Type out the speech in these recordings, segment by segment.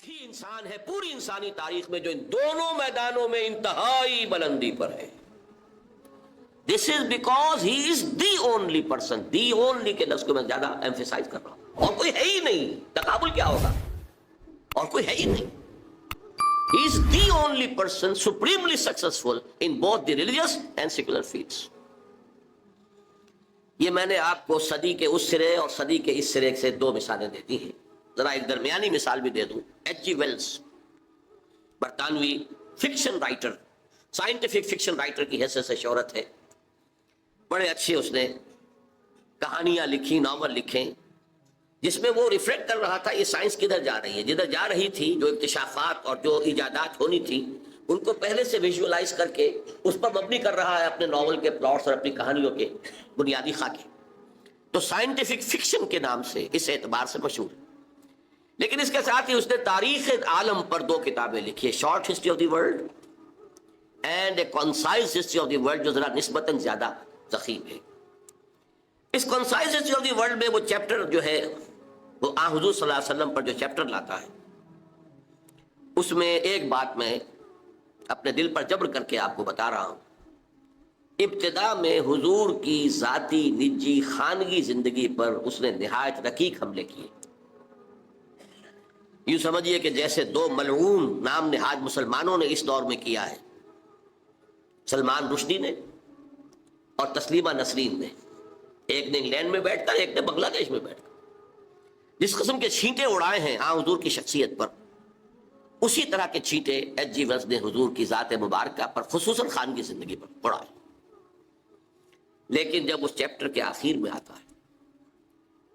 ہی انسان ہے پوری انسانی تاریخ میں جو ان دونوں میدانوں میں انتہائی بلندی پر ہے. This is because he is the only person. The only کے لفظ کو میں زیادہ ایمفیسائز کر رہا ہوں. اور کوئی ہے ہی نہیں. تقابل کیا ہوگا؟ اور کوئی ہے ہی نہیں. He is the only person supremely successful in both the religious and secular fields. یہ میں نے آپ کو صدی کے اس سرے اور صدی کے اس سرے سے دو مثالیں دے دی ہیں. ذرا ایک درمیانی مثال بھی دے دوں. ایچ جی ویلز برطانوی fiction writer, scientific fiction writer کی حیثیت سے شہرت ہے. بڑے اچھے اس نے کہانیاں لکھی, ناول لکھیں, جس میں وہ ریفلیکٹ کر رہا تھا یہ سائنس کدھر جا رہی ہے. جدھر جا رہی تھی, جو اکتشافات اور جو ایجادات ہونی تھی ان کو پہلے سے ویژولائز کر کے اس پر مبنی کر رہا ہے اپنے ناول کے پلاٹس اور اپنی کہانیوں کے بنیادی خاکے. تو سائنٹیفک فکشن کے نام سے اس اعتبار سے مشہور ہے. لیکن اس کے ساتھ ہی اس نے تاریخ عالم پر دو کتابیں لکھی ہے, short history of the world and a concise history of the world, جو ذرا نسبتاً زیادہ ضخیم ہے. اس concise history of the world میں وہ چیپٹر جو ہے وہ حضور صلی اللہ علیہ وسلم پر جو چیپٹر لاتا ہے, اس میں ایک بات میں اپنے دل پر جبر کر کے آپ کو بتا رہا ہوں. ابتدا میں حضور کی ذاتی نجی خانگی زندگی پر اس نے نہایت رقیق حملے کیے. یوں سمجھیے کہ جیسے دو ملعون نام نہاد مسلمانوں نے اس دور میں کیا ہے, سلمان رشدی نے اور تسلیمہ نسرین نے. ایک نے انگلینڈ میں بیٹھ کر, ایک نے بنگلہ دیش میں بیٹھ کر جس قسم کے چھینٹے اڑائے ہیں حضور کی شخصیت پر, اسی طرح کے چھینٹے ایچ جی ویلز نے حضور کی ذات مبارکہ پر خصوصاً خانگی زندگی پر اڑائے. لیکن جب اس چیپٹر کے آخر میں آتا ہے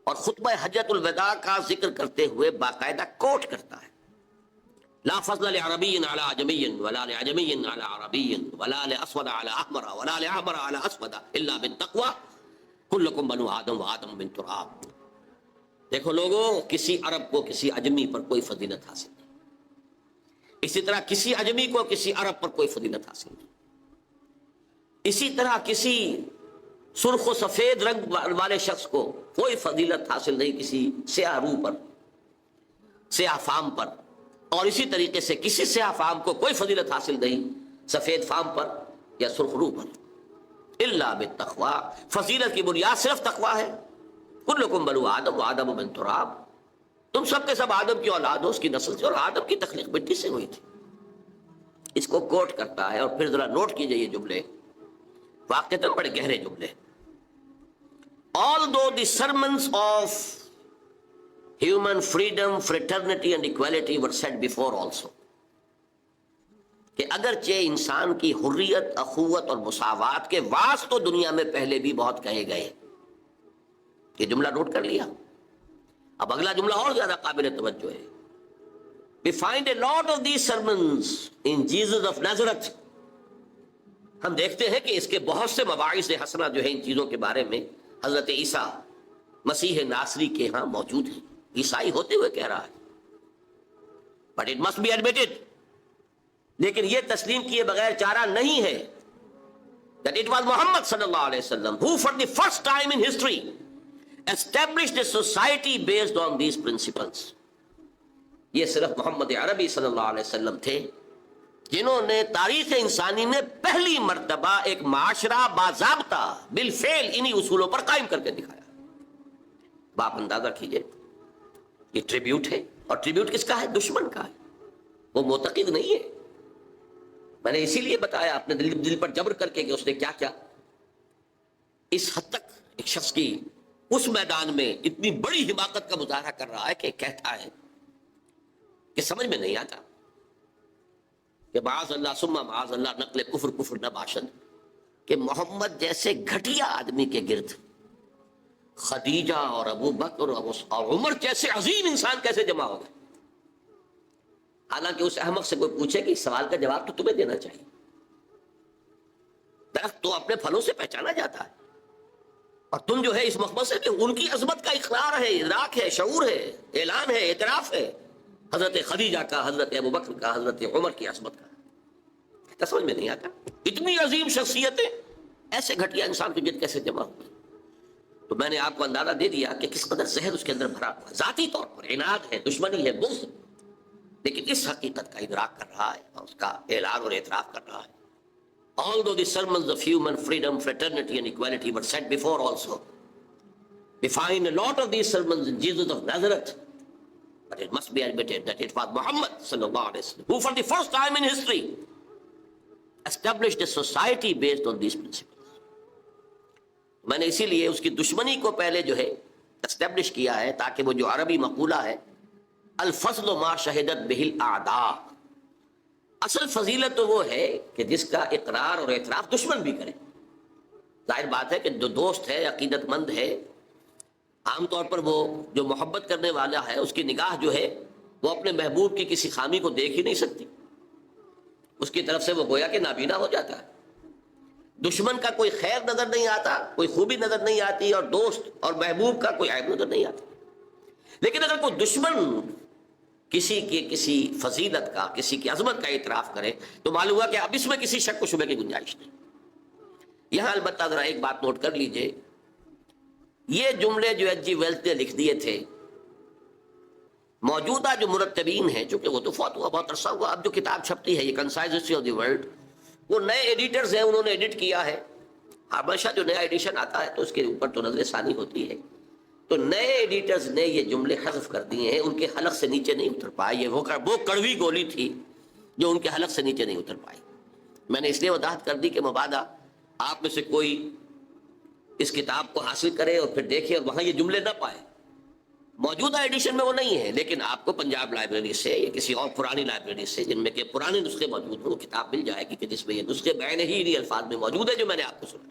اور خطبہ حجۃ الوداع کا ذکر کرتے ہوئے باقاعدہ کوٹ کرتا ہے, لا فضل لعربی علی عجمی ولا لعجمی علی عربی ولا لاسود علی احمر ولا لاحمر علی اسود الا بالتقوی کلکم بنو آدم وآدم من تراب. دیکھو لوگوں, کسی عرب کو کسی عجمی پر کوئی فضیلت حاصل نہیں, اسی طرح کسی عجمی کو کسی عرب پر کوئی فضیلت حاصل نہیں, اسی طرح کسی سرخ و سفید رنگ والے شخص کو کوئی فضیلت حاصل نہیں کسی سیاہ روح پر, سیاہ فام پر, اور اسی طریقے سے کسی سیاہ فام کو کوئی فضیلت حاصل نہیں سفید فام پر یا سرخ روح پر. الا بالتقوی, فضیلت کی بنیاد صرف تقوی ہے. کلکم بنو آدم وآدم من تراب, تم سب کے سب آدم کی اولاد ہو, اس کی نسل سے, اور آدم کی تخلیق مٹی سے ہوئی تھی. اس کو کوٹ کرتا ہے, اور پھر ذرا نوٹ کیجئے یہ جملے, واقعتاً بڑے گہرے جملے. Although the sermons of human freedom, fraternity and equality were said before also, کہ اگرچہ انسان کی حریت, اخوت اور مساوات کے واعظ تو دنیا میں پہلے بھی بہت کہے گئے. یہ جملہ نوٹ کر لیا. اب اگلا جملہ اور زیادہ قابل توجہ ہے. We find a lot of these sermons in Jesus of Nazareth. ہم دیکھتے ہیں کہ اس کے بہت سے مواعظ حسنہ جو ہیں ان چیزوں کے بارے میں حضرت عیسیٰ مسیح ناصری کے ہاں موجود ہیں. عیسائی ہوتے ہوئے کہہ رہا ہے, but it must be admitted, لیکن یہ تسلیم کیے بغیر چارہ نہیں ہے that it was Muhammad صلی اللہ علیہ وسلم who for the first time in history established a society based on these principles. یہ صرف محمد عربی صلی اللہ علیہ وسلم تھے جنہوں نے تاریخ انسانی میں پہلی مرتبہ ایک معاشرہ باضابطہ بالفعل انہی اصولوں پر قائم کر کے دکھایا. باپ اندازہ کیجئے, یہ ٹریبیوٹ ہے, اور ٹریبیوٹ کس کا ہے؟ دشمن کا ہے. وہ معتقد نہیں ہے. میں نے اسی لیے بتایا اپنے دل پر جبر کر کے کہ اس نے کیا کیا. اس حد تک ایک شخص کی اس میدان میں اتنی بڑی حماقت کا مظاہرہ کر رہا ہے کہ کہتا ہے کہ سمجھ میں نہیں آتا کہ معاذ اللہ ثم معاذ اللہ نقل کفر کفر نہ باشد, کہ محمد جیسے گھٹیا آدمی کے گرد خدیجہ اور ابو بکر اور عمر جیسے عظیم انسان کیسے جمع ہو گئے. حالانکہ اس احمق سے کوئی پوچھے کہ اس سوال کا جواب تو تمہیں دینا چاہیے. درخت تو اپنے پھلوں سے پہچانا جاتا ہے, اور تم جو ہے اس مقصد سے کہ ان کی عظمت کا اقرار ہے, ادراک ہے, شعور ہے, اعلان ہے, اعتراف ہے حضرت خدیجہ کا, حضرت ابو بکر کا, حضرت عمر کی عظمت کا. سمجھ میں نہیں آتا اتنی عظیم شخصیتیں ایسے گھٹیا انسان کی جد کیسے جمع ہوئی. تو میں نے آپ کو اندازہ دے دیا کہ کس قدر زہر اس کے اندر بھرا ہوا. ذاتی طور پر عناد ہے, دشمنی ہے, بغض. لیکن اس حقیقت کا ادراک کر رہا ہے اور اس کا اعلان اور اعتراف کر رہا ہے. Although the sermons of human freedom, fraternity and equality were said before also, we find a lot of these sermons in Jesus of Nazareth, but it must be admitted that it was Muhammad sallallahu alaihi wasallam who for the first time in history established a society based on these principles. میں نے اسی لیے اس کی دشمنی کو پہلے جو ہے اسٹیبلش کیا ہے تاکہ وہ جو عربی مقولہ ہے الفضل ما شہدت بہ الاعداء، اصل فضیلت تو وہ ہے کہ جس کا اقرار اور اعتراف دشمن بھی کرے. ظاہر بات ہے کہ جو دوست ہے، عقیدت مند ہے، عام طور پر وہ جو محبت کرنے والا ہے اس کی نگاہ جو ہے وہ اپنے محبوب کی کسی خامی کو دیکھ ہی نہیں سکتی، اس کی طرف سے وہ گویا کہ نابینا ہو جاتا ہے. دشمن کا کوئی خیر نظر نہیں آتا، کوئی خوبی نظر نہیں آتی، اور دوست اور محبوب کا کوئی عیب نظر نہیں آتا. لیکن اگر کوئی دشمن کسی کی کسی فضیلت کا، کسی کی عظمت کا اعتراف کرے تو معلوم ہوا کہ اب اس میں کسی شک و شبہ کی گنجائش نہیں. یہاں البتہ ذرا ایک بات نوٹ کر لیجئے، یہ جملے جو ایچ جی ویلز نے لکھ دیے تھے، موجودہ جو مرتبین ہیں، چونکہ وہ تو فوت ہوا بہت عرصہ ہوا، اب جو کتاب چھپتی ہے یہ concise history of the world, وہ نئے ایڈیٹرز ہیں، انہوں نے ایڈٹ کیا ہے. ہمیشہ جو نیا ایڈیشن آتا ہے تو اس کے اوپر تو نظر ثانی ہوتی ہے، تو نئے ایڈیٹرز نے یہ جملے حذف کر دیے ہیں، ان کے حلق سے نیچے نہیں اتر پائے. یہ وہ کڑوی گولی تھی جو ان کے حلق سے نیچے نہیں اتر پائی. میں نے اس لیے وضاحت کر دی کہ مبادا آپ میں سے کوئی اس کتاب کو حاصل کرے اور پھر دیکھے اور وہاں یہ جملے نہ پائے. موجودہ ایڈیشن میں وہ نہیں ہے، لیکن آپ کو پنجاب لائبریری سے یا کسی اور پرانی لائبریری سے جن میں کہ پرانے نسخے موجود ہوں، وہ کتاب مل جائے گی کہ جس میں یہ نسخے بعین ہی انہی الفاظ میں موجود ہے جو میں نے آپ کو سنا.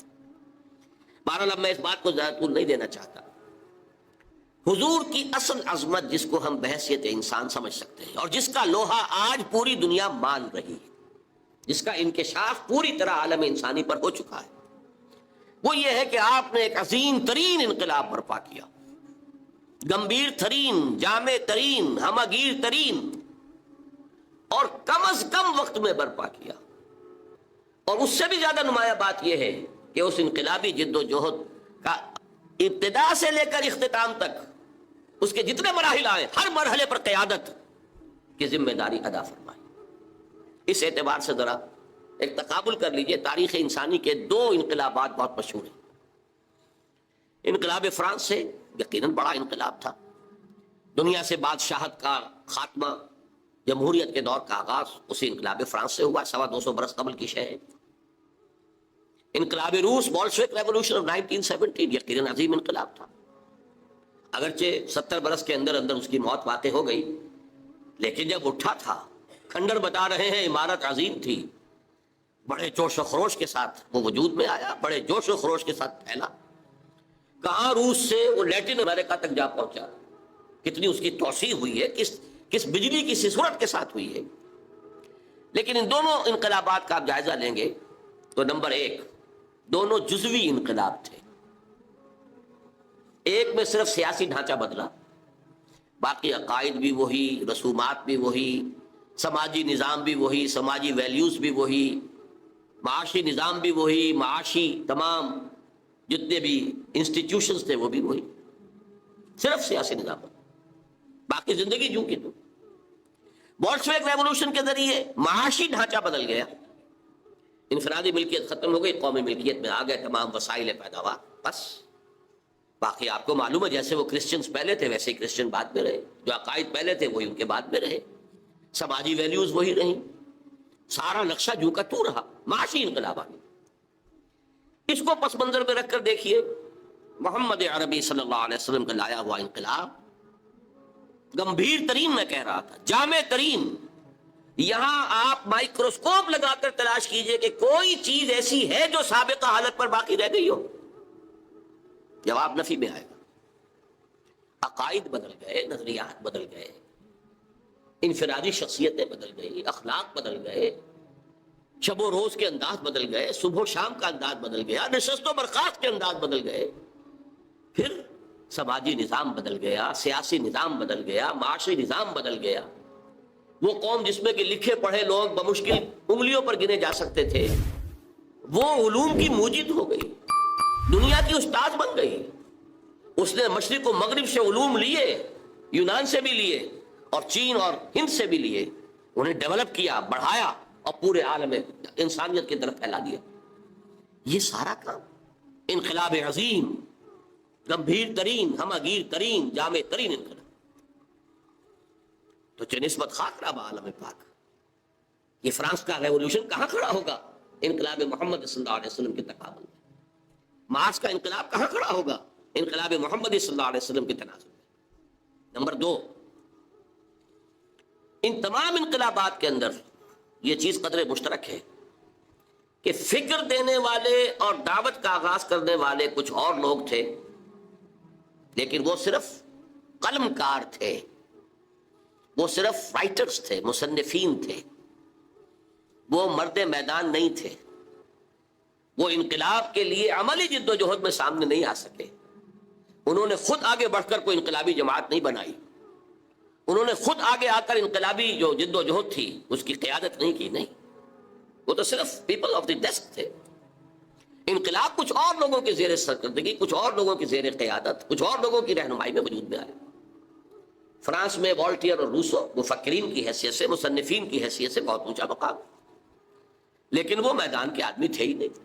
بہرحال اب میں اس بات کو زیادہ طول نہیں دینا چاہتا. حضور کی اصل عظمت جس کو ہم بحیثیت انسان سمجھ سکتے ہیں اور جس کا لوہا آج پوری دنیا مان رہی ہے، جس کا انکشاف پوری طرح عالم انسانی پر ہو چکا ہے، وہ یہ ہے کہ آپ نے ایک عظیم ترین انقلاب برپا کیا، گمبھیر ترین، جامع ترین، ہمگیر ترین، اور کم از کم وقت میں برپا کیا. اور اس سے بھی زیادہ نمایاں بات یہ ہے کہ اس انقلابی جد و جہد کا ابتدا سے لے کر اختتام تک اس کے جتنے مراحل آئے، ہر مرحلے پر قیادت کی ذمہ داری ادا فرمائی. اس اعتبار سے ذرا ایک تقابل کر لیجئے، تاریخ انسانی کے دو انقلابات بہت مشہور ہیں. انقلاب فرانس سے یقیناً بڑا انقلاب تھا، دنیا سے بادشاہت کا خاتمہ، جمہوریت کے دور کا آغاز اسی انقلاب فرانس سے ہوا، 250 برس قبل کی شے ہے. انقلاب روس، بولشوک ریولوشن آف 1917، یقیناً عظیم انقلاب تھا. اگرچہ 70 برس کے اندر اندر اس کی موت واقع ہو گئی، لیکن جب اٹھا تھا، کھنڈر بتا رہے ہیں، عمارت عظیم تھی، بڑے جوش و خروش کے ساتھ وہ وجود میں آیا، بڑے جوش و خروش کے ساتھ پھیلا. کہاں روس سے وہ لیٹن امریکہ تک جا پہنچا، کتنی اس کی توسیع ہوئی ہے، کس بجلی کی صورت کے ساتھ ہوئی ہے. لیکن ان دونوں انقلابات کا آپ جائزہ لیں گے تو نمبر ایک، دونوں جزوی انقلاب تھے. ایک میں صرف سیاسی ڈھانچہ بدلا، باقی عقائد بھی وہی، رسومات بھی وہی، سماجی نظام بھی وہی، سماجی ویلیوز بھی وہی، معاشی نظام بھی وہی، معاشی تمام جتنے بھی انسٹیٹیوشنز تھے وہ بھی وہی، صرف سیاسی نظام بدلا، باقی زندگی جو کی تو. بولشوک ریولوشن کے ذریعے معاشی ڈھانچہ بدل گیا، انفرادی ملکیت ختم ہو گئی، قومی ملکیت میں آ گئے تمام وسائل پیداوار. بس باقی آپ کو معلوم ہے جیسے وہ کرسچنز پہلے تھے ویسے ہی کرسچن بعد میں رہے، جو عقائد پہلے تھے وہی ان کے بعد میں رہے، سماجی ویلیوز وہی رہیں، سارا نقشہ جو کا تو رہا. معاشی انقلاب آ گیا. اس کو پس منظر میں رکھ کر دیکھیے محمد عربی صلی اللہ علیہ وسلم کا لایا ہوا انقلاب گمبھیر ترین، میں کہہ رہا تھا، جامع ترین. یہاں آپ مائکروسکوپ لگا کر تلاش کیجئے کہ کوئی چیز ایسی ہے جو سابقہ حالت پر باقی رہ گئی ہو، جواب نفی میں آئے گا. عقائد بدل گئے، نظریات بدل گئے، انفرادی شخصیتیں بدل گئی، اخلاق بدل گئے، شب و روز کے انداز بدل گئے، صبح و شام کا انداز بدل گیا، نشست و برخاست کے انداز بدل گئے، پھر سماجی نظام بدل گیا، سیاسی نظام بدل گیا، معاشی نظام بدل گیا. وہ قوم جس میں کہ لکھے پڑھے لوگ بمشکل انگلیوں پر گنے جا سکتے تھے، وہ علوم کی موجد ہو گئی، دنیا کی استاد بن گئی. اس نے مشرق و مغرب سے علوم لیے، یونان سے بھی لیے، اور چین اور ہند سے بھی لیے، انہیں ڈیولپ کیا، بڑھایا اور پورے عالم انسانیت کی طرف پھیلا دیا. یہ سارا کام انقلاب عظیم، گمبھیر ترین، ہمگیر ترین، جامع ترین انقلاب. تو چہ نسبت خاک رہا عالم پاک. یہ فرانس کا ریولوشن کہاں کھڑا ہوگا انقلاب محمد صلی اللہ علیہ وسلم کے تقابل میں؟ مارس کا انقلاب کہاں کھڑا ہوگا انقلاب محمد صلی اللہ علیہ وسلم کے تناظر میں؟ نمبر 2، ان تمام انقلابات کے اندر یہ چیز قدر مشترک ہے کہ فکر دینے والے اور دعوت کا آغاز کرنے والے کچھ اور لوگ تھے، لیکن وہ صرف قلم کار تھے، وہ صرف رائٹرز تھے، مصنفین تھے، وہ مرد میدان نہیں تھے. وہ انقلاب کے لیے عملی جد و جہد میں سامنے نہیں آ سکے. انہوں نے خود آگے بڑھ کر کوئی انقلابی جماعت نہیں بنائی، انہوں نے خود آگے آ کر انقلابی جو جد و جہد تھی اس کی قیادت نہیں کی. نہیں، وہ تو صرف پیپل آف دی ڈیسک تھے. انقلاب کچھ اور لوگوں کی زیر سرکردگی، کچھ اور لوگوں کی زیر قیادت، کچھ اور لوگوں کی رہنمائی میں وجود میں آیا. فرانس میں والٹیئر اور روسو مفکرین کی حیثیت سے، مصنفین کی حیثیت سے بہت اونچا مقام، لیکن وہ میدان کے آدمی تھے ہی نہیں.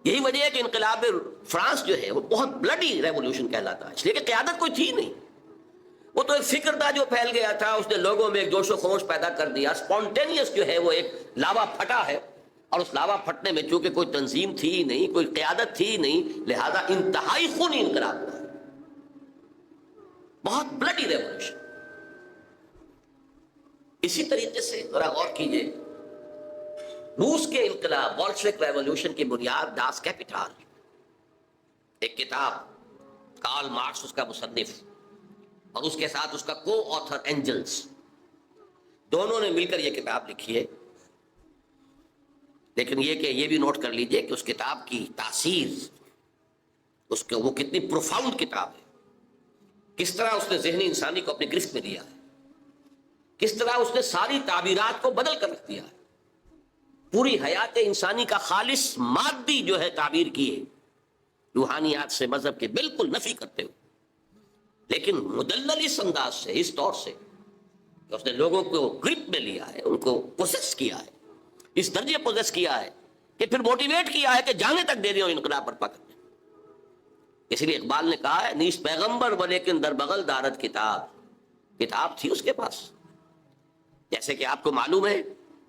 یہی وجہ ہے کہ انقلاب فرانس جو ہے وہ بہت بلڈی ریولوشن کہلاتا ہے، اس لیے کہ قیادت کوئی تھی نہیں. وہ تو ایک فکر تھا جو پھیل گیا تھا، اس نے لوگوں میں ایک جوش و خروش پیدا کر دیا. اسپونٹینیس جو ہے وہ ایک لاوا پھٹا ہے، اور اس لاوا پھٹنے میں چونکہ کوئی تنظیم تھی ہی نہیں، کوئی قیادت تھی ہی نہیں، لہذا انتہائی خونی انقلاب ہوا، بہت بلڈی ریولوشن. اسی طریقے سے ذرا غور کیجئے، روس کے انقلاب بولشوک ریولوشن کی بنیاد داس کیپیٹال، ایک کتاب، کارل مارکس اس کا مصنف، اور اس کے ساتھ اس کا کو آتھر اینجلز، دونوں نے مل کر یہ کتاب لکھی ہے. لیکن یہ کہ یہ بھی نوٹ کر لیجئے کہ اس کتاب کی تاثیر، اس کے وہ کتنی پروفاؤنڈ کتاب ہے، کس طرح اس نے ذہنی انسانی کو اپنی گرفت میں لیا ہے، کس طرح اس نے ساری تعبیرات کو بدل کر رکھ دیا ہے، پوری حیات انسانی کا خالص مادی جو ہے تعبیر کی ہے، روحانیات سے، مذہب کے بالکل نفی کرتے ہوئے، لیکن مدلل اس انداز سے، اس طور سے کہ اس نے لوگوں کو گرپ میں لیا ہے، ان کو پوزیس کیا ہے، اس درجے پوزیس کیا ہے کہ پھر موٹیویٹ کیا ہے کہ جانے تک دے دیں اور انقلاب برپا کریں. اس لیے اقبال نے کہا ہے، نیس پیغمبر ولیکن در بغل دارت کتاب، کتاب تھی اس کے پاس. جیسے کہ آپ کو معلوم ہے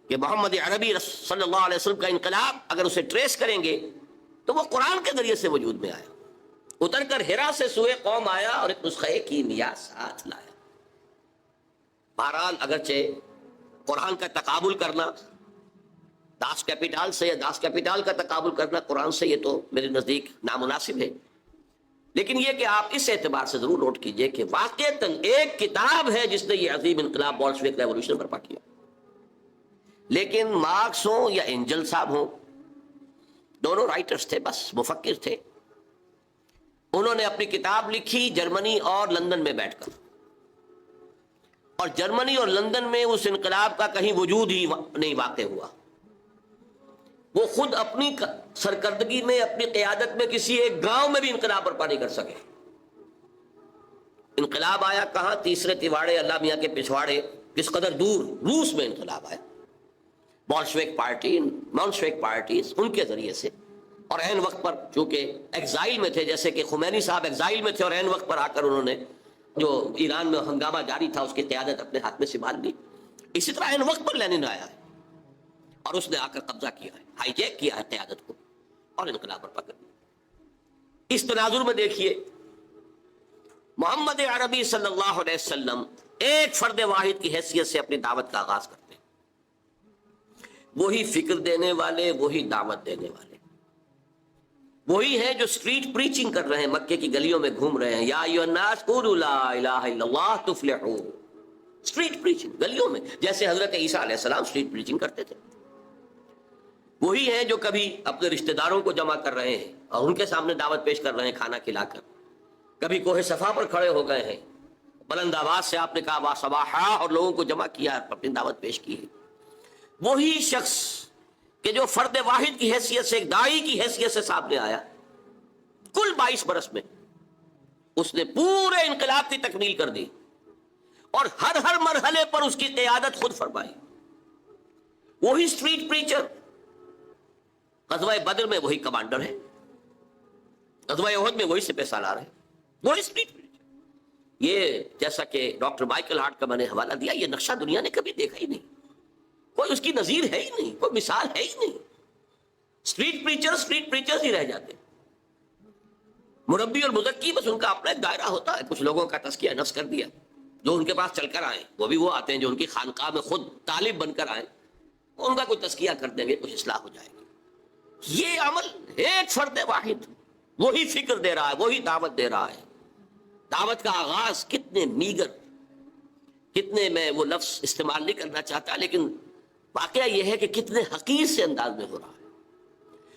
کہ محمد عربی صلی اللہ علیہ وسلم کا انقلاب اگر اسے ٹریس کریں گے تو وہ قرآن کے ذریعے سے وجود میں آیا، اتر کر ہرا سے سوئے قوم آیا اور ایک نسخہ کیمیا ساتھ لایا. بہرحال اگرچہ قرآن کا تقابل کرنا داس کیپیٹال سے، یا داس کیپیٹال کا تقابل کرنا قرآن سے، یہ تو میرے نزدیک نامناسب ہے، لیکن یہ کہ آپ اس اعتبار سے ضرور نوٹ کیجئے کہ واقعتاً ایک کتاب ہے جس نے یہ عظیم انقلاب بولشوک ریولوشن برپا کیا. لیکن مارکس ہوں یا اینجل صاحب ہوں، دونوں رائٹرز تھے، بس مفکر تھے. انہوں نے اپنی کتاب لکھی جرمنی اور لندن میں بیٹھ کر، اور جرمنی اور لندن میں اس انقلاب کا کہیں وجود ہی نہیں واقع ہوا. وہ خود اپنی سرکردگی میں، اپنی قیادت میں کسی ایک گاؤں میں بھی انقلاب برپا نہیں کر سکے. انقلاب آیا کہاں؟ تیسرے تیواڑے، اللہ میاں کے پچھواڑے، کس قدر دور، روس میں انقلاب آیا. بولشوک پارٹی، مونشوک پارٹیز، ان کے ذریعے سے، اور عین وقت پر چونکہ ایگزائل میں تھے، جیسے کہ خمینی صاحب ایگزائل میں تھے اور عین وقت پر آ کر انہوں نے جو ایران میں ہنگامہ جاری تھا اس کی قیادت اپنے ہاتھ میں سنبھال لی. اسی طرح عین وقت پر لینن آیا ہے اور اس نے آ کر قبضہ کیا ہے، ہائی جیک کیا ہے قیادت کو اور انقلاب برپا کر دیا. اس تناظر میں دیکھیے، محمد عربی صلی اللہ علیہ وسلم ایک فرد واحد کی حیثیت سے اپنی دعوت کا آغاز کرتے ہیں. وہی فکر دینے والے، وہی دعوت دینے والے، وہی ہیں جو سٹریٹ پریچنگ کر رہے ہیں، مکے کی گلیوں میں گھوم رہے ہیں، یا ایھا الناس قولوا لا الہ الا اللہ تفلحوا. سٹریٹ پریچنگ گلیوں میں، جیسے حضرت عیسیٰ علیہ السلام سٹریٹ پریچنگ کرتے تھے. وہی ہیں جو کبھی اپنے رشتہ داروں کو جمع کر رہے ہیں اور ان کے سامنے دعوت پیش کر رہے ہیں کھانا کھلا کر. کبھی کوہ صفا پر کھڑے ہو گئے ہیں، بلند آواز سے آپ نے کہا وا صباحا اور لوگوں کو جمع کیا، اپنی دعوت پیش کی ہے. وہی شخص کہ جو فرد واحد کی حیثیت سے، ایک داعی کی حیثیت سے سامنے آیا، کل 22 برس میں اس نے پورے انقلاب کی تکمیل کر دی. اور ہر مرحلے پر اس کی قیادت خود فرمائی. وہی اسٹریٹ پریچر. غزوہ بدر میں وہی کمانڈر ہے, غزوہ احد میں وہی سپہ سالار ہے, وہی اسٹریٹ پریچر. یہ جیسا کہ ڈاکٹر مائیکل ہارٹ کا میں نے حوالہ دیا, یہ نقشہ دنیا نے کبھی دیکھا ہی نہیں, کوئی اس کی نظیر ہے ہی نہیں, کوئی مثال ہے ہی نہیں. اسٹریٹ پریچرز ہی رہ جاتے. مربی اور مزکی بس ان کا اپنا ایک دائرہ ہوتا ہے. کچھ لوگوں کا تزکیہ نفس کر دیا, جو ان کے پاس چل کر آئے, وہ بھی وہ آتے ہیں جو ان کی خانقاہ میں خود طالب بن کر آئے, ان کا کوئی تزکیہ کر دیں گے, کچھ اصلاح ہو جائے گی. یہ عمل ایک فرد واحد وہی فکر دے رہا ہے, وہی دعوت دے رہا ہے. دعوت کا آغاز کتنے میگر, کتنے, میں وہ لفظ استعمال نہیں کرنا چاہتا, لیکن واقعہ یہ ہے کہ کتنے حقیر سے انداز میں ہو رہا ہے,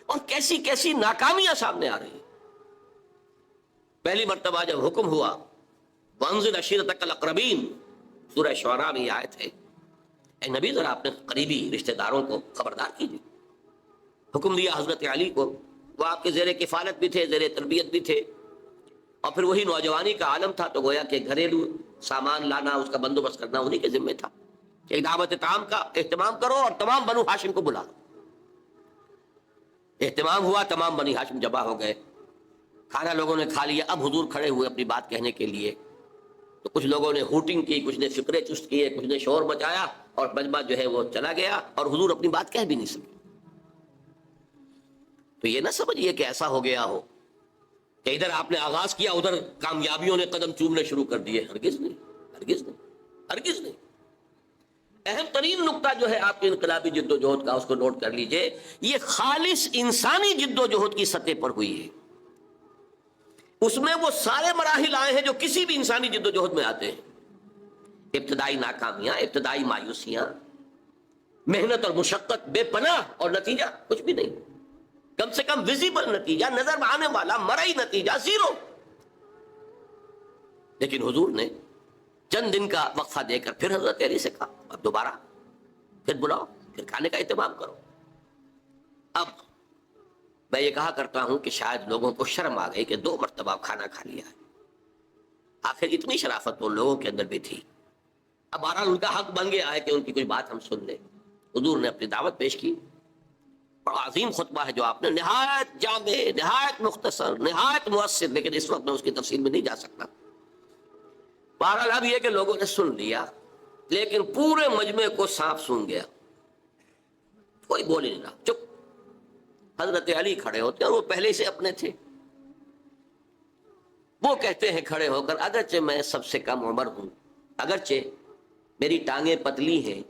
اور کیسی کیسی ناکامیاں سامنے آ رہی ہیں. پہلی مرتبہ جب حکم ہوا وانذر عشیرتک الاقربین, سورہ شعراء میں یہ آیت ہے, اے نبی ذرا اپنے قریبی رشتہ داروں کو خبردار کیجیے. حکم دیا حضرت علی کو, وہ آپ کے زیر کفالت بھی تھے, زیر تربیت بھی تھے, اور پھر وہی نوجوانی کا عالم تھا, تو گویا کہ گھریلو سامان لانا, اس کا بندوبست کرنا انہی کے ذمہ تھا. کہ دعوت طعام کا اہتمام کرو اور تمام بنو ہاشم کو بلا لو. اہتمام ہوا, تمام بنی ہاشم جمع ہو گئے, کھانا لوگوں نے کھا لیا. اب حضور کھڑے ہوئے اپنی بات کہنے کے لیے, تو کچھ لوگوں نے ہوٹنگ کی, کچھ نے فکرے چست کیے, کچھ نے شور مچایا, اور مجمع جو ہے وہ چلا گیا, اور حضور اپنی بات کہہ بھی نہیں سکے. تو یہ نہ سمجھیے کہ ایسا ہو گیا ہو کہ ادھر آپ نے آغاز کیا, ادھر کامیابیوں نے قدم چومنے شروع کر دیے. ہرگز نہیں, ہرگز نہیں, ہرگز نہیں. اہم ترین نقطہ جو ہے آپ کی انقلابی جد و جہد کا, اس کو نوٹ کر لیجئے. یہ خالص انسانی جد و جہد کی سطح پر ہوئی ہے. اس میں وہ سارے مراحل آئے ہیں جو کسی بھی انسانی جد و جہد میں آتے ہیں. ابتدائی ناکامیاں, ابتدائی مایوسیاں, محنت اور مشقت بے پناہ, اور نتیجہ کچھ بھی نہیں. کم سے کم ویزیبل نتیجہ, نظر میں آنے والا مرئی نتیجہ, زیرو. لیکن حضور نے چند دن کا وقفہ دے کر پھر حضرت علی سے کہا, اب دوبارہ پھر بلاؤ, پھر کھانے کا اہتمام کرو. اب میں یہ کہا کرتا ہوں کہ شاید لوگوں کو شرم آ گئی کہ 2 مرتبہ کھانا کھا لیا ہے. آخر اتنی شرافت تو لوگوں کے اندر بھی تھی. اب بہرحال ان کا حق بن گیا ہے کہ ان کی کوئی بات ہم سن لیں. حضور نے اپنی دعوت پیش کی. بڑا عظیم خطبہ ہے جو آپ نے, نہایت جامع, نہایت مختصر, نہایت مؤثر, لیکن اس وقت میں اس کی تفصیل میں نہیں جا سکتا. بہرحال اب یہ کہ لوگوں نے سن لیا, لیکن پورے مجمع کو سانپ سونگھ گیا, کوئی بول ہی نہیں رہا, چپ. حضرت علی کھڑے ہوتے ہیں, اور وہ پہلے سے اپنے تھے. وہ کہتے ہیں کھڑے ہو کر, اگرچہ میں سب سے کم عمر ہوں, اگرچہ میری ٹانگیں پتلی ہیں,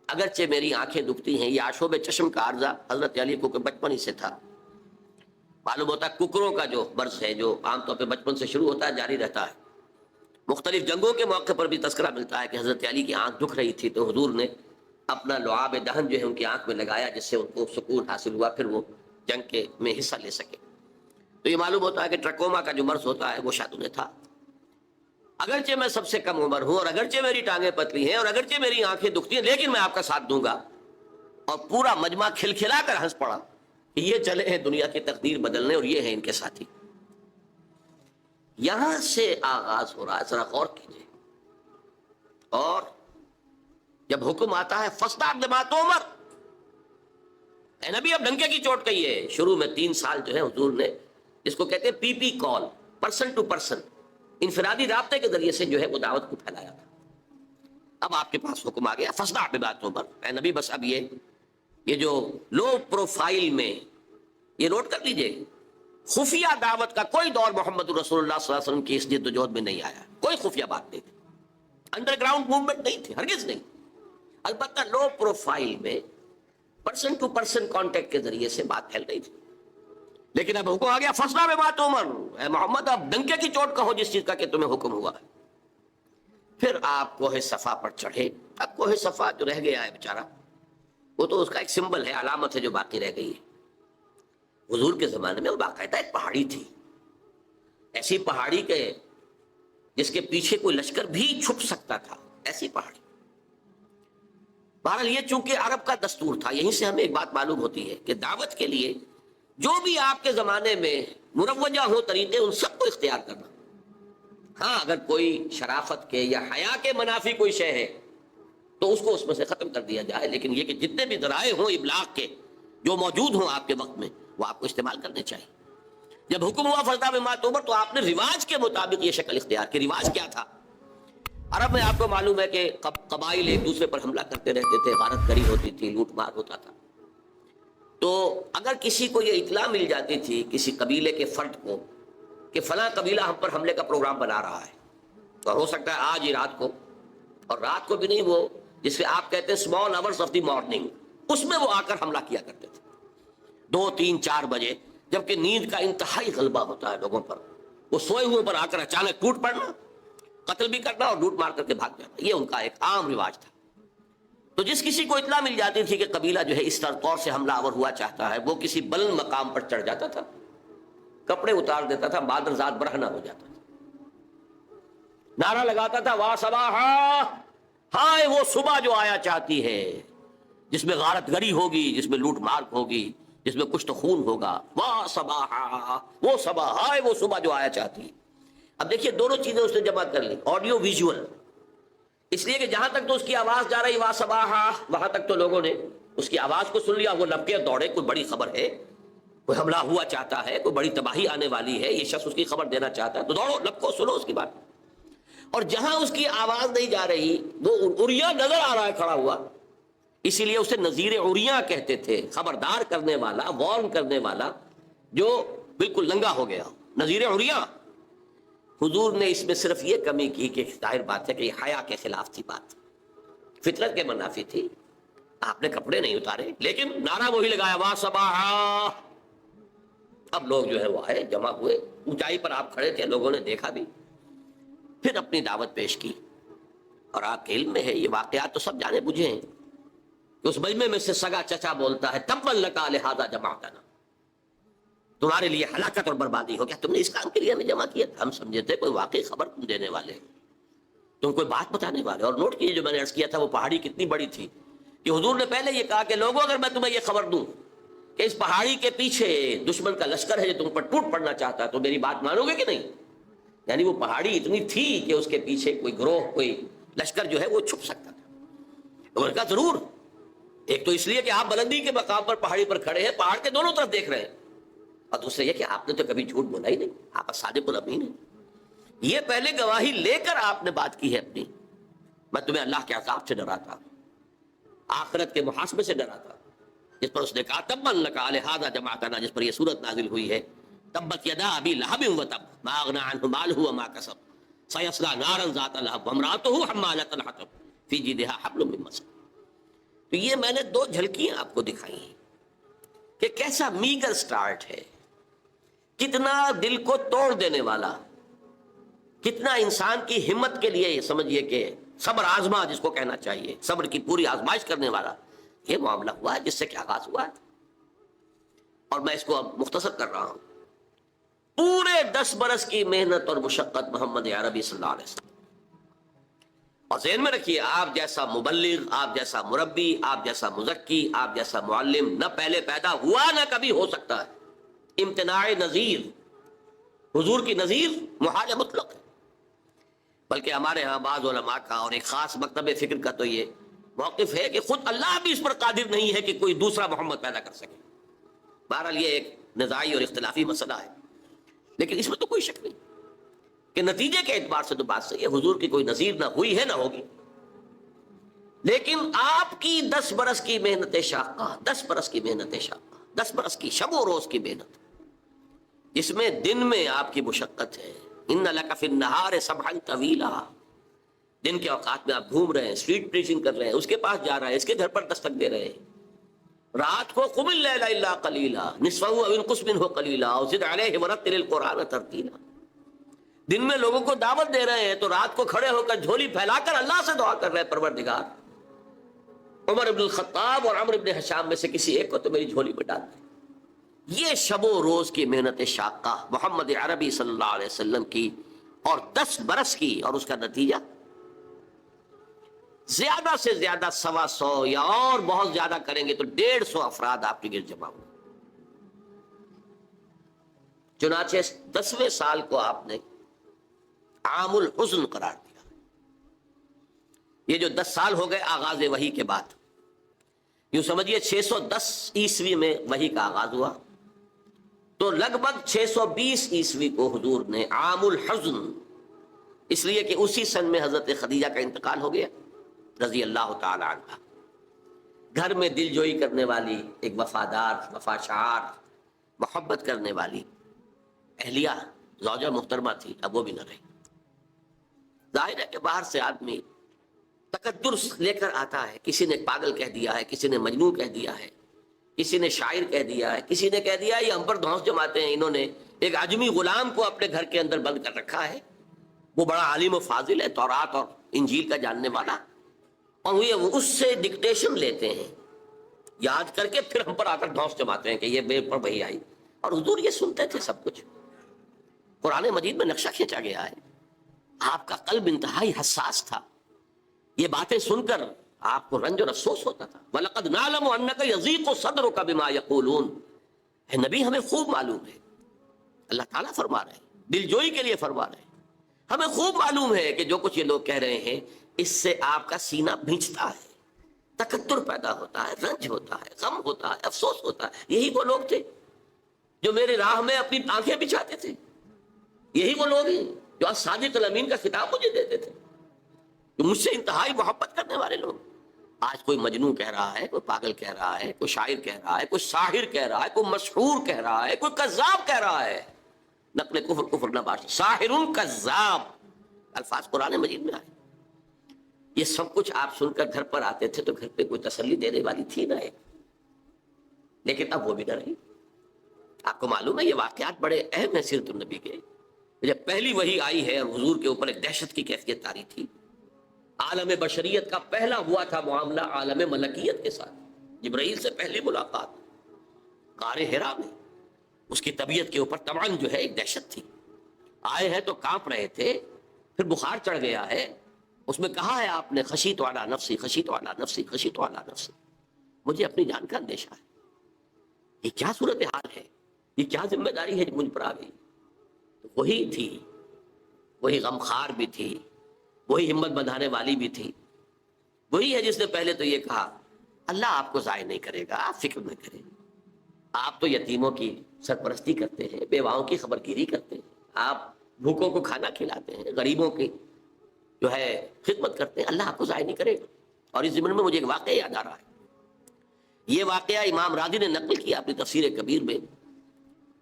اگرچہ میری آنکھیں دکھتی ہیں, یہ آشوب چشم کا عارضہ حضرت علی کو بچپن ہی سے تھا. معلوم ہوتا ہے ککروں کا جو مرض ہے, جو عام طور پہ بچپن سے شروع ہوتا ہے, جاری رہتا ہے. مختلف جنگوں کے موقع پر بھی تذکرہ ملتا ہے کہ حضرت علی کی آنکھ دکھ رہی تھی, تو حضور نے اپنا لعاب دہن جو ہے ان کی آنکھ میں لگایا, جس سے ان کو سکون حاصل ہوا, پھر وہ جنگ کے میں حصہ لے سکے. تو یہ معلوم ہوتا ہے کہ ٹرکوما کا جو مرض ہوتا ہے وہ شاید انہیں تھا. اگرچہ میں سب سے کم عمر ہوں, اور اگرچہ میری ٹانگیں پتلی ہیں, اور اگرچہ میری آنکھیں دکھتی ہیں, لیکن میں آپ کا ساتھ دوں گا. اور پورا مجمع کھلکھلا کر ہنس پڑا کہ یہ چلے ہیں دنیا کی تقدیر بدلنے, اور یہ ہیں ان کے ساتھی. یہاں سے آغاز ہو رہا ہے, ذرا غور کیجیے. اور جب حکم آتا ہے فاصدع بما تؤمر, اے نبی اب ڈنکے کی چوٹ کہیے. شروع میں 3 سال جو ہے حضور نے, جس کو کہتے ہیں پی پی کال, پرسن ٹو پرسن, انفرادی رابطے کے ذریعے سے جو ہے وہ دعوت کو پھیلایا تھا. اب آپ کے پاس حکم آ گیا فاصدع بما تؤمر, اے نبی بس اب یہ جو لو پروفائل میں, یہ نوٹ کر لیجئے, خفیہ دعوت کا کوئی دور محمد رسول اللہ صلی اللہ علیہ وسلم کی اس جد و جہد میں نہیں آیا. کوئی خفیہ بات نہیں تھی, انڈر گراؤنڈ موومنٹ نہیں تھی, ہرگز نہیں. البتہ لو پروفائل میں پرسن ٹو پرسن کانٹیکٹ کے ذریعے سے بات پھیل رہی تھی. لیکن اب حکم آ گیا فاصدع بما تؤمر, اے محمد اب ڈنکے کی چوٹ کہو جس چیز کا کہ تمہیں حکم ہوا ہے. پھر آپ کوہ صفا پر چڑھے. اب کوہ صفا جو رہ گیا ہے بیچارہ, وہ تو اس کا ایک سمبل ہے, علامت ہے جو باقی رہ گئی ہے. حضور کے زمانے میں وہ باقاعدہ ایک پہاڑی تھی, ایسی پہاڑی کے جس کے پیچھے کوئی لشکر بھی چھپ سکتا تھا, ایسی پہاڑی. بہرحال یہ چونکہ عرب کا دستور تھا, یہیں سے ہمیں ایک بات معلوم ہوتی ہے کہ دعوت کے لیے جو بھی آپ کے زمانے میں مروجہ ہو طریقے, ان سب کو اختیار کرنا. ہاں اگر کوئی شرافت کے یا حیا کے منافی کوئی شے ہے تو اس کو اس میں سے ختم کر دیا جائے، لیکن یہ کہ جتنے بھی ذرائع ہوں ابلاغ کے جو موجود ہوں آپ کے وقت میں وہ آپ کو استعمال کرنے چاہیے۔ جب حکم ہوا فردا بما تؤمر تو آپ نے رواج کے مطابق یہ شکل اختیار کی۔ رواج کیا تھا؟ عرب میں آپ کو معلوم ہے کہ قبائل ایک دوسرے پر حملہ کرتے رہتے تھے، غارت گری ہوتی تھی، لوٹ مار ہوتا تھا۔ تو اگر کسی کو یہ اطلاع مل جاتی تھی کسی قبیلے کے فرد کو کہ فلاں قبیلہ ہم پر حملے کا پروگرام بنا رہا ہے، اور ہو سکتا ہے آج ہی رات کو، اور رات کو بھی نہیں، وہ جس سے آپ کہتے ہیں small hours of the morning, اس میں وہ آ کر حملہ کیا کرتے تھے 2 3 4 بجے، جبکہ نیند کا انتہائی غلبہ ہوتا ہے لوگوں پر، وہ سوئے ہوئے پر آ کر اچانک ٹوٹ پڑنا، قتل بھی کرنا اور لوٹ مار کر کے بھاگ جانا، یہ ان کا ایک عام رواج تھا۔ تو جس کسی کو اطلاع مل جاتی تھی کہ قبیلہ جو ہے اس طور سے حملہ آور ہوا چاہتا ہے، وہ کسی بلند مقام پر چڑھ جاتا تھا، کپڑے اتار دیتا تھا، بادر ذات برہنہ ہو جاتا تھا، نعرہ لگاتا تھا وا صباحا، ہائے وہ صبح جو آیا چاہتی ہے، جس میں غارت گری ہوگی، جس میں لوٹ مار ہوگی، جس میں کچھ تو خون ہوگا، وا صباحا، وہ صبح، ہائے وہ صبح جو آیا چاہتی ہے۔ اب دیکھیے دونوں چیزیں اس نے جمع کر لی، آڈیو ویژول، اس لیے کہ جہاں تک تو اس کی آواز جا رہی وا صباحا، وہاں تک تو لوگوں نے اس کی آواز کو سن لیا، وہ لپکے دوڑے، کوئی بڑی خبر ہے، کوئی حملہ ہوا چاہتا ہے، کوئی بڑی تباہی آنے والی ہے، یہ شخص اس کی خبر دینا چاہتا ہے، تو دوڑو لپکو سنو اس کی بات۔ اور جہاں اس کی آواز نہیں جا رہی، وہ عریاں نظر آ رہا ہے کھڑا ہوا، اسی لیے اسے نذیر عریاں کہتے تھے، خبردار کرنے والا، وارن کرنے والا جو بالکل ننگا ہو گیا، نذیر عریاں۔ حضور نے اس میں صرف یہ کمی کی کہ ظاہر بات ہے کہ یہ حیا کے خلاف تھی، بات فطرت کے منافی تھی، آپ نے کپڑے نہیں اتارے، لیکن نعرہ وہی لگایا وا صباحا۔ اب لوگ جو ہے وہ آئے، جمع ہوئے، اونچائی پر آپ کھڑے تھے، لوگوں نے دیکھا بھی، پھر اپنی دعوت پیش کی۔ اور آپ کے علم میں ہے یہ واقعات تو سب جانے بوجھے ہیں کہ اس مجمع میں سے سگا چچا بولتا ہے تبا لکا لہذا جمعتنا، تمہارے لیے ہلاکت اور بربادی ہو گیا، تم نے اس کام کے لیے ہمیں جمع کیا تھا، ہم سمجھے تھے کوئی واقعی خبر تم دینے والے، تم کوئی بات بتانے والے۔ اور نوٹ کیجیے جو میں نے عرض کیا تھا وہ پہاڑی کتنی بڑی تھی کہ حضور نے پہلے یہ کہا کہ لوگوں اگر میں تمہیں یہ خبر دوں کہ اس پہاڑی کے پیچھے دشمن کا لشکر ہے جو تم پر ٹوٹ پڑنا چاہتا ہے تو میری بات مانو گے کہ نہیں؟ یعنی وہ پہاڑی اتنی تھی کہ اس کے پیچھے کوئی گروہ، کوئی لشکر جو ہے وہ چھپ سکتا تھا۔ انہوں نے کہا ضرور، ایک تو اس لیے کہ آپ بلندی کے مقام پر پہاڑی پر کھڑے ہیں، پہاڑ کے دونوں طرف دیکھ رہے ہیں، اور دوسرے یہ کہ آپ نے تو کبھی جھوٹ بولا ہی نہیں، آپ صادق الامین ہیں۔ یہ پہلے گواہی لے کر آپ نے بات کی ہے اپنی، میں تمہیں اللہ کے عذاب سے ڈراتا، آخرت کے محاسبے سے ڈراتا، جس پر اس نے کہا تبا لکا لہذا جمعتنا، جس پر یہ صورت نازل ہوئی ہے تبت یدا ابی لہب وتب ما اغنی عنہ مالہ وما کسب سیصلی نارا ذات لہب وامرأتہ حمالۃ الحطب فی جیدہا حبل من مسد۔ تو یہ میں نے 2 جھلکیاں آپ کو دکھائی ہیں کہ کیسا میگر سٹارٹ ہے، کتنا دل کو توڑ دینے والا، کتنا انسان کی ہمت کے لیے یہ سمجھیے کہ صبر آزما جس کو کہنا چاہیے، صبر کی پوری آزمائش کرنے والا یہ معاملہ ہوا ہے جس سے کیا آغاز ہوا ہے۔ اور میں اس کو اب مختصر کر رہا ہوں، پورے 10 برس کی محنت اور مشقت محمد عربی صلی اللہ علیہ وسلم، اور ذہن میں رکھیے آپ جیسا مبلغ، آپ جیسا مربی، آپ جیسا مزکی، آپ جیسا معلم نہ پہلے پیدا ہوا نہ کبھی ہو سکتا ہے۔ امتناع نظیر، حضور کی نظیر محال مطلق ہے، بلکہ ہمارے ہاں بعض علماء کا اور ایک خاص مکتب فکر کا تو یہ موقف ہے کہ خود اللہ بھی اس پر قادر نہیں ہے کہ کوئی دوسرا محمد پیدا کر سکے۔ بہرحال یہ ایک نزاعی اور اختلافی مسئلہ ہے، لیکن اس میں تو کوئی شک نہیں کہ نتیجے کے اعتبار سے تو بات صحیح ہے، حضور کی کوئی نظیر نہ ہوئی ہے نہ ہوگی، لیکن آپ کی 10 برس کی محنت شاقہ، 10 برس کی محنت شاقہ، 10 برس کی شب و روز کی محنت، جس میں دن میں آپ کی مشقت ہے، ان لک فی النہار سبحا طویلا، دن کے اوقات میں آپ گھوم رہے ہیں، اسٹریٹ پریچنگ کر رہے ہیں، اس کے پاس جا رہا ہے، اس کے گھر پر دستک دے رہے ہیں، رات کو قم اللیل الا قلیلا نصفہ او انقص منہ قلیلا او زد علیہ ورتل القرآن ترتیلا، دن میں لوگوں کو دعوت دے رہے ہیں تو رات کو کھڑے ہو کر جھولی پھیلا کر اللہ سے دعا کر رہے ہیں پروردگار عمر ابن الخطاب اور عمرو ابن حشام میں سے کسی ایک کو تو میری جھولی میں ڈال دیں۔ یہ شب و روز کی محنت شاقہ محمد عربی صلی اللہ علیہ وسلم کی، اور 10 برس کی، اور اس کا نتیجہ زیادہ سے زیادہ 125 یا اور بہت زیادہ کریں گے تو 150 افراد آپ کے گرد جمع ہوئے۔ چنانچہ 10ویں سال کو آپ نے عام الحزن قرار دیا۔ یہ جو 10 سال ہو گئے آغاز وحی کے بعد، یوں سمجھیے 610 عیسوی میں وحی کا آغاز ہوا، تو لگ بھگ 620 عیسوی کو حضور نے عام الحزن، اس لیے کہ اسی سن میں حضرت خدیجہ کا انتقال ہو گیا رضی اللہ تعالی عنہ، گھر میں دل جوئی کرنے والی ایک وفادار، وفاشار، محبت کرنے والی اہلیہ زوجہ محترمہ تھی، اب وہ بھی نہ رہی۔ ظاہر ہے کہ باہر سے آدمی تقدر لے کر آتا ہے، کسی نے پاگل کہہ دیا ہے، کسی نے مجنون کہہ دیا ہے، کسی نے شاعر کہہ دیا ہے، کسی نے کہہ دیا ہے یہ ہم پر دھونس جماتے ہیں، انہوں نے ایک عجمی غلام کو اپنے گھر کے اندر بند کر رکھا ہے، وہ بڑا عالم و فاضل ہے، تورات اور انجیل کا جاننے والا، اور وہ اس سے ڈکٹیشن لیتے ہیں، یاد کر کے پھر ہم پر آ کر دھونس جماتے ہیں کہ یہ بے پر وہی آئی۔ اور حضور یہ سنتے تھے سب کچھ، قرآن مجید میں نقشہ کھینچا گیا ہے، آپ کا قلب انتہائی حساس تھا، یہ باتیں سن کر آپ کو رنج اور افسوس ہوتا تھا۔ وَلَقَدْ نَعْلَمُ أَنَّكَ يَضِيقُ صَدْرُكَ بِمَا يَقُولُونَ، اے نبی ہمیں خوب معلوم ہے، اللہ تعالیٰ فرما رہے ہیں، دل جوئی کے لیے فرما رہے ہیں، ہمیں خوب معلوم ہے کہ جو کچھ یہ لوگ کہہ رہے ہیں اس سے آپ کا سینہ بھینچتا ہے، تکدر پیدا ہوتا ہے، رنج ہوتا ہے، غم ہوتا ہے، افسوس ہوتا ہے۔ یہی وہ لوگ تھے جو میرے راہ میں اپنی آنکھیں بچھاتے تھے، یہی وہ لوگ ہیں جو آج صادق الامین کا خطاب مجھے دیتے تھے، جو مجھ سے انتہائی محبت کرنے والے لوگ۔ آج کوئی مجنون کہہ رہا ہے، کوئی پاگل کہہ رہا ہے، کوئی شاعر کہہ رہا ہے، کوئی ساحر کہہ رہا ہے، کوئی مسحور کہہ رہا ہے، کوئی کذاب کہہ رہا ہے، نقل کفر کفر نہ باش، ساحر کذاب الفاظ قرآن مجید میں آئے۔ یہ سب کچھ آپ سن کر گھر پر آتے تھے تو گھر پہ کوئی تسلی دینے والی تھی نہ ایک، لیکن اب وہ بھی نہ رہی۔ آپ کو معلوم ہے یہ واقعات بڑے اہم ہیں سیرت النبی کے۔ جب پہلی وحی آئی ہے اور حضور کے اوپر ایک دہشت کی کیفیت طاری تھی، عالم بشریت کا پہلا ہوا تھا معاملہ عالم ملکیت کے ساتھ، جبرائیل سے پہلی ملاقات غار حرا میں، اس کی طبیعت کے اوپر طبعاً جو ہے ایک دہشت تھی، آئے ہیں تو کانپ رہے تھے، پھر بخار چڑھ گیا ہے، اس میں کہا ہے آپ نے خشیت علی نفسی، خشیت علی نفسی، خشیت علی نفسی، مجھے اپنی جان کا اندیشہ ہے۔ یہ کیا صورتحال ہے، یہ کیا ذمہ داری ہے جو مجھ پر آ گئی؟ تو وہی تھی، وہی غمخار بھی تھی، وہی ہمت بندھانے والی بھی تھی، وہی ہے جس نے پہلے تو یہ کہا اللہ آپ کو ضائع نہیں کرے گا، آپ فکر نہ کریں، آپ تو یتیموں کی سرپرستی کرتے ہیں، بیواؤں کی خبرگیری کرتے ہیں، آپ بھوکوں کو کھانا کھلاتے ہیں، غریبوں کی جو ہے خدمت کرتے ہیں، اللہ آپ کو ضائع نہیں کرے گا۔ اور اس ضمن میں مجھے ایک واقعہ یاد آ رہا ہے، یہ واقعہ امام راضی نے نقل کیا اپنی تفسیر کبیر میں،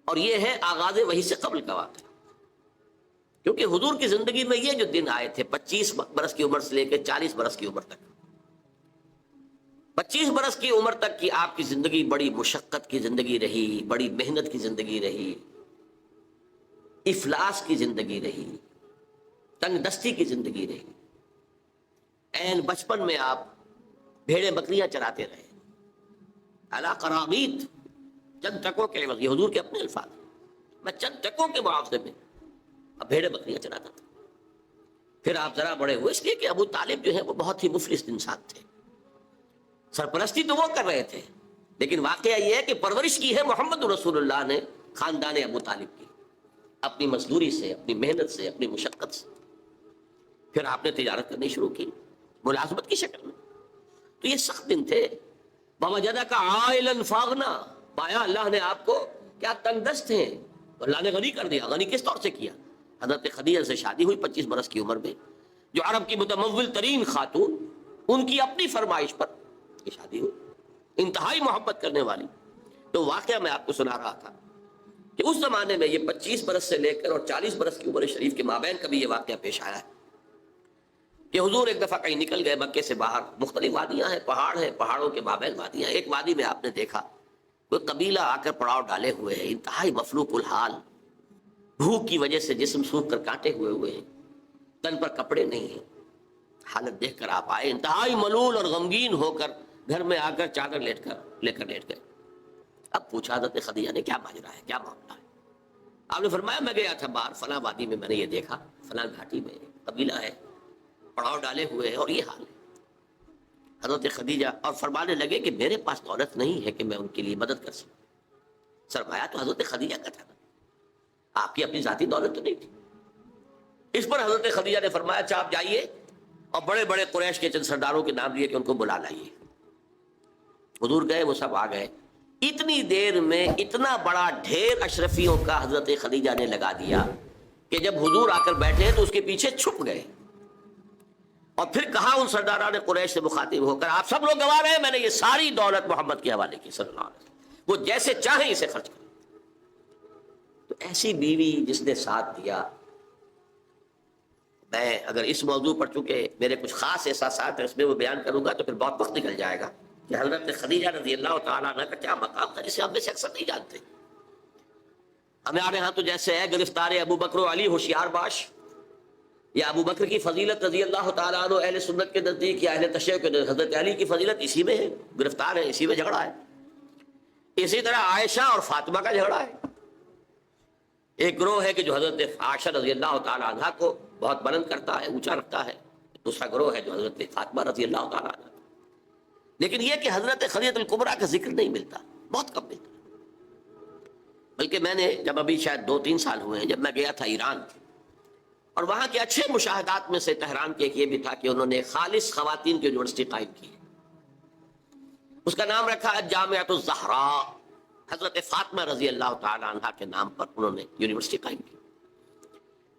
اور یہ ہے آغاز وحی سے قبل کا واقعہ، کیونکہ حضور کی زندگی میں یہ جو دن آئے تھے 25 برس کی عمر سے لے کے 40 برس کی عمر تک، 25 برس کی عمر تک کی آپ کی زندگی بڑی مشقت کی زندگی رہی، بڑی محنت کی زندگی رہی، افلاس کی زندگی رہی، تنگ دستی کی زندگی رہی۔ عین بچپن میں آپ بھیڑیں بکریاں چراتے رہے، علی قراغیت، چند ٹکوں کے عوض، یہ حضور کے اپنے الفاظ، میں چند ٹکوں کے معاوضے میں اب بھیڑیں بکریاں چراتا تھا۔ پھر آپ ذرا بڑے ہوئے، اس لیے کہ ابو طالب جو ہے وہ بہت ہی مفلس انسان تھے، سرپرستی تو وہ کر رہے تھے، لیکن واقعہ یہ ہے کہ پرورش کی ہے محمد رسول اللہ نے خاندان ابو طالب کی، اپنی مزدوری سے، اپنی محنت سے، اپنی مشقت سے۔ پھر آپ نے تجارت کرنی شروع کی ملازمت کی شکل میں، تو یہ سخت دن تھے۔ وَوَجَدَكَ عَائِلًا فَأَغْنَىٰ، پایا اللہ نے آپ کو کیا تنگ دست ہیں، اللہ نے غنی کر دیا۔ غنی کس طور سے کیا؟ حضرت خدیجہ سے شادی ہوئی 25 برس کی عمر میں، جو عرب کی متمول ترین خاتون، ان کی اپنی فرمائش پر یہ شادی ہوئی، انتہائی محبت کرنے والی۔ تو واقعہ میں آپ کو سنا رہا تھا کہ اس زمانے میں یہ 25 برس سے لے کر اور 40 برس کی عمر شریف کے مابین کبھی یہ واقعہ پیش آیا ہے کہ حضور ایک دفعہ کہیں نکل گئے مکے سے باہر، مختلف وادیاں ہیں، پہاڑ ہیں، پہاڑوں کے مابین وادیاں، ایک وادی میں آپ نے دیکھا کوئی قبیلہ آ کر پڑاؤ ڈالے ہوئے ہے، انتہائی مفلوق الحال، بھوک کی وجہ سے جسم سوکھ کر کانٹے ہوئے ہیں، تن پر کپڑے نہیں ہیں۔ حالت دیکھ کر آپ آئے، انتہائی ملول اور غمگین ہو کر گھر میں آ کر چادر لے کر لیٹ گئے۔ اب پوچھا حضرت خدیجہ نے کیا ماجرا ہے، کیا معاملہ ہے؟ آپ نے فرمایا میں گیا تھا باہر فلاں وادی میں، میں نے یہ دیکھا فلاں گھاٹی میں قبیلہ ہے، پڑاؤ ڈالے ہوئے ہیں اور یہ حال ہے۔ حضرت خدیجہ اور فرمانے لگے کہ میرے پاس دولت نہیں ہے کہ میں ان کے لیے مدد کر سکوں۔ سرمایہ تو حضرت خدیجہ کا تھا نا، آپ کی اپنی ذاتی دولت تو نہیں تھی، اس پر حضرت خدیجہ نے فرمایا اچھا آپ جائیے اور بڑے بڑے قریش کے چند سرداروں کے نام لیے کہ ان کو بلا لائیے. حضور گئے، وہ سب آ گئے. اتنی دیر میں اتنا بڑا ڈھیر اشرفیوں کا حضرت خدیجہ نے لگا دیا کہ جب حضور آ کر بیٹھے تو اس کے پیچھے چھپ گئے. اور پھر کہا ان سرداران قریش سے مخاطب ہو کر آپ سب لوگ گواہ رہے ہیں میں نے یہ ساری دولت محمد کے حوالے کی صلی اللہ علیہ وسلم، وہ جیسے چاہیں اسے خرچ کریں. تو ایسی بیوی جس نے ساتھ دیا. میں اگر اس موضوع پر چونکہ میرے کچھ خاص احساسات ہیں اس میں وہ بیان کروں گا تو پھر بہت وقت نکل جائے گا کہ حضرت خدیجہ رضی اللہ تعالیٰ عنہ کا کیا مقام تھا جسے ہم میں سے اکثر نہیں جانتے. ہمارے یہاں تو جیسے ہے گرفتار ابو بکر و علی ہوشیار باش، یا ابو بکر کی فضیلت رضی اللہ تعالیٰ عنہ اہل سنت کے نزدیک یا اہل تشیع کے نزدیک حضرت علی کی فضیلت اسی میں ہے، گرفتار ہے، اسی میں جھگڑا ہے. اسی طرح عائشہ اور فاطمہ کا جھگڑا ہے. ایک گروہ ہے کہ جو حضرت عائشہ رضی اللہ تعالیٰ عنہ کو بہت بلند کرتا ہے، اونچا رکھتا ہے. دوسرا گروہ ہے جو حضرت فاطمہ رضی اللہ تعالیٰ عنہ. لیکن یہ کہ حضرت خدیجہ الکبریٰ کا ذکر نہیں ملتا، بہت کم ملتا. بلکہ میں نے جب ابھی شاید 2-3 سال ہوئے ہیں جب میں گیا تھا ایران، اور وہاں کے اچھے مشاہدات میں سے طہران کے ایک یہ بھی تھا کہ انہوں نے خالص خواتین کی یونیورسٹی قائم کی. اس کا نام رکھا جامعۃ الزہراء، حضرت فاطمہ رضی اللہ تعالیٰ عنہ کے نام پر انہوں نے یونیورسٹی قائم کی.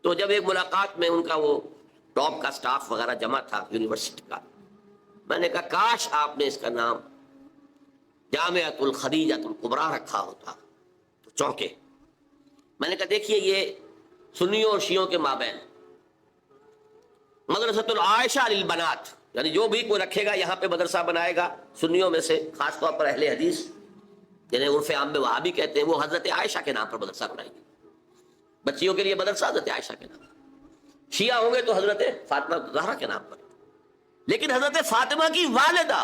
تو جب ایک ملاقات میں ان کا وہ ٹاپ کا سٹاف وغیرہ جمع تھا یونیورسٹی کا، میں نے کہا کاش آپ نے اس کا نام جامعۃ الخدیجۃ الکبریٰ رکھا ہوتا تو چونکے. میں نے کہا دیکھیے یہ سنیوں اور شیعوں کے مابین مدرسۃ العائشہ للبنات، یعنی جو بھی کوئی رکھے گا یہاں پہ مدرسہ بنائے گا سنیوں میں سے، خاص طور پر اہل حدیث جنہیں عرف عام میں وہابی کہتے ہیں، وہ حضرت عائشہ کے نام پر مدرسہ بنائیں گے. بچیوں کے لیے مدرسہ حضرت عائشہ کے نام. شیعہ ہوں گے تو حضرت فاطمہ زہرا کے نام پر. لیکن حضرت فاطمہ کی والدہ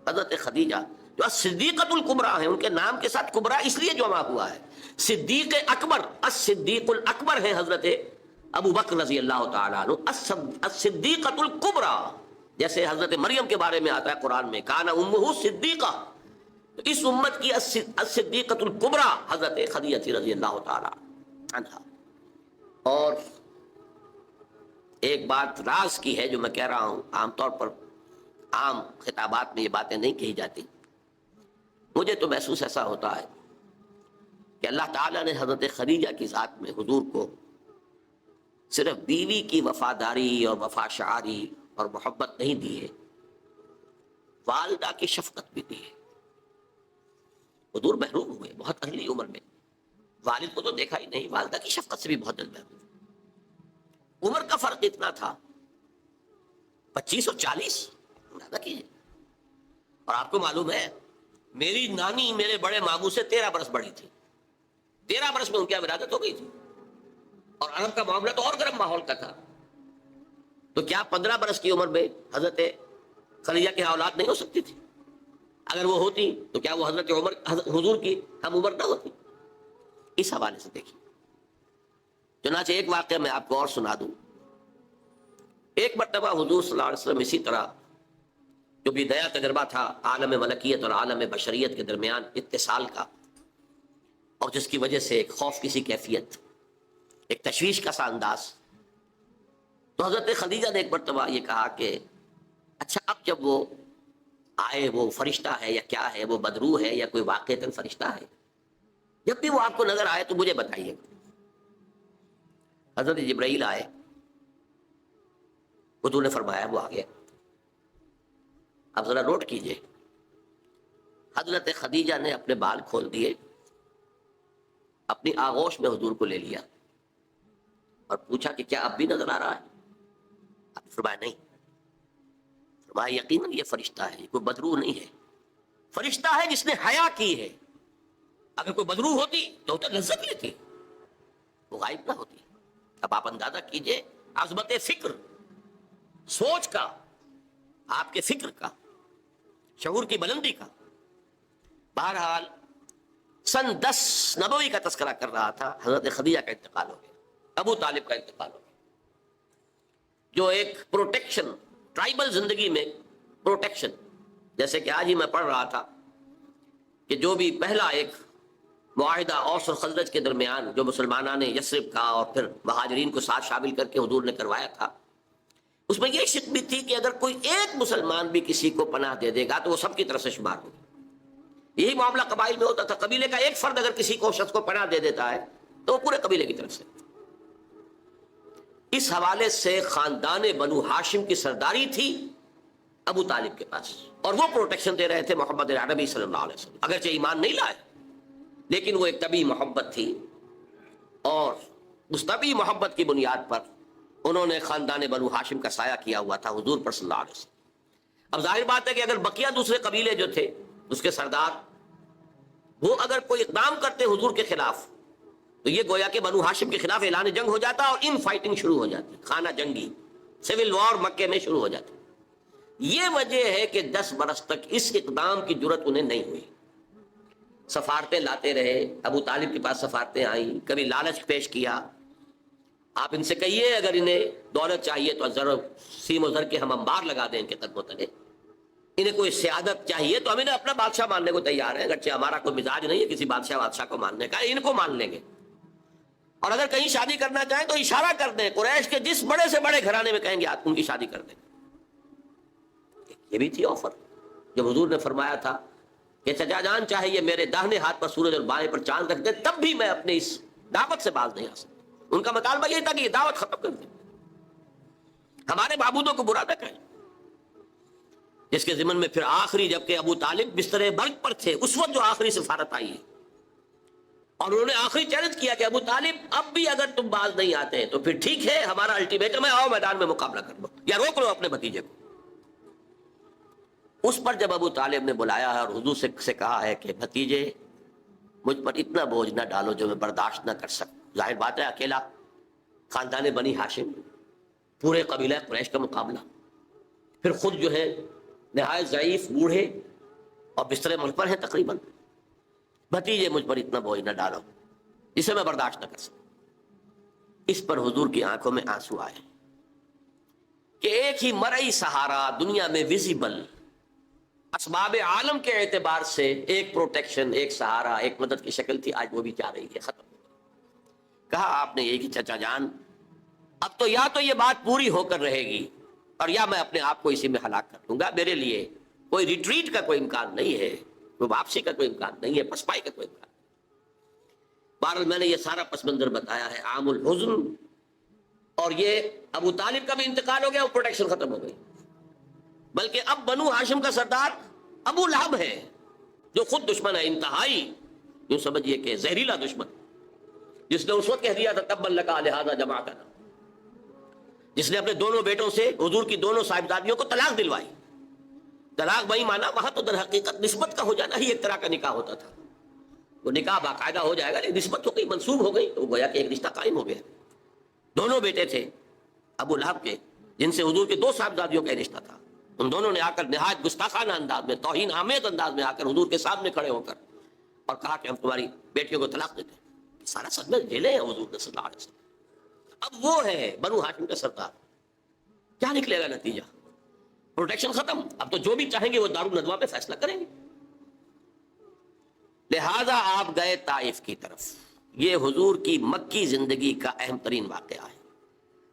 حضرت خدیجہ جو صدیقۃ الکبریٰ ہیں، ان کے نام کے ساتھ کبریٰ اس لیے جمع ہوا ہے. صدیق اکبر، الصدیق الاکبر ہیں حضرت ابو بکر رضی اللہ تعالیٰ عنہ. الصدیقۃ الکبریٰ جیسے حضرت مریم کے بارے میں آتا ہے قرآن میں کان امہ صدیقہ، تو اس امت کی الصدیقۃ الکبریٰ حضرت خدیجہ رضی اللہ تعالیٰ عنہا. اور ایک بات راز کی ہے جو میں کہہ رہا ہوں، عام طور پر عام خطابات میں یہ باتیں نہیں کہی جاتی. مجھے تو محسوس ایسا ہوتا ہے کہ اللہ تعالیٰ نے حضرت خدیجہ کی ذات میں حضور کو صرف بیوی کی وفاداری اور وفا شعاری اور محبت نہیں دی ہے، والدہ کی شفقت بھی دی ہے. حضور محروم ہوئے بہت ارلی عمر میں، والد کو تو دیکھا ہی نہیں، والدہ کی شفقت سے بھی بہت جلد محروم. عمر کا فرق اتنا تھا 25 اور 40 اندازہ کیجیے. اور آپ کو معلوم ہے میری نانی میرے بڑے ماموں سے 13 برس بڑی تھی. 13 برس میں ان کی ولادت ہو گئی تھی، اور عرب کا معاملہ تو اور گرم ماحول کا تھا. تو کیا 15 برس کی عمر میں حضرت خدیجہ کی اولاد نہیں ہو سکتی تھی؟ اگر وہ ہوتی تو کیا وہ حضرت عمر حضور کی ہم عمر نہ ہوتی؟ اس حوالے سے دیکھیے. چنانچہ ایک واقعہ میں آپ کو اور سنا دوں. ایک مرتبہ حضور صلی اللہ علیہ وسلم اسی طرح جو بھی نیا تجربہ تھا عالم ملکیت اور عالم بشریت کے درمیان اتصال کا، اور جس کی وجہ سے ایک خوف کی سی کیفیت، ایک تشویش کا سا انداز، تو حضرت خدیجہ نے ایک مرتبہ یہ کہا کہ اچھا اب جب وہ آئے وہ فرشتہ ہے یا کیا ہے، وہ بدروح ہے یا کوئی واقعتاً فرشتہ ہے، جب بھی وہ آپ کو نظر آئے تو مجھے بتائیے. حضرت جبرائیل آئے، حضور نے فرمایا وہ آ گیا. اب ذرا نوٹ کیجئے، حضرت خدیجہ نے اپنے بال کھول دیے، اپنی آغوش میں حضور کو لے لیا اور پوچھا کہ کیا اب بھی نظر آ رہا ہے؟ اب فرمایا نہیں. فرمایا یقیناً یہ فرشتہ ہے، یہ کوئی بدروح نہیں ہے. فرشتہ ہے جس نے حیا کی ہے. اگر کوئی بدروح ہوتی تو لذت لیتی، وہ غائب نہ ہوتی. اب آپ اندازہ کیجئے عظمت فکر، سوچ کا، آپ کے فکر کا، شعور کی بلندی کا. بہرحال سن 10 نبوی کا تذکرہ کر رہا تھا، حضرت خدیجہ کا انتقال ہو گیا، ابو طالب کا انتقال ہو گیا. جو ایک پروٹیکشن، ٹرائبل زندگی میں پروٹیکشن، جیسے کہ آج ہی میں پڑھ رہا تھا کہ جو بھی پہلا ایک معاہدہ اوس اور خزرج کے درمیان جو مسلمانوں نے یثرب کا اور پھر مہاجرین کو ساتھ شامل کر کے حضور نے کروایا تھا، اس میں یہ شک بھی تھی کہ اگر کوئی ایک مسلمان بھی کسی کو پناہ دے دے گا تو وہ سب کی طرف سے شمار ہوگا۔ یہی معاملہ قبائل میں ہوتا تھا، قبیلے کا ایک فرد اگر کسی کو شخص کو پناہ دے دیتا ہے تو وہ پورے قبیلے کی طرف سے۔ اس حوالے سے خاندان بنو ہاشم کی سرداری تھی ابو طالب کے پاس، اور وہ پروٹیکشن دے رہے تھے محمد عربی صلی اللہ علیہ وسلم، اگرچہ ایمان نہیں لائے لیکن وہ ایک طبی محبت تھی، اور اس طبی محبت کی بنیاد پر انہوں نے خاندان بنو ہاشم کا سایہ کیا ہوا تھا حضور پر صلی اللہ علیہ وسلم۔ اب ظاہر بات ہے کہ اگر بقیہ دوسرے قبیلے جو تھے اس کے سردار وہ اگر کوئی اقدام کرتے حضور کے خلاف تو یہ گویا کہ بنو ہاشم کے خلاف اعلان جنگ ہو جاتا اور ان فائٹنگ شروع ہو جاتی، خانہ جنگی، سول وار مکے میں شروع ہو جاتی۔ یہ وجہ ہے کہ 10 برس تک اس اقدام کی جرت انہیں نہیں ہوئی، سفارتیں لاتے رہے، ابو طالب کے پاس سفارتیں آئیں، کبھی لالچ پیش کیا، آپ ان سے کہیے اگر انہیں دولت چاہیے تو ضرور سیم و زر کے ہم انبار لگا دیں ان کے قدموں تلے، انہیں کوئی سیادت چاہیے تو ہم انہیں اپنا بادشاہ ماننے کو تیار ہیں، اگرچہ ہمارا کوئی مزاج نہیں ہے کسی بادشاہ کو ماننے کا، ان کو مان لیں گے، اور اگر کہیں شادی کرنا چاہیں تو اشارہ کر دیں، قریش کے جس بڑے سے بڑے گھرانے میں کہیں گے آپ ان کی شادی کر دیں۔ یہ بھی تھی آفر جب حضور نے فرمایا تھا کہ چچا جان چاہے یہ میرے داہنے ہاتھ پر سورج اور بائیں پر چاند رکھ دے تب بھی میں اپنے اس دعوت سے باز نہیں آ سکتا۔ ان کا مطالبہ یہ تھا کہ یہ دعوت ختم کر دیں، ہمارے معبودوں کو برا نہ کہیں، جس کے ضمن میں پھر آخری جبکہ ابو طالب بستر مرگ پر تھے اس وقت جو آخری سفارت آئی ہے، اور انہوں نے آخری چیلنج کیا کہ ابو طالب اب بھی اگر تم باز نہیں آتے تو پھر ٹھیک ہے، ہمارا الٹیمیٹم ہے، آؤ میدان میں مقابلہ کر لو یا روک لو اپنے بھتیجے کو۔ اس پر جب ابو طالب نے بلایا ہے اور حضور سے کہا ہے کہ بھتیجے مجھ پر اتنا بوجھ نہ ڈالو جو میں برداشت نہ کر سکوں، ظاہر بات ہے اکیلا خاندان بنی ہاشم، پورے قبیلہ قریش کا مقابلہ، پھر خود جو ہے نہایت ضعیف بوڑھے اور بستر مرگ پر ہیں تقریباً، بھتیجے مجھ پر اتنا بوجھ نہ ڈالو جسے میں برداشت نہ کر سکوں۔ اس پر حضور کی آنکھوں میں آنسو آئے کہ ایک ہی مرئی سہارا دنیا میں ویزیبل اسباب عالم کے اعتبار سے ایک پروٹیکشن، ایک سہارا، ایک مدد کی شکل تھی، آج وہ بھی جا رہی ہے، ختم ہو گئی۔ کہا آپ نے یہ کہ چچا جان اب تو یا تو یہ بات پوری ہو کر رہے گی اور یا میں اپنے آپ کو اسی میں ہلاک کر دوں گا، میرے لیے کوئی ریٹریٹ کا کوئی امکان نہیں ہے، کوئی واپسی کا کوئی امکان نہیں ہے، پسپائی کا کوئی امکان نہیں۔ بہرحال میں نے یہ سارا پس منظر بتایا ہے عام الحزن، اور یہ ابو طالب کا بھی انتقال ہو گیا، وہ پروٹیکشن ختم ہو گئی، بلکہ اب بنو ہاشم کا سردار ابو لہب ہے جو خود دشمن ہے انتہائی، یوں سمجھیے کہ زہریلا دشمن، جس نے اس وقت کہہ دیا تھا تبا لکا لہذا جمع کرنا، جس نے اپنے دونوں بیٹوں سے حضور کی دونوں صاحبزادیوں کو طلاق دلوائی۔ طلاق بھائی مانا وہاں تو در حقیقت نسبت کا ہو جانا ہی ایک طرح کا نکاح ہوتا تھا، وہ نکاح باقاعدہ ہو جائے گا لیکن نسبت ہو گئی، منسوب ہو گئی، تو وہ گویا کہ ایک رشتہ قائم ہو گیا۔ دونوں بیٹے تھے ابو لہب کے جن سے حضور کے 2 صاحبزادیوں کا رشتہ تھا، ان دونوں نے آ کر نہایت گستاخانہ انداز میں، توہین آمیز انداز میں آ کر حضور کے سامنے کھڑے ہو کر اور کہا کہ ہم تمہاری بیٹیوں کو طلاق دیتے ہیں۔ سارا صدمہ جھیلے ہیں حضور صلی اللہ علیہ وسلم۔ اب وہ ہے بنو ہاشم کا سردار، کیا نکلے گا نتیجہ؟ پروٹیکشن ختم، اب تو جو بھی چاہیں گے وہ دارالندوا پہ فیصلہ کریں گے۔ لہذا آپ گئے طائف کی طرف۔ یہ حضور کی مکی زندگی کا اہم ترین واقعہ ہے،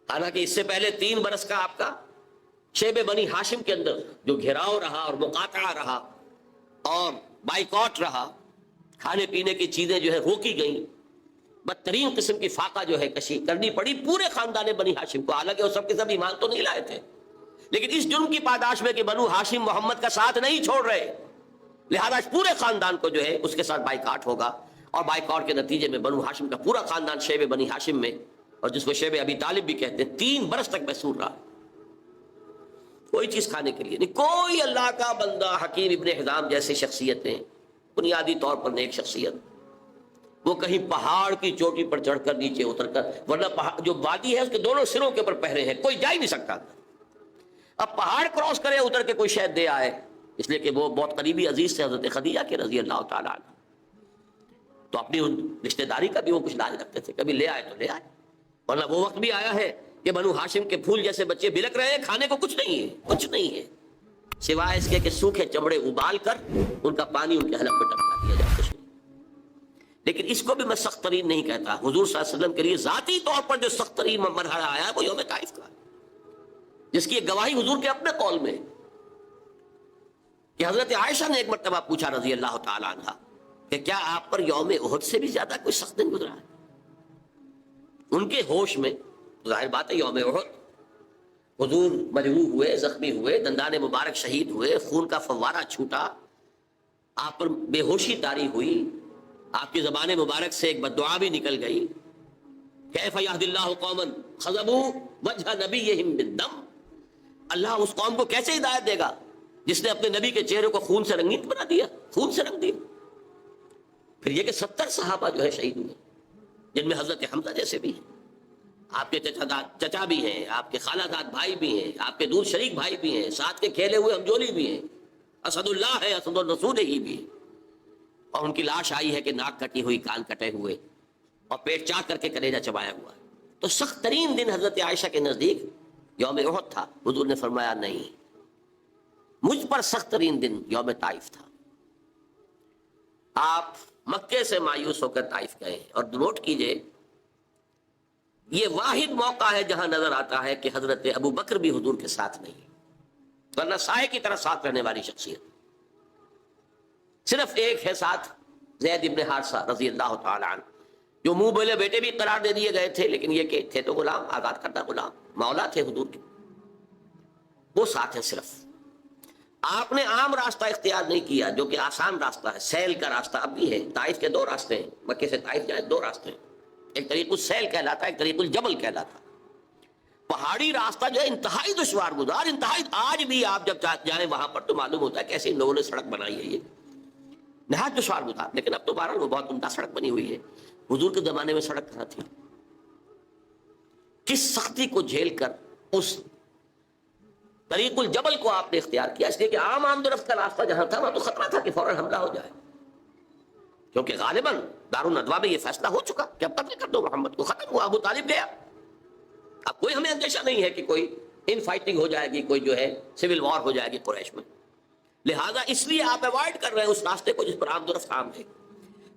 حالانکہ اس سے پہلے 3 برس کا آپ کا شیب بنی ہاشم کے اندر جو گھیراؤ رہا اور مقاطعہ رہا اور بائیکاٹ رہا، کھانے پینے کی چیزیں جو ہے روکی گئیں، بدترین قسم کی فاقہ جو ہے کشی کرنی پڑی پورے خاندان بنی ہاشم کو، حالانکہ وہ سب کے سب ایمان تو نہیں لائے تھے، لیکن اس جرم کی پاداش میں کہ بنو ہاشم محمد کا ساتھ نہیں چھوڑ رہے، لہذا پورے خاندان کو جو ہے اس کے ساتھ بائیکاٹ ہوگا، اور بائیکاٹ کے نتیجے میں بنو ہاشم کا پورا خاندان شیب بنی ہاشم میں، اور جس کو شیب ابی طالب بھی کہتے ہیں، 3 برس تک محصور رہا، کوئی چیز کھانے کے لیے نہیں۔ کوئی اللہ کا بندہ حکیم ابن حزام جیسی شخصیتیں، بنیادی طور پر نیک شخصیت، وہ کہیں پہاڑ کی چوٹی پر چڑھ کر نیچے اتر کر، ورنہ جو وادی ہے اس کے دونوں سروں کے اوپر پہرے ہیں، کوئی جا ہی نہیں سکتا، اب پہاڑ کراس کرے اتر کے کوئی شاید دے آئے، اس لیے کہ وہ بہت قریبی عزیز سے حضرت خدیجہ کے رضی اللہ تعالیٰ عنہ، تو اپنی رشتہ داری کا بھی وہ کچھ لاج رکھتے تھے، کبھی لے آئے تو لے آئے، ورنہ وہ وقت بھی آیا ہے کہ بنو ہاشم کے پھول جیسے بچے بلک رہے ہیں، کھانے کو کچھ نہیں ہے، کچھ نہیں ہے سوائے اس کے کہ سوکھے چمڑے ابال کر ان کا پانی ان کے حلق میں ٹپکا دیا جاتا ہے۔ لیکن اس کو بھی میں سخت ترین نہیں کہتا. حضور صلی اللہ علیہ وسلم کے لیے ذاتی طور پر جو سخت ترین مرحلہ آیا ہے وہ یوم طائف کا، جس کی ایک گواہی حضور کے اپنے قول میں کہ حضرت عائشہ نے ایک مرتبہ پوچھا رضی اللہ تعالی عنہ کہ کیا آپ پر یوم احد سے بھی زیادہ کوئی سخت دن گزرا ہے؟ ان کے ہوش میں ظاہر بات ہے یوم احد حضور مجروح ہوئے، زخمی ہوئے، دندان مبارک شہید ہوئے، خون کا فوارہ چھوٹا، آپ پر بے ہوشی طاری ہوئی، آپ کی زبان مبارک سے ایک بددعا بھی نکل گئی. کیف یہدی اللہ قوما خضبوا وجہ نبیہم بالدم، اللہ اس قوم کو کیسے ہدایت دے گا جس نے اپنے نبی کے چہرے کو خون سے رنگین بنا دیا، خون سے رنگ دیا. پھر یہ کہ 70 صحابہ جو ہے شہید ہوئے، جن میں حضرت حمزہ جیسے بھی ہیں، آپ کے چچا بھی ہیں، آپ کے خالہ داد بھائی بھی ہیں، آپ کے دور شریک بھائی بھی ہیں، ساتھ کے کھیلے ہوئے ہمجولی بھی ہیں، اسد اللہ ہے، اسد الرسول ہی بھی ہے. اور ان کی لاش آئی ہے کہ ناک کٹی ہوئی، کان کٹے ہوئے اور پیٹ چاک کر کے کلیجہ چبایا ہوا. تو سخت ترین دن حضرت عائشہ کے نزدیک یوم احد تھا. حضور نے فرمایا نہیں، مجھ پر سخت ترین دن یوم طائف تھا. آپ مکے سے مایوس ہو کر طائف گئے اور نوٹ کیجئے یہ واحد موقع ہے جہاں نظر آتا ہے کہ حضرت ابو بکر بھی حضور کے ساتھ نہیں، ورنہ سائے کی طرح ساتھ رہنے والی شخصیت. صرف ایک ہے ساتھ، زید ابن حارثہ رضی اللہ تعالی عنہ، جو منہ بولے بیٹے بھی قرار دے دیے گئے تھے، لیکن یہ کہ تھے تو غلام، آزاد کردہ غلام، مولا تھے حضور کے، وہ ساتھ ہیں. صرف آپ نے عام راستہ اختیار نہیں کیا جو کہ آسان راستہ ہے، سیل کا راستہ اب بھی ہے. طائف کے 2 راستے ہیں، مکے سے طائف جائے 2 راستے ہیں، ایک طریق السیل کہلاتا ہے، ایک طریق الجبل کہلاتا ہے. پہاڑی راستہ جو ہے انتہائی دشوار گزار، انتہائی، آج بھی آپ جب جائیں وہاں پر تو معلوم ہوتا ہے کیسے ان لوگوں نے سڑک بنائی ہے، یہ نہایت دشوار گزار. لیکن اب تو بہرحال وہ بہت عمدہ سڑک بنی ہوئی ہے. حضور کے زمانے میں سڑک کہاں تھی؟ کس سختی کو جھیل کر اس طریق الجبل کو آپ نے اختیار کیا، اس لیے کہ عام آمد و رفت کا راستہ جہاں تھا وہاں تو خطرہ تھا کہ فوراً حملہ ہو جائے، کیونکہ غالباً دارالندوا میں یہ فیصلہ ہو چکا کہ اب قتل کر دو محمد کو، ختم ہوا، ابو طالب گیا. اب کوئی ہمیں اندیشہ نہیں ہے کہ کوئی ان فائٹنگ ہو جائے گی، کوئی جو ہے سول وار ہو جائے گی قریش میں. لہذا اس لیے آپ ایوائڈ کر رہے ہیں اس راستے کو جس پر آمد و رفت عام ہے.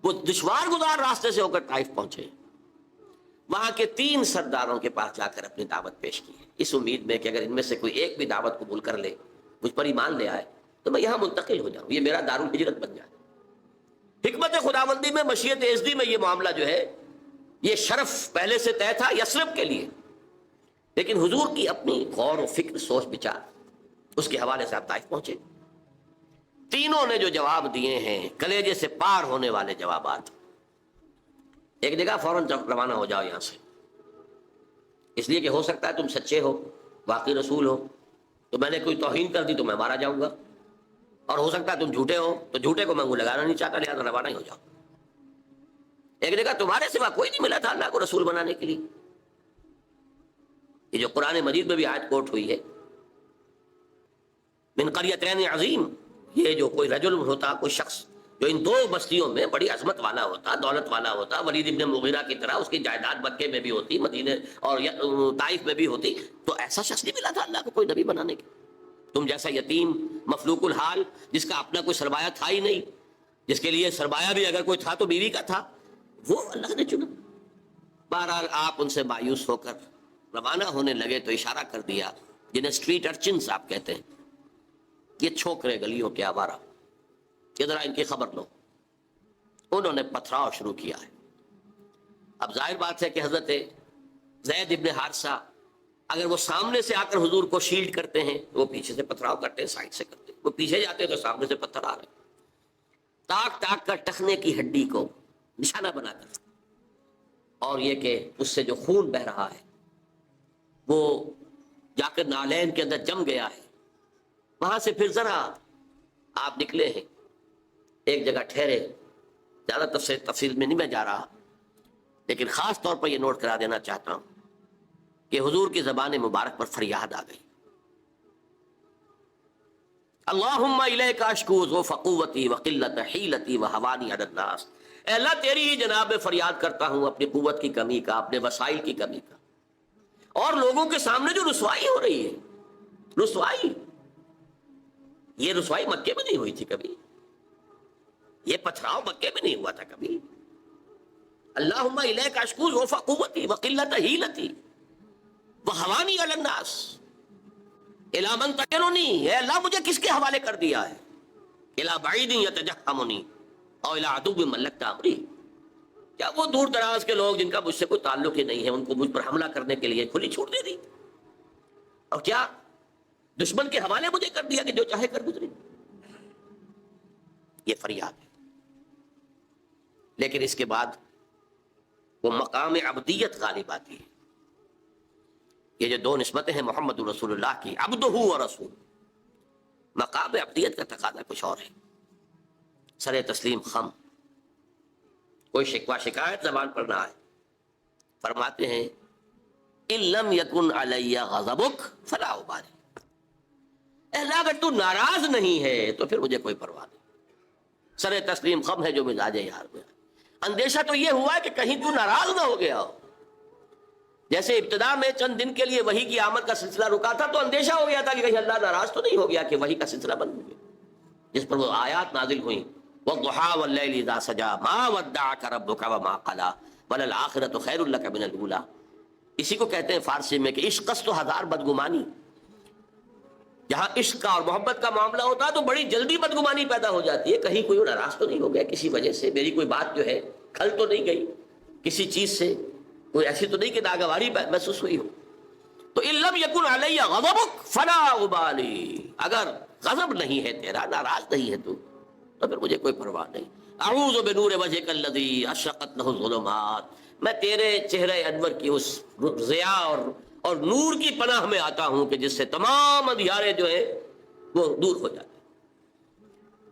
وہ دشوار گزار راستے سے ہو کر طائف پہنچے، وہاں کے 3 سرداروں کے پاس جا کر اپنی دعوت پیش کی ہے، اس امید میں کہ اگر ان میں سے کوئی ایک بھی دعوت قبول کر لے، مجھ پر ایمان لے آئے، تو میں یہاں منتقل ہو جاؤں، یہ میرا دارالہجرت بن جائے. حکمت خداوندی میں، مشیت ازدی میں یہ معاملہ جو ہے یہ شرف پہلے سے طے تھا یثرب کے لیے، لیکن حضور کی اپنی غور و فکر، سوچ بچار، اس کے حوالے سے آپ طائف پہنچے. تینوں نے جو جواب دیے ہیں کلیجے سے پار ہونے والے جوابات. ایک جگہ فوراً روانہ ہو جاؤ یہاں سے، اس لیے کہ ہو سکتا ہے تم سچے ہو، واقعی رسول ہو، تو میں نے کوئی توہین کر دی تو میں مارا جاؤں گا، اور ہو سکتا ہے تم جھوٹے ہو تو جھوٹے کو میں منہ لگانا نہیں چاہتا، لہٰذا روانہ ہی ہو جاؤ. ایک جگہ تمہارے سوا کوئی نہیں ملا تھا اللہ کو رسول بنانے کے لیے. یہ جو قرآن مجید میں بھی آیت کوٹ ہوئی ہے، من قریتین عظیم، یہ جو کوئی رجل ہوتا، کوئی شخص جو ان 2 بستیوں میں بڑی عظمت والا ہوتا، دولت والا ہوتا، ولید ابن مغیرہ کی طرح اس کی جائیداد مکے میں بھی ہوتی، مدینے اور طائف میں بھی ہوتی، تو ایسا شخص نہیں ملا تھا اللہ کو کوئی نبی بنانے کے. تم جیسا یتیم مفلوق الحال جس کا اپنا کوئی سرمایہ تھا ہی نہیں، جس کے لیے سرمایہ بھی اگر کوئی تھا تو بیوی کا تھا، وہ اللہ نے چنا. بہرحال آپ ان سے مایوس ہو کر روانہ ہونے لگے تو اشارہ کر دیا، جنہیں اسٹریٹ ارچنز آپ کہتے ہیں، یہ چھوکرے گلیوں کے آوارہ، یہ ذرا ان کی خبر لو. انہوں نے پتھراؤ شروع کیا ہے. اب ظاہر بات ہے کہ حضرت زید ابن حارثہ اگر وہ سامنے سے آ کر حضور کو شیلڈ کرتے ہیں تو وہ پیچھے سے پتھراؤ کرتے ہیں، سائڈ سے کرتے ہیں. وہ پیچھے جاتے ہیں تو سامنے سے پتھر آ رہے ہیں، تاک تاک کر ٹخنے کی ہڈی کو نشانہ بنا کر، اور یہ کہ اس سے جو خون بہ رہا ہے وہ جا کر نالین کے اندر جم گیا ہے. وہاں سے پھر ذرا آپ نکلے ہیں، ایک جگہ ٹھہرے، زیادہ تفصیل میں نہیں میں جا رہا، لیکن خاص طور پر یہ نوٹ کرا دینا چاہتا ہوں کہ حضور کی زبان مبارک پر فریاد آ گئی، اللہم الیک اشکو ضعف قوتی وقلت حیلتی وہوانی علی الناس. اے اللہ تیری ہی جناب میں فریاد کرتا ہوں اپنی قوت کی کمی کا، اپنے وسائل کی کمی کا، اور لوگوں کے سامنے جو رسوائی ہو رہی ہے، رسوائی، یہ رسوائی مکے میں نہیں ہوئی تھی کبھی، یہ پتھراؤ مکے میں نہیں ہوا تھا کبھی. اللہم الیک اشکو ضعف قوتی وقلت حیلتی وہوانی علی الناس الی من تکلنی، اے اللہ مجھے کس کے حوالے کر دیا ہے، الی بعید یتجہمنی او الی عدو ملکت امری، کیا وہ دور دراز کے لوگ جن کا مجھ سے کوئی تعلق ہی نہیں ہے ان کو مجھ پر حملہ کرنے کے لیے کھلی چھوٹ دے دی، اور کیا دشمن کے حوالے مجھے کر دیا کہ جو چاہے کر گزری. یہ فریاد ہے. لیکن اس کے بعد وہ مقام عبدیت غالب آتی ہے. یہ جو دو نسبتیں ہیں محمد رسول اللہ کی، عبدہ و رسول، مقام عبدیت کا تقاضا کچھ اور ہے. سر تسلیم خم، کوئی شکوہ شکایت زبان پر نہ آئے. فرماتے ہیں ان لم یکن علی غضبک فلا ابالی، اے اللہ اگر تو ناراض نہیں ہے تو پھر مجھے کوئی پرواہ نہیں. سر تسلیم خم ہے جو مزاج یار میں. اندیشہ تو یہ ہوا ہے کہ کہیں تو ناراض نہ ہو گیا ہو. جیسے ابتدا میں چند دن کے لیے وحی کی آمد کا سلسلہ رکا تھا تو اندیشہ ہو گیا تھا کہ کہیں اللہ ناراض تو نہیں ہو گیا کہ وحی کا سلسلہ بند ہو گیا، جس پر وہ آیات نازل ہوئیں وَالضُّحَىٰ وَاللَّيْلِ إِذَا سَجَىٰ مَا وَدَّعَكَ رَبُّكَ وَمَا قَلَىٰ وَلَلْآخِرَةُ خَيْرٌ لَكَ مِنَ الْأُولَىٰ. اسی کو کہتے ہیں فارسی میں کہ عشق تو ہزار بدگمانی. جہاں عشق کا اور محبت کا معاملہ ہوتا ہے تو بڑی جلدی بدگمانی پیدا ہو جاتی ہے، کہیں کوئی ناراض تو نہیں ہو گیا کسی وجہ سے، میری کوئی بات جو ہے کھل تو نہیں گئی کسی چیز سے، کوئی ایسی تو نہیں کہ ناگواری محسوس ہوئی ہو. تو ان لم یکن علی غضبک فلا ابالی، اگر غضب نہیں ہے تیرا، ناراض نہیں ہے تو پھر مجھے کوئی پرواہ نہیں. اعوذ بنور وجهک الذی اشرقت له الظلمات، میں تیرے چہرے انور کی اس ضیاء اور نور کی پناہ میں آتا ہوں کہ جس سے تمام اندھیارے جو ہیں وہ دور ہو جاتے ہیں.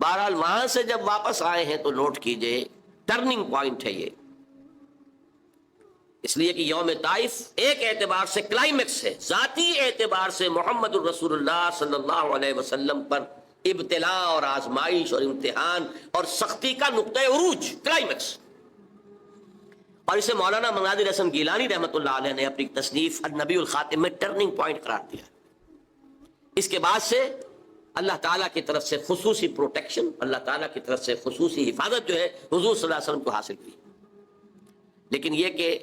بہرحال وہاں سے جب واپس آئے ہیں تو نوٹ کیجئے ٹرننگ پوائنٹ ہے یہ، اس لیے کہ یوم طائف ایک اعتبار سے کلائمیکس ہے، ذاتی اعتبار سے محمد الرسول اللہ صلی اللہ علیہ وسلم پر ابتلاء اور آزمائش اور امتحان اور سختی کا نقطہ عروج، کلائمیکس. اور اسے مولانا مناظر حسن گیلانی رحمۃ اللہ علیہ نے اپنی تصنیف النبی الخاتم میں ٹرننگ پوائنٹ قرار دیا. اس کے بعد سے اللہ تعالیٰ کی طرف سے خصوصی پروٹیکشن، اللہ تعالیٰ کی طرف سے خصوصی حفاظت جو ہے حضور صلی اللہ علیہ وسلم کو حاصل کی. لیکن یہ کہ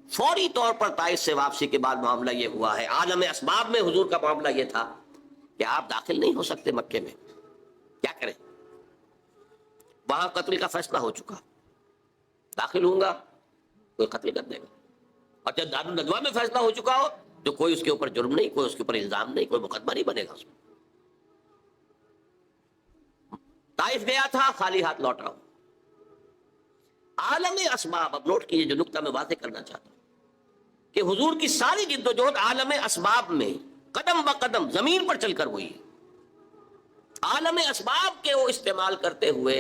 فوری طور پر طائف سے واپسی کے بعد معاملہ یہ ہوا ہے، عالم اسباب میں حضور کا معاملہ یہ تھا کہ آپ داخل نہیں ہو سکتے مکے میں. کیا کریں؟ وہاں قتل کا فیصلہ ہو چکا، داخل ہوں گا کوئی قتل کر دے گا، اور جب دار الندوہ میں فیصلہ ہو چکا ہو تو کوئی اس کے اوپر جرم نہیں، کوئی اس کے اوپر الزام نہیں، کوئی مقدمہ نہیں بنے گا اس میں. طائف گیا تھا خالی ہاتھ لوٹ رہا ہوں. عالم اسباب، اب نوٹ کیجئے جو نقطہ میں واضح کرنا چاہتا ہوں کہ حضور کی ساری جد و جہد عالم اسباب میں قدم بقدم زمین پر چل کر ہوئی ہے. عالم اسباب کے وہ استعمال کرتے ہوئے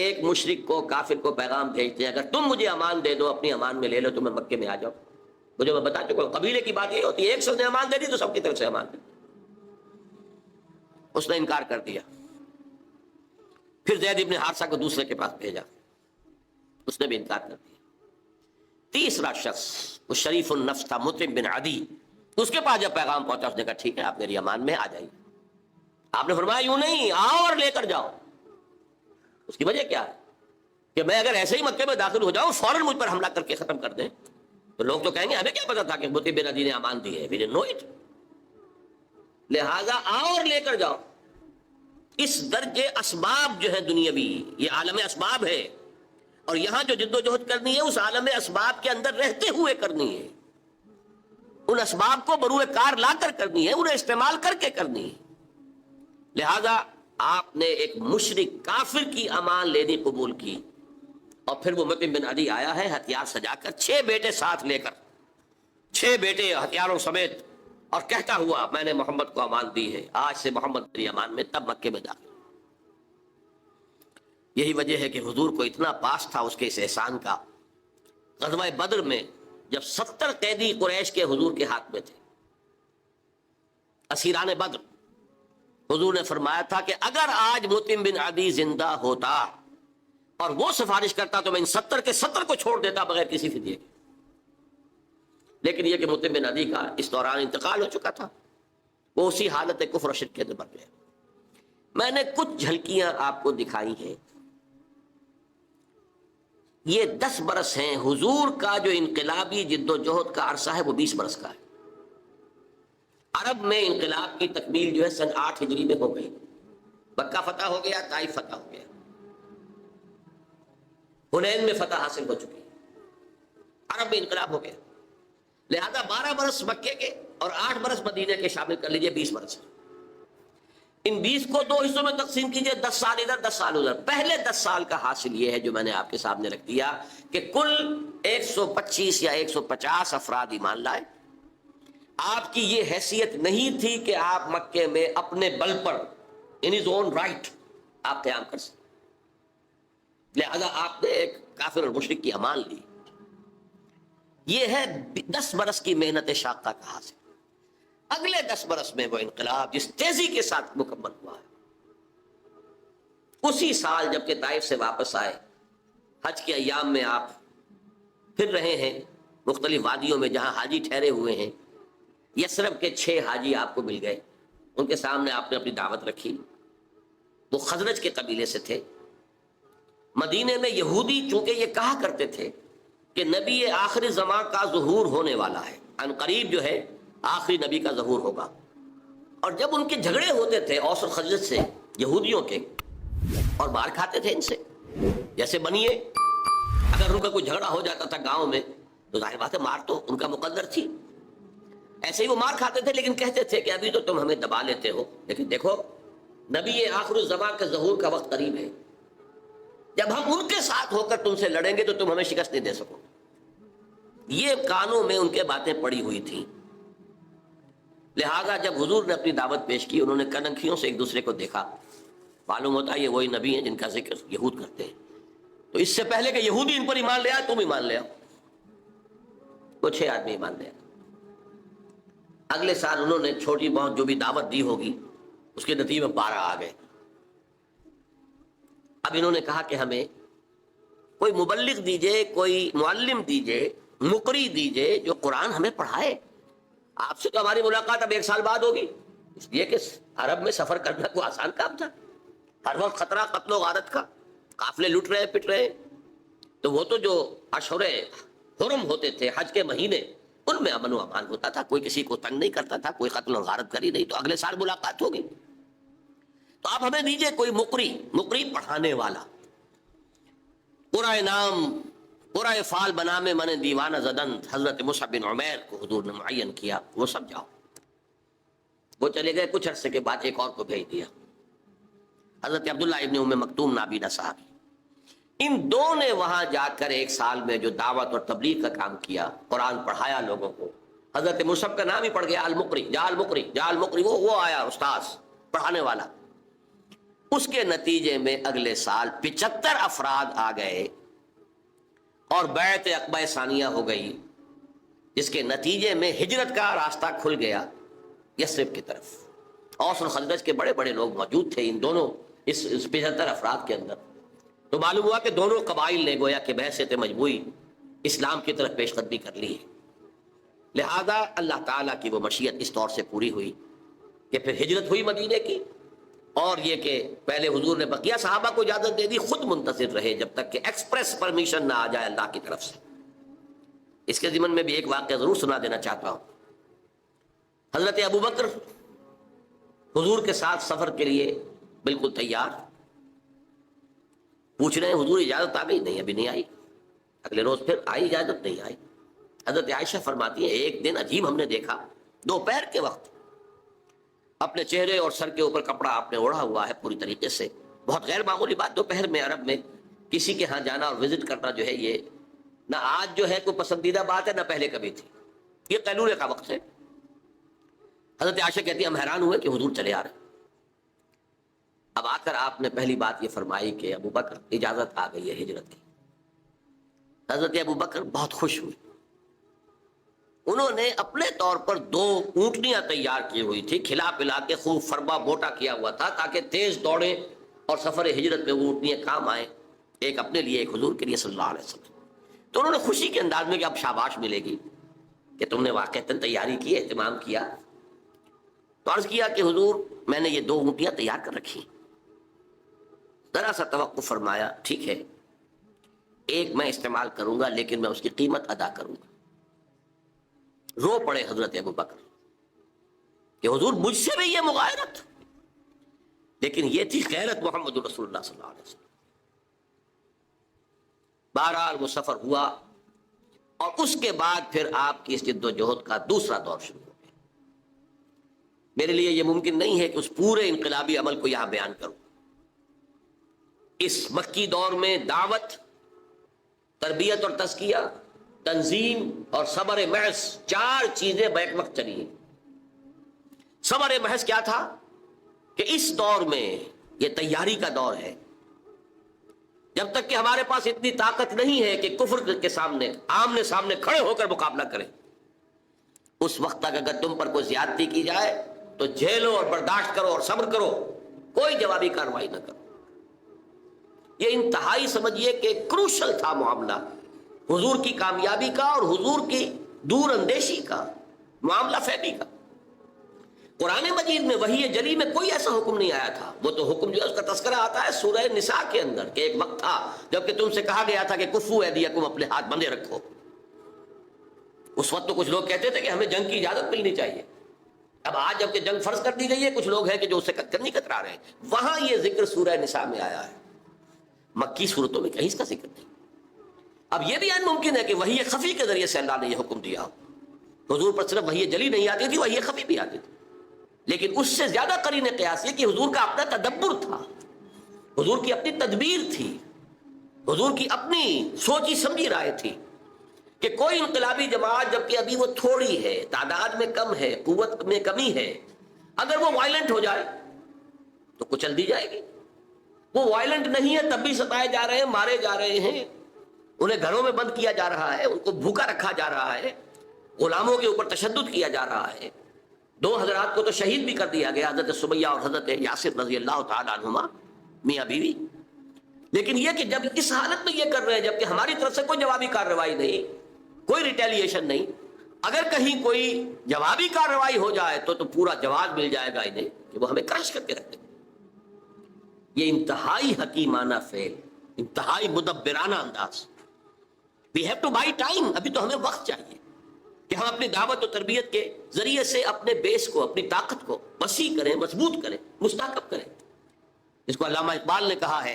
ایک مشرک کو، کافر کو پیغام بھیجتے ہیں اگر تم مجھے امان دے دو، اپنی امان میں لے لو تو میں مکے میں آ جاؤں. مجھے میں بتا چکا ہوں قبیلے کی بات یہ ہوتی ہے، ایک شخص نے امان دے دی تو سب کی طرف سے امان دے. اس نے انکار کر دیا. پھر زید ابن حارثہ کو دوسرے کے پاس بھیجا، اس نے بھی انکار کر دیا. تیسرا شخص وہ شریف النفس تھا مطعم بن عدی، اس کے پاس جب پیغام پہنچا اس نے کہا ٹھیک ہے آپ میری امان میں آ جائیے. آپ نے فرمایا یوں نہیں، آؤ اور لے کر جاؤ. اس کی وجہ کیا ہے کہ میں اگر ایسے ہی مکے میں داخل ہو جاؤں فوراً مجھ پر حملہ کر کے ختم کر دیں تو لوگ تو کہیں گے ہمیں کیا پتا تھا کہ مطعم بن عدی نے امان دی ہے، we didn't know it. لہذا آؤ اور لے کر جاؤ. اس درجے اسباب جو ہے دنیاوی، یہ عالم اسباب ہے، اور یہاں جو جد و جہد کرنی ہے اس عالم اسباب کے اندر رہتے ہوئے کرنی ہے. ان اسباب کو بروئے کار لا کر کرنی ہے، انہیں استعمال کر کے کرنی ہے. لہذا آپ نے ایک مشرک کافر کی امان لینی قبول کی، اور پھر وہ مطعم بن عدی آیا ہے ہتھیار سجا کر، 6 بیٹے ساتھ لے کر، 6 بیٹے ہتھیاروں سمیت، اور کہتا ہوا میں نے محمد کو امان دی ہے، آج سے محمد میری امان میں. تب مکے میں داخل. یہی وجہ ہے کہ حضور کو اتنا پاس تھا اس کے اس احسان کا. غزوہ بدر میں جب 70 قیدی قریش کے حضور کے ہاتھ میں تھے، اسیران بدر، حضور نے فرمایا تھا کہ اگر آج مطعم بن عدی زندہ ہوتا اور وہ سفارش کرتا تو میں ان 70 کے 70 کو چھوڑ دیتا بغیر کسی فدیے کے. لیکن یہ کہ مطعم بن عدی کا اس دوران انتقال ہو چکا تھا، وہ اسی حالت کفر و شرک کے اندر مر گئے. میں نے کچھ جھلکیاں آپ کو دکھائی ہیں. یہ 10 برس ہیں. حضور کا جو انقلابی جد و جہد کا عرصہ ہے وہ 20 برس کا ہے. عرب میں انقلاب کی تکمیل جو ہے سن 8 ہجری میں ہو گئی. مکہ فتح ہو گیا، طائف فتح ہو گیا، حنین میں فتح حاصل ہو چکی، عرب میں انقلاب ہو گیا. لہذا 12 برس مکے کے اور 8 برس مدینے کے شامل کر لیجئے، 20 برس. ان 20 کو 2 حصوں میں تقسیم کیجئے، 10 سال ادھر 10 سال ادھر. پہلے 10 سال کا حاصل یہ ہے جو میں نے آپ کے سامنے رکھ دیا کہ کل 125 یا 150 افراد ایمان لائے. آپ کی یہ حیثیت نہیں تھی کہ آپ مکے میں اپنے بل پر ان ہز اون رائٹ آپ قیام کر سکتے، لہذا آپ نے ایک کافر اور مشرک کی امان لی. یہ ہے 10 برس کی محنت شاقہ کا حاصل. اگلے 10 برس میں وہ انقلاب جس تیزی کے ساتھ مکمل ہوا ہے، اسی سال جبکہ طائف سے واپس آئے، حج کے ایام میں آپ پھر رہے ہیں مختلف وادیوں میں جہاں حاجی ٹھہرے ہوئے ہیں. یثرب کے 6 حاجی آپ کو مل گئے، ان کے سامنے آپ نے اپنی دعوت رکھی. وہ خزرج کے قبیلے سے تھے. مدینے میں یہودی چونکہ یہ کہا کرتے تھے کہ نبی آخری زمان کا ظہور ہونے والا ہے، ان قریب جو ہے آخری نبی کا ظہور ہوگا. اور جب ان کے جھگڑے ہوتے تھے اوس اور خزرج سے یہودیوں کے، اور مار کھاتے تھے ان سے، جیسے بنیے اگر ان کا کوئی جھگڑا ہو جاتا تھا گاؤں میں تو ظاہر بات ہے مار تو ان کا مقدر تھی، ایسے ہی وہ مار کھاتے تھے. لیکن کہتے تھے کہ ابھی تو تم ہمیں دبا لیتے ہو، لیکن دیکھو نبی آخر الزمان کے ظہور کا وقت قریب ہے، جب ہم ان کے ساتھ ہو کر تم سے لڑیں گے تو تم ہمیں شکست نہیں دے سکو. یہ کانوں میں ان کے باتیں پڑی ہوئی تھیں. لہذا جب حضور نے اپنی دعوت پیش کی، انہوں نے کنکھیوں سے ایک دوسرے کو دیکھا. معلوم ہوتا ہے یہ وہی نبی ہیں جن کا ذکر یہود کرتے ہیں. تو اس سے پہلے کہ یہودی ان پر ایمان لے آئے، تم ایمان لے آؤ. وہ 6 آدمی ایمان لے آئے. اگلے سال انہوں نے چھوٹی بہت جو بھی دعوت دی ہوگی اس کے نتیجے میں 12 آ گئے. اب انہوں نے کہا کہ ہمیں کوئی مبلغ دیجئے، کوئی معلم دیجئے، مقری دیجئے جو قرآن ہمیں پڑھائے. آپ سے تو ہماری ملاقات اب 1 سال بعد ہوگی، اس لیے کہ عرب میں سفر کرنا کوئی آسان کام تھا. ہر وقت خطرہ قتل و غارت کا، قافلے لٹ رہے پٹ رہے. تو وہ تو جو اشہر حرم ہوتے تھے، حج کے مہینے، ان میں امن و امان ہوتا تھا، کوئی کسی کو تنگ نہیں کرتا تھا، کوئی قتل و غارت کری نہیں. تو اگلے سال ملاقات ہوگی. تو آپ ہمیں دیجئے کوئی مقری پڑھانے والا. قرآ نام قرآ فال بنا میں من دیوانہ زدن حضرت مصعب بن عمیر کو حضور نے معین کیا. وہ سب جاؤ. وہ چلے گئے. کچھ عرصے کے بعد ایک اور کو بھیج دیا، حضرت عبداللہ ابن ام مکتوم نابینا صاحب. ان دو نے وہاں جا کر 1 سال میں جو دعوت اور تبلیغ کا کام کیا، قرآن پڑھایا لوگوں کو. حضرت مصعب کا نام ہی پڑ گیا المقری، جا المقری، وہ آیا استاذ پڑھانے والا. اس کے نتیجے میں اگلے سال 75 افراد آ گئے اور بیعت عقبہ ثانیہ ہو گئی، جس کے نتیجے میں ہجرت کا راستہ کھل گیا یثرب کی طرف. اوس اور خزرج کے بڑے بڑے لوگ موجود تھے ان دونوں اس 75 افراد کے اندر. تو معلوم ہوا کہ دونوں قبائل نے گویا کہ بحثیت مجموعی اسلام کی طرف پیش قدمی کر لی ہے. لہذا اللہ تعالیٰ کی وہ مشیت اس طور سے پوری ہوئی کہ پھر ہجرت ہوئی مدینے کی. اور یہ کہ پہلے حضور نے بقیہ صحابہ کو اجازت دے دی، خود منتظر رہے جب تک کہ ایکسپریس پرمیشن نہ آ جائے اللہ کی طرف سے. اس کے ضمن میں بھی ایک واقعہ ضرور سنا دینا چاہتا ہوں. حضرت ابو بکر حضور کے ساتھ سفر کے لیے بالکل تیار، پوچھ رہے ہیں حضور اجازت آ گئی؟ نہیں ابھی نہیں آئی. اگلے روز پھر آئی اجازت؟ نہیں آئی. حضرت عائشہ فرماتی ہیں ایک دن عجیب ہم نے دیکھا، دوپہر کے وقت اپنے چہرے اور سر کے اوپر کپڑا آپ نے اوڑھا ہوا ہے پوری طریقے سے. بہت غیر معمولی بات، دوپہر میں عرب میں کسی کے ہاں جانا اور وزٹ کرنا جو ہے یہ نہ آج جو ہے کوئی پسندیدہ بات ہے، نہ پہلے کبھی تھی. یہ قیلولے کا وقت ہے. حضرت عائشہ کہتی ہیں ہم حیران ہوئے کہ حضور چلے آ رہے. اب آ کر آپ نے پہلی بات یہ فرمائی کہ ابو بکر اجازت آ گئی ہے ہجرت کی. حضرت ابو بکر بہت خوش ہوئے. انہوں نے اپنے طور پر 2 اونٹنیاں تیار کی ہوئی تھی، کھلا پلا کے خوب فربا موٹا کیا ہوا تھا تاکہ تیز دوڑیں اور سفر ہجرت میں وہ اونٹنیاں کام آئیں، ایک اپنے لیے ایک حضور کے لیے صلی اللہ علیہ وسلم. تو انہوں نے خوشی کے انداز میں کہ اب شاباش ملے گی کہ تم نے واقعتاً تیاری کی، اہتمام کیا. تو عرض کیا کہ حضور میں نے یہ 2 اونٹیاں تیار کر رکھی. ذرا سا توقف فرمایا، ٹھیک ہے ایک میں استعمال کروں گا لیکن میں اس کی قیمت ادا کروں گا. رو پڑے حضرت ابو بکر کہ حضور مجھ سے بھی یہ مغایرت. لیکن یہ تھی غیرت محمد رسول اللہ صلی اللہ علیہ وسلم. بہرحال وہ سفر ہوا اور اس کے بعد پھر آپ کی اس جد و جہد کا دوسرا دور شروع ہو گیا. میرے لیے یہ ممکن نہیں ہے کہ اس پورے انقلابی عمل کو یہاں بیان کروں. اس مکی دور میں دعوت، تربیت اور تزکیہ، تنظیم اور صبر محض، چار چیزیں بیک وقت چلی ہیں. صبر محض کیا تھا کہ اس دور میں یہ تیاری کا دور ہے. جب تک کہ ہمارے پاس اتنی طاقت نہیں ہے کہ کفر کے سامنے آمنے سامنے کھڑے ہو کر مقابلہ کریں، اس وقت تک اگر تم پر کوئی زیادتی کی جائے تو جھیلو اور برداشت کرو اور صبر کرو، کوئی جوابی کارروائی نہ کرو. یہ انتہائی سمجھیے کہ کروشل تھا معاملہ حضور کی کامیابی کا اور حضور کی دور اندیشی کا، معاملہ فہمی کا. قرآن مجید میں وحی جلی میں کوئی ایسا حکم نہیں آیا تھا. وہ تو حکم جو ہے اس کا تذکرہ آتا ہے سورہ نساء کے اندر کہ ایک وقت تھا جب کہ تم سے کہا گیا تھا کہ کفو ایدیکم، اپنے ہاتھ بندھے رکھو. اس وقت تو کچھ لوگ کہتے تھے کہ ہمیں جنگ کی اجازت ملنی چاہیے. اب آج جب کہ جنگ فرض کر دی گئی ہے، کچھ لوگ ہیں کہ جو اس سے نہیں کترا رہے ہیں. وہاں یہ ذکر سورہ نساء میں آیا ہے، مکی صورتوں میں کہیں اس کا ذکر نہیں. اب یہ بھی ان ممکن ہے کہ وحی خفی کے ذریعے سے اللہ نے یہ حکم دیا. حضور پر صرف وحی جلی نہیں آتی تھی، وحی خفی بھی آتی تھی. لیکن اس سے زیادہ قرین قیاس یہ کہ حضور کا اپنا تدبر تھا، حضور کی اپنی تدبیر تھی، حضور کی اپنی سوچی سمجھی رائے تھی کہ کوئی انقلابی جماعت جبکہ ابھی وہ تھوڑی ہے، تعداد میں کم ہے، قوت میں کمی ہے، اگر وہ وائلنٹ ہو جائے تو کچل دی جائے گی. وہ وائلنٹ نہیں ہے تب بھی ستائے جا رہے ہیں، مارے جا رہے ہیں، انہیں گھروں میں بند کیا جا رہا ہے، ان کو بھوکا رکھا جا رہا ہے، غلاموں کے اوپر تشدد کیا جا رہا ہے. 2 حضرات کو تو شہید بھی کر دیا گیا، حضرت سمیہ اور حضرت یاسر رضی اللہ تعالیٰ عنہما، میاں بیوی. لیکن یہ کہ جب اس حالت میں یہ کر رہے ہیں جبکہ ہماری طرف سے کوئی جوابی کارروائی نہیں، کوئی ریٹیلیشن نہیں، اگر کہیں کوئی جوابی کارروائی ہو جائے تو پورا جواز مل جائے گا انہیں کہ وہ ہمیں کرش کر کے رکھ دیں. یہ انتہائی حکیمانہ فعل، انتہائی مدبرانہ انداز. We have to buy time. ابھی تو ہمیں وقت چاہیے کہ ہم اپنی دعوت و تربیت کے ذریعے سے اپنے بیس کو، اپنی طاقت کو وسیع کریں، مضبوط کریں، مستحکم کریں. اس کو علامہ اقبال نے کہا ہے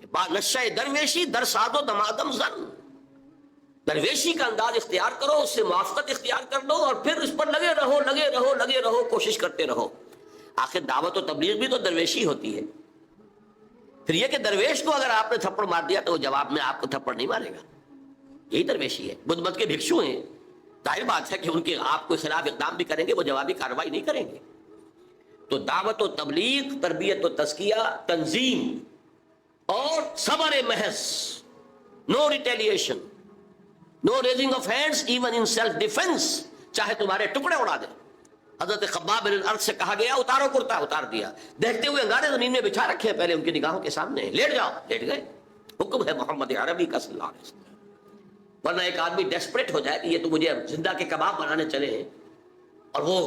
کہ با نشہ درویشی در ساد و دمادم زن. درویشی کا انداز اختیار کرو، اس سے موافقت اختیار کر لو اور پھر اس پر لگے رہو لگے رہو لگے رہو، کوشش کرتے رہو. آخر دعوت و تبلیغ بھی تو درویشی ہوتی ہے. پھر یہ کہ درویش کو اگر آپ نے تھپڑ مار دیا تو وہ جواب میں آپ کو تھپڑ نہیں مارے گا. یہی درویشی ہے. بدھ مت کے بھکشو ہیں، ظاہر بات ہے کہ ان کے آپ کے خلاف اقدام بھی کریں گے، وہ جوابی کارروائی نہیں کریں گے. تو دعوت و تبلیغ، تربیت و تزکیہ، تنظیم اور صبر محض، no retaliation, no raising of hands even in self defence. چاہے تمہارے ٹکڑے اڑا دیں. حضرت خباب بن الارض سے کہا گیا اتارو کرتا، اتار دیا. دیکھتے ہوئے انگارے زمین میں بچھا رکھے پہلے ان کی نگاہوں کے سامنے، لیٹ جاؤ، لیٹ گئے. حکم ہے محمد عربی کا صلی اللہ علیہ وسلم. ورنہ ایک آدمی ڈیسپریٹ ہو جائے کہ یہ تو مجھے زندہ کے کباب بنانے چلے ہیں، اور وہ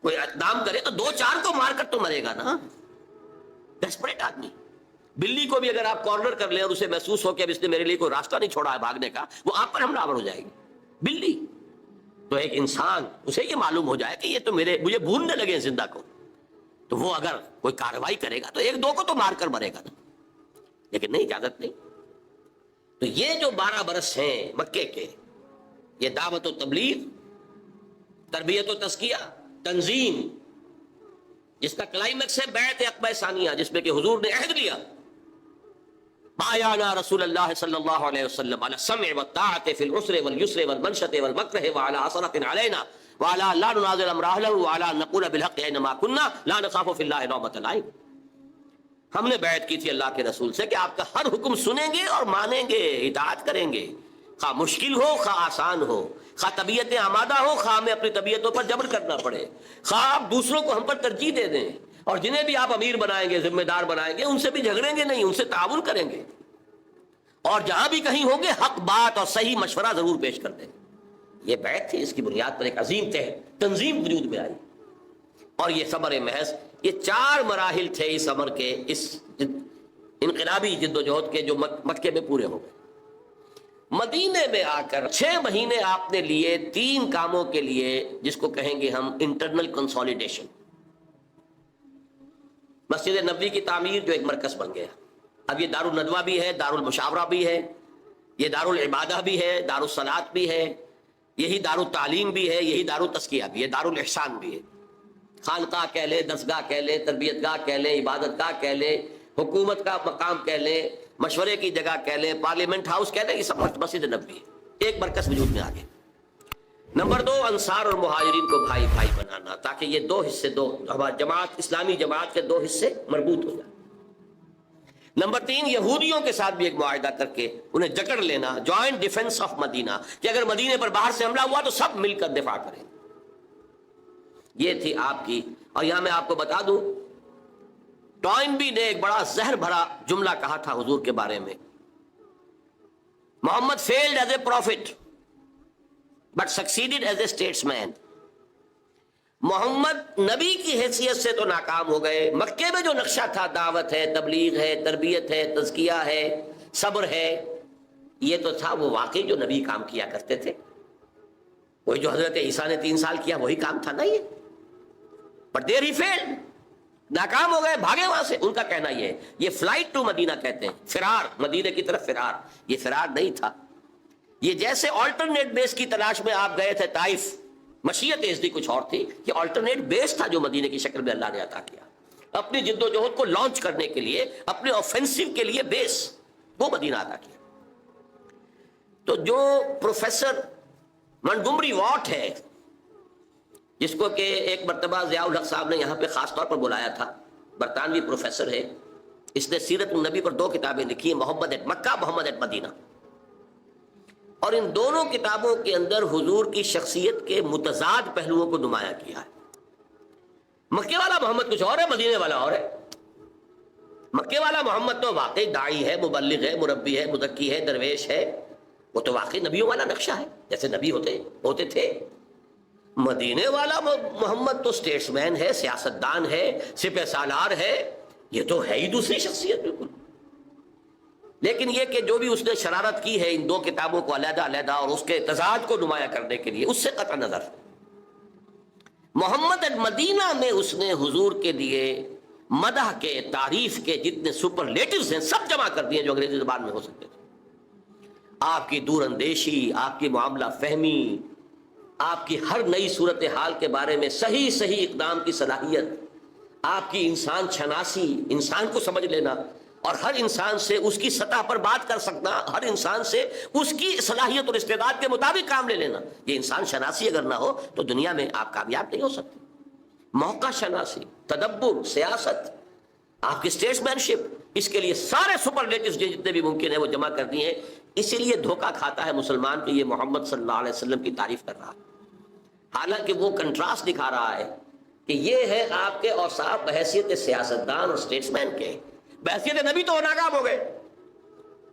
کوئی اقدام کرے تو 2-4 کو مار کر تو مرے گا نا. ڈیسپریٹ آدمی. بلی کو بھی اگر آپ کارنر کر لیں اور اسے محسوس ہو کہ اب اس نے میرے لیے کوئی راستہ نہیں چھوڑا ہے بھاگنے کا، وہ آپ پر حملہ آور ہو جائے گی. بلی تو ایک انسان، اسے یہ معلوم ہو جائے کہ یہ تو مجھے بھوننے لگے ہیں زندہ کو، تو وہ اگر کوئی کارروائی کرے گا تو 1-2 کو تو مار کر مرے گا نا. لیکن نہیں، اجازت نہیں. تو یہ جو 12 برس ہیں مکے کے، یہ دعوت و تبلیغ، تربیت و تزکیہ، تنظیم، جس کا کلائمیکس ہے بیعت عقبہ ثانیہ، جس میں کہ حضور نے عہد لیا، بایعنا رسول اللہ صلی اللہ علیہ وسلم علی السمع والطاعۃ فی العسر والیسر والمنشط والمکرہ وعلی عثرۃ علینا وعلی لا ننازع امر اہلہ وعلی ان نقول بالحق اینما کنا لا نخاف فی اللہ لومۃ لائم. ہم نے بیعت کی تھی اللہ کے رسول سے کہ آپ کا ہر حکم سنیں گے اور مانیں گے، اطاعت کریں گے، خواہ مشکل ہو خواہ آسان ہو، خواہ طبیعتیں آمادہ ہو خواہ ہمیں اپنی طبیعتوں پر جبر کرنا پڑے، خواہ آپ دوسروں کو ہم پر ترجیح دے دیں، اور جنہیں بھی آپ امیر بنائیں گے، ذمہ دار بنائیں گے، ان سے بھی جھگڑیں گے نہیں، ان سے تعاون کریں گے، اور جہاں بھی کہیں ہوں گے حق بات اور صحیح مشورہ ضرور پیش کر دیں. یہ بیعت تھی، اس کی بنیاد پر ایک عظیم تنظیم وجود میں آئی. اور یہ صبر محض، یہ 4 مراحل تھے اس امر کے، اس انقلابی جدوجہد کے جو مکے میں پورے ہو گئے۔ مدینے میں آ کر 6 مہینے آپ نے لیے 3 کاموں کے لیے، جس کو کہیں گے ہم انٹرنل کنسولیڈیشن۔ مسجد نبوی کی تعمیر جو ایک مرکز بن گیا، اب یہ دار الندوہ بھی ہے، دار المشاورہ بھی ہے، یہ دار العبادہ بھی ہے، دار الصلاۃ بھی ہے، یہی دار التعلیم بھی ہے، یہی دار التزکیہ بھی ہے، دار الاحسان بھی ہے۔ خانقاہ کہہ لیں، درسگاہ کہہ لیں، تربیت گاہ کہہ لیں، عبادت گاہ کہہ لیں، حکومت کا مقام کہہ لیں، مشورے کی جگہ کہہ لیں، پارلیمنٹ ہاؤس کہہ لیں، یہ سب مسجد نبوی ہے، ایک مرکز وجود میں آ گیا۔ نمبر 2، انصار اور مہاجرین کو بھائی بھائی بنانا، تاکہ یہ 2 حصے، ہماری جماعت، اسلامی جماعت کے 2 حصے مربوط ہو جائیں۔ نمبر 3، یہودیوں کے ساتھ بھی ایک معاہدہ کر کے انہیں جکڑ لینا، جوائنٹ ڈیفنس آف مدینہ، کہ اگر مدینے پر باہر سے حملہ ہوا تو سب مل کر دفاع کریں۔ یہ تھی آپ کی۔ اور یہاں میں آپ کو بتا دوں، ٹوائنبی نے ایک بڑا زہر بھرا جملہ کہا تھا حضور کے بارے میں، Muhammad failed as a prophet but succeeded as a statesman. محمد نبی کی حیثیت سے تو ناکام ہو گئے، مکے میں جو نقشہ تھا، دعوت ہے، تبلیغ ہے، تربیت ہے، تزکیہ ہے، صبر ہے، یہ تو تھا وہ واقعی جو نبی کام کیا کرتے تھے، وہی جو حضرت عیسیٰ نے 3 سال کیا، وہی کام تھا نا یہ۔ بٹ دیر ہی فیلڈ، ناکام ہو گئے، بھاگے وہاں سے۔ ان کا کہنا یہ ہے، یہ فلائٹ ٹو مدینہ کہتے ہیں، فرار، مدینہ کی طرف فرار، یہ فرار نہیں تھا۔ یہ جیسے آلٹرنیٹ بیس کی تلاش میں آپ گئے تھے طائف، مشیت ازدی کچھ اور تھی، یہ آلٹرنیٹ بیس تھا جو مدینے کی شکل میں اللہ نے عطا کیا، اپنی جد و جہد کو لانچ کرنے کے لیے، اپنے آفینسو کے لیے بیس، وہ مدینہ عطا کیا۔ تو جو پروفیسر منٹگمری واٹ ہے، جس کو کہ ایک مرتبہ ضیاء الحق صاحب نے یہاں پہ خاص طور پر بلایا تھا، برطانوی پروفیسر ہے، اس نے سیرت النبی پر 2 کتابیں لکھی ہیں، محمد at Mecca, Muhammad at Medina, اور ان دونوں کتابوں کے اندر حضور کی شخصیت کے متضاد پہلوؤں کو نمایاں کیا ہے۔ مکے والا محمد کچھ اور ہے، مدینے والا اور ہے۔ مکے والا محمد تو واقعی داعی ہے، مبلغ ہے، مربی ہے، مزکی ہے، درویش ہے، وہ تو واقعی نبیوں والا نقشہ ہے، جیسے نبی ہوتے تھے۔ مدینے والا محمد تو اسٹیٹس مین ہے، سیاستدان ہے، سپہ سالار ہے، یہ تو ہے ہی دوسری شخصیت بالکل۔ لیکن یہ کہ جو بھی اس نے شرارت کی ہے ان 2 کتابوں کو علیحدہ علیحدہ اور اس کے تضاد کو نمایاں کرنے کے لیے، اس سے قطع نظر محمد مدینہ میں اس نے حضور کے لیے مدح کے، تعریف کے جتنے سپرلیٹوز ہیں سب جمع کر دیے جو انگریزی زبان میں ہو سکتے تھے۔ آپ کی دور اندیشی، آپ کی معاملہ فہمی، آپ کی ہر نئی صورتحال کے بارے میں صحیح اقدام کی صلاحیت، آپ کی انسان شناسی، انسان کو سمجھ لینا اور ہر انسان سے اس کی سطح پر بات کر سکنا، ہر انسان سے اس کی صلاحیت اور استعداد کے مطابق کام لے لینا، یہ انسان شناسی اگر نہ ہو تو دنیا میں آپ کامیاب نہیں ہو سکتے۔ موقع شناسی، تدبر، سیاست، آپ کی اسٹیٹس مین شپ، اس کے لیے سارے سپرلیٹوز جتنے بھی ممکن ہیں وہ جمع کر دیے ہیں۔ اسی لیے دھوکہ کھاتا ہے مسلمان کہ یہ محمد صلی اللہ علیہ وسلم کی تعریف کر رہا ہے، حالانکہ وہ کنٹراسٹ دکھا رہا ہے کہ یہ ہے آپ کے اوصاف بحیثیت سیاستدان اور اسٹیٹس مین کے، بحیثیت نبی تو ناکام ہو گئے،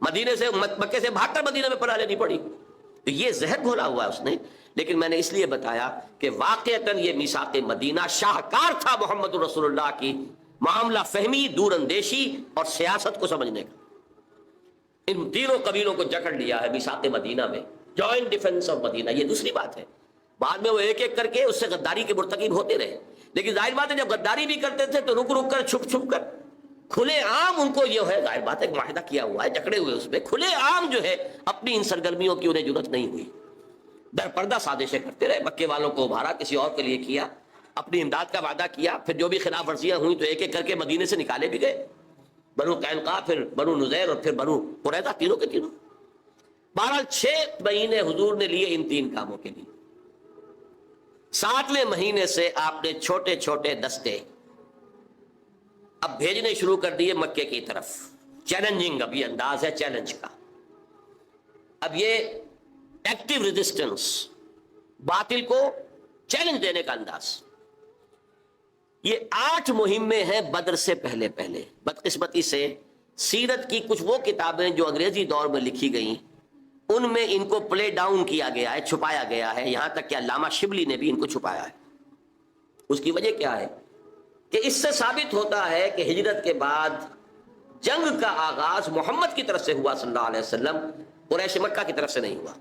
مدینے سے، مکے سے بھاگ کر مدینے میں پناہ لینی پڑی، تو یہ زہر گھولا ہوا ہے اس نے۔ لیکن میں نے اس لیے بتایا کہ واقعتاً یہ میثاق مدینہ شاہکار تھا محمد رسول اللہ کی معاملہ فہمی، دور اندیشی اور سیاست کو سمجھنے کا۔ ان تینوں قبیلوں کو جکڑ لیا ہے میثاق مدینہ میں، جوائنٹ ڈیفنس آف مدینہ۔ یہ دوسری بات ہے، بعد میں وہ ایک ایک کر کے اس سے غداری کے مرتکب ہوتے رہے، لیکن ظاہر بات ہے جب غداری بھی کرتے تھے تو رک رک کر، چھپ چھپ کر، کھلے عام ان کو یہ ہے، ظاہر بات ہے معاہدہ کیا ہوا ہے، جکڑے ہوئے اس میں، کھلے عام جو ہے اپنی ان سرگرمیوں کی انہیں ضرورت نہیں ہوئی، در پردہ سازشیں کرتے رہے، مکے والوں کو ابھارا، کسی اور کے لیے کیا، اپنی امداد کا وعدہ کیا، پھر جو بھی خلاف ورزیاں ہوئیں تو ایک ایک کر کے مدینے سے نکالے بھی گئے، بنو قینقاع، پھر بنو نذیر اور پھر بنو قریظہ، تینوں کے تینوں۔ بہرحال 6 مہینے حضور نے لیے ان 3 کاموں کے لیے۔ 7ویں مہینے سے آپ نے چھوٹے چھوٹے دستے اب بھیجنے شروع کر دیے مکے کی طرف، چیلنجنگ، اب یہ انداز ہے چیلنج کا، اب یہ ایکٹیو ریزسٹنس، باطل کو چیلنج دینے کا انداز۔ یہ 8 مہمیں ہیں بدر سے پہلے پہلے۔ بدقسمتی سے سیرت کی کچھ وہ کتابیں جو انگریزی دور میں لکھی گئیں ان میں ان کو پلے ڈاؤن کیا گیا ہے، چھپایا گیا ہے، یہاں تک کہ علامہ شبلی نے بھی ان کو چھپایا ہے۔ اس کی وجہ کیا ہے کہ اس سے ثابت ہوتا ہے کہ ہجرت کے بعد جنگ کا آغاز محمد کی طرف سے ہوا صلی اللہ علیہ وسلم، قریش مکہ کی طرف سے نہیں ہوا.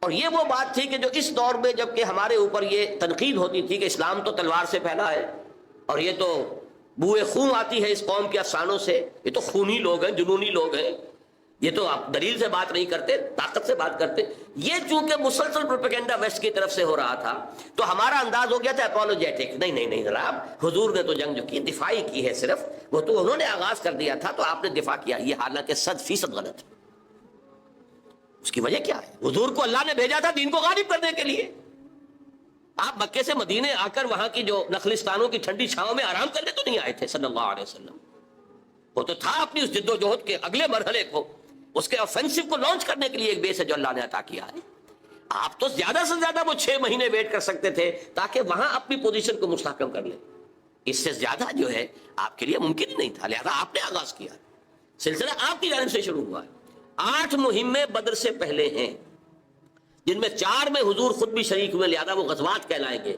اور یہ وہ بات تھی کہ جو اس دور میں جب کہ ہمارے اوپر یہ تنقید ہوتی تھی کہ اسلام تو تلوار سے پھیلا ہے اور یہ تو بوئے خون آتی ہے اس قوم کے افسانوں سے، یہ تو خونی لوگ ہیں، جنونی لوگ ہیں، یہ تو آپ دلیل سے بات نہیں کرتے، طاقت سے بات کرتے. یہ چونکہ مسلسل پروپیگنڈا ویسٹ کی طرف سے ہو رہا تھا تو ہمارا انداز ہو گیا تھا اپولوجیٹک. نہیں جناب، حضور نے تو جنگ جو کی دفاعی کی ہے، صرف وہ تو انہوں نے آغاز کر دیا تھا تو آپ نے دفاع کیا. یہ حالانکہ 100% غلط ہے. اس کی وجہ کیا ہے؟ حضور کو اللہ نے بھیجا تھا دین کو غالب کرنے کے لیے. آپ مکے سے مدینے آ کر وہاں کی جو نخلستانوں کی ٹھنڈی چھاؤں میں آرام کرنے تو نہیں آئے تھے صلی اللہ علیہ وسلم. وہ تو تھا اپنی اس جد و جہد کے اگلے مرحلے کو، اس کے آفینسو کو لانچ کرنے کے لیے ایک بیس ہے جو اللہ نے عطا کیا ہے. آپ تو زیادہ سے زیادہ وہ 6 مہینے ویٹ کر سکتے تھے تاکہ وہاں اپنی پوزیشن کو مستحکم کر لیں. اس سے زیادہ جو ہے آپ کے لیے ممکن ہی نہیں تھا، لہذا آپ نے آغاز کیا. سلسلہ آپ کی جانب سے شروع ہوا ہے. 8 مہمیں بدر سے پہلے ہیں جن میں 4 میں حضور خود بھی شریک ہوئے، لہذا وہ غزوات کہلائیں گے،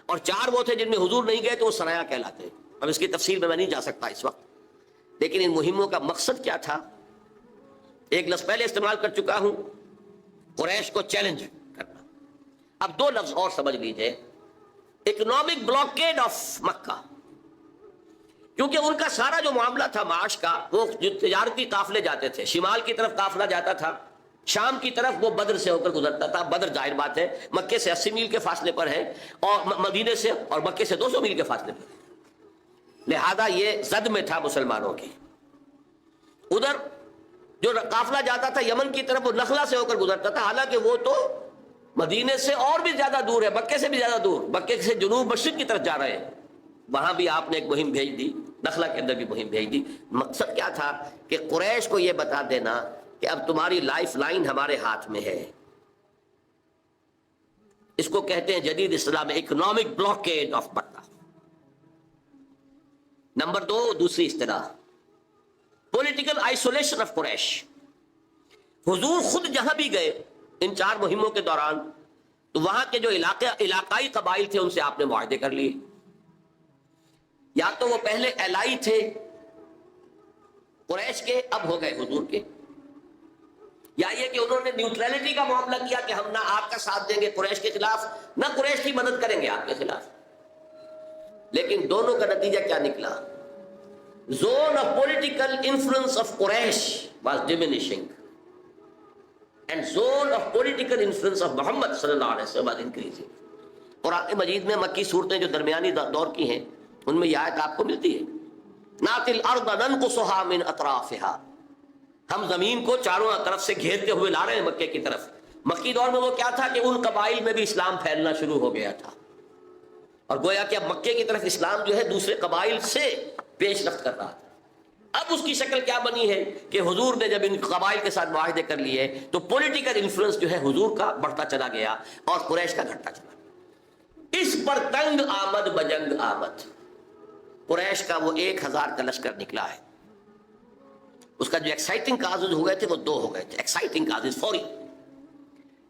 اور 4 وہ تھے جن میں حضور نہیں گئے تو وہ سرایا کہلاتے ہیں. اب اس کی تفصیل میں نہیں جا سکتا اس وقت، لیکن ان مہموں کا مقصد کیا تھا ایک لفظ پہلے استعمال کر چکا ہوں، قریش کو چیلنج کرنا. اب 2 لفظ اور سمجھ لیجئے. اکنامک بلاکیڈ آف مکہ، کیونکہ ان کا سارا جو معاملہ تھا معاش کا، وہ جو تجارتی قافلے جاتے تھے، شمال کی طرف قافلہ جاتا تھا، شام کی طرف وہ بدر سے ہو کر گزرتا تھا. بدر ظاہر بات ہے مکے سے 80 میل کے فاصلے پر ہے اور مدینے سے اور مکے سے 200 میل کے فاصلے پر، لہذا یہ زد میں تھا مسلمانوں کی. ادھر جو قافلہ جاتا تھا یمن کی طرف وہ نخلا سے ہو کر گزرتا تھا، حالانکہ وہ تو مدینے سے اور بھی زیادہ دور ہے، مکے سے بھی زیادہ دور، مکے سے جنوب مشرق کی طرف جا رہے ہیں. وہاں بھی آپ نے ایک مہم بھیج دی، نخلا کے اندر بھی مہم بھیج دی. مقصد کیا تھا کہ قریش کو یہ بتا دینا کہ اب تمہاری لائف لائن ہمارے ہاتھ میں ہے. اس کو کہتے ہیں جدید اصطلاح میں economic blockade of Mecca. Number 2 دوسری اصطلاح پولیٹیکل آئسولیشن آف قریش. حضور خود جہاں بھی گئے ان 4 مہموں کے دوران تو وہاں کے جو علاقائی قبائل تھے ان سے آپ نے معاہدے کر لیے. یا تو وہ پہلے الائی تھے قریش کے، اب ہو گئے حضور کے، یا یہ کہ انہوں نے نیوٹرلٹی کا معاملہ کیا کہ ہم نہ آپ کا ساتھ دیں گے قریش کے خلاف، نہ قریش کی مدد کریں گے آپ کے خلاف. لیکن دونوں کا نتیجہ کیا نکلا؟ Zone of political influence of Quraysh was diminishing and zone of political influence of Muhammad صلی اللہ علیہ وسلم واز انکریزنگ. قرآن مجید میں مکی صورتیں جو درمیانی دور کی ہیں ان میں یہ آیت آپ کو ملتی ہے، نَأْتِي الْأَرْضَ نَنْقُصُهَا مِنْ أَطْرَافِهَا. ہم زمین کو چاروں طرف سے گھیرتے ہوئے لا رہے ہیں مکے کی طرف. مکی دور میں وہ کیا تھا کہ ان قبائل میں بھی اسلام پھیلنا شروع ہو گیا تھا، اور گویا کہ اب مکے کی طرف اسلام جو ہے دوسرے قبائل سے پیش رفت کر رہا تھا. اب اس کی شکل کیا بنی ہے کہ حضور نے جب ان قبائل کے ساتھ معاہدے کر لیے تو پولیٹیکل انفلوئنس جو ہے حضور کا بڑھتا چلا گیا اور قریش کا گھٹتا چلا گیا. اس پر تنگ آمد بجنگ آمد. قریش کا وہ 1000 کا لشکر نکلا ہے، اس کا جو ایکسائٹنگ کازز ہو گئے تھے وہ 2 ہو گئے تھے ایکسائٹنگ کازز فوری.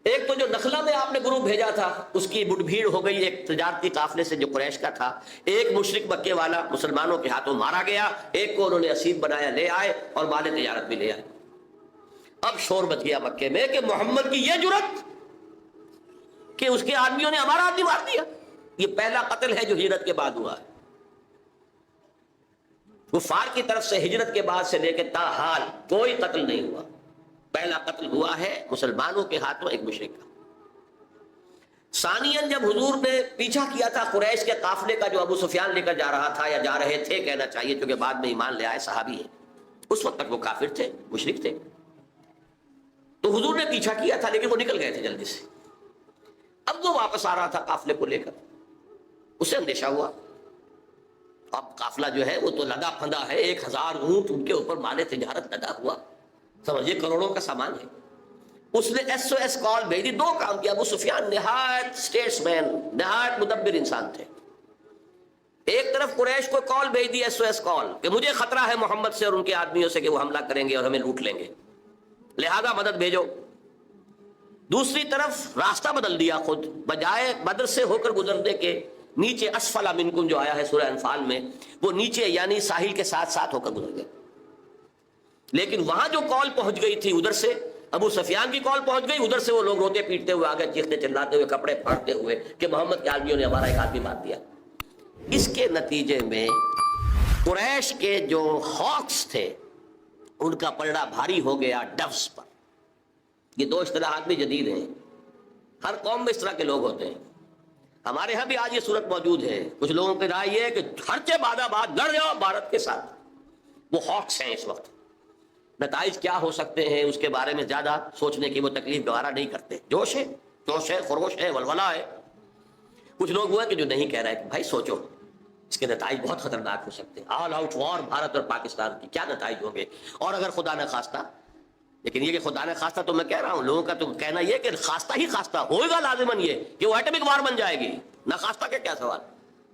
ایک تو جو نخلا میں آپ نے گروپ بھیجا تھا اس کی بڑھ بھیڑ ہو گئی ایک تجارتی قافلے سے جو قریش کا تھا. ایک مشرک مکے والا مسلمانوں کے ہاتھوں مارا گیا، ایک کو انہوں نے اسیر بنایا لے آئے اور مال تجارت بھی لے آئے. اب شور بچ گیا مکے میں کہ محمد کی یہ جرت کہ اس کے آدمیوں نے ہمارا آدمی مار دیا. یہ پہلا قتل ہے جو ہجرت کے بعد ہوا ہے. کفار کی طرف سے ہجرت کے بعد سے لے کے تاحال کوئی قتل نہیں ہوا. پہلا قتل ہوا ہے مسلمانوں کے ہاتھوں ایک مشرک کا. ثانیاً جب حضور نے پیچھا کیا تھا قریش کے قافلے کا جو ابو سفیان لے کر جا رہا تھا یا جا رہے تھے کہنا چاہیے کیونکہ بعد میں ایمان لے آئے صحابی ہیں، اس وقت تک وہ کافر تھے مشرک تھے، تو حضور نے پیچھا کیا تھا لیکن وہ نکل گئے تھے جلدی سے. اب وہ واپس آ رہا تھا قافلے کو لے کر، اسے اندیشہ ہوا اب قافلہ جو ہے وہ تو لدا پھندا ہے، 1000 اونٹ ان کے اوپر مال تجارت لدا ہوا، سمجھیے کروڑوں کا سامان ہے. اس نے ایس او ایس کال بھیجی. 2 کام کیا. ابو سفیان نہایت اسٹیٹس مین، نہایت مدبر انسان تھے. ایک طرف قریش کو کال بھیج دی ایس او ایس کال کہ مجھے خطرہ ہے محمد سے اور ان کے آدمیوں سے کہ وہ حملہ کریں گے اور ہمیں لوٹ لیں گے، لہذا مدد بھیجو. دوسری طرف راستہ بدل دیا خود، بجائے بدر سے ہو کر گزرنے کے نیچے اسفل منکم جو آیا ہے سورہ انفال میں، وہ نیچے یعنی ساحل کے ساتھ ساتھ ہو کر گزر گئے. لیکن وہاں جو کال پہنچ گئی تھی ادھر سے ابو سفیان کی کال پہنچ گئی، ادھر سے وہ لوگ روتے پیٹتے ہوئے آگے، چیختے چلاتے ہوئے، کپڑے پھاڑتے ہوئے کہ محمد کے آدمیوں نے ہمارا ایک آدمی مار دیا۔ اس کے نتیجے میں قریش کے جو ہاکس تھے ان کا پلڑا بھاری ہو گیا ڈوز پر۔ یہ دو اصطلاحات بھی جدید ہیں، ہر قوم میں اس طرح کے لوگ ہوتے ہیں۔ ہمارے ہاں بھی آج یہ صورت موجود ہے، کچھ لوگوں کی رائے یہ ہے کہ خرچے بعد آباد لڑ جاؤ بھارت کے ساتھ، وہ ہاکس ہیں اس وقت۔ نتائج کیا ہو سکتے ہیں اس کے بارے میں زیادہ سوچنے کی وہ تکلیف گوارا نہیں کرتے۔ جوش ہے، جوش ہے، خروش ہے، ولولہ ہے۔ کچھ لوگ وہ ہیں کہ جو نہیں کہہ رہے کہ بھائی سوچو اس کے نتائج بہت خطرناک ہو سکتے ہیں، آل آؤٹ وار بھارت اور پاکستان کی کیا نتائج ہوں گے، اور اگر خدا نہ خواستہ، لیکن یہ کہ خدا نہ خواستہ تو میں کہہ رہا ہوں، لوگوں کا تو کہنا یہ کہ خواستہ ہی خواستہ ہوگا لازماً یہ کہ وہ ایٹمک وار بن جائے گی، نہ خواستہ کا کیا سوال،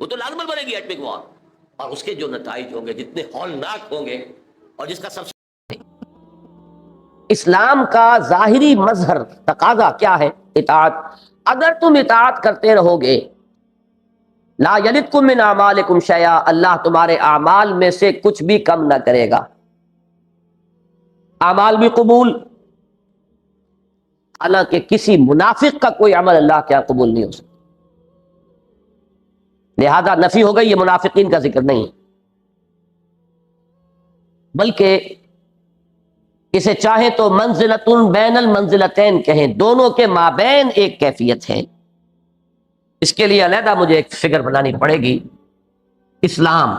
وہ تو لازماً بنے گی ایٹمک وار، اور اس کے جو نتائج ہوں گے جتنے ہولناک ہوں گے، اور جس کا سب سے اسلام کا ظاہری مظہر تقاضا کیا ہے؟ اطاعت۔ اگر تم اطاعت کرتے رہو گے، لا یلدکم من اعمالکم شیئا، اللہ تمہارے اعمال میں سے کچھ بھی کم نہ کرے گا، اعمال بھی قبول۔ حالانکہ کسی منافق کا کوئی عمل اللہ کے یہاں قبول نہیں ہو سکتا، لہذا نفی ہو گئی، یہ منافقین کا ذکر نہیں، بلکہ اسے چاہے تو منزلتن بین المنزلتین کہیں، دونوں کے مابین ایک کیفیت ہے۔ اس کے لیے علیحدہ مجھے ایک فگر بنانی پڑے گی۔ اسلام،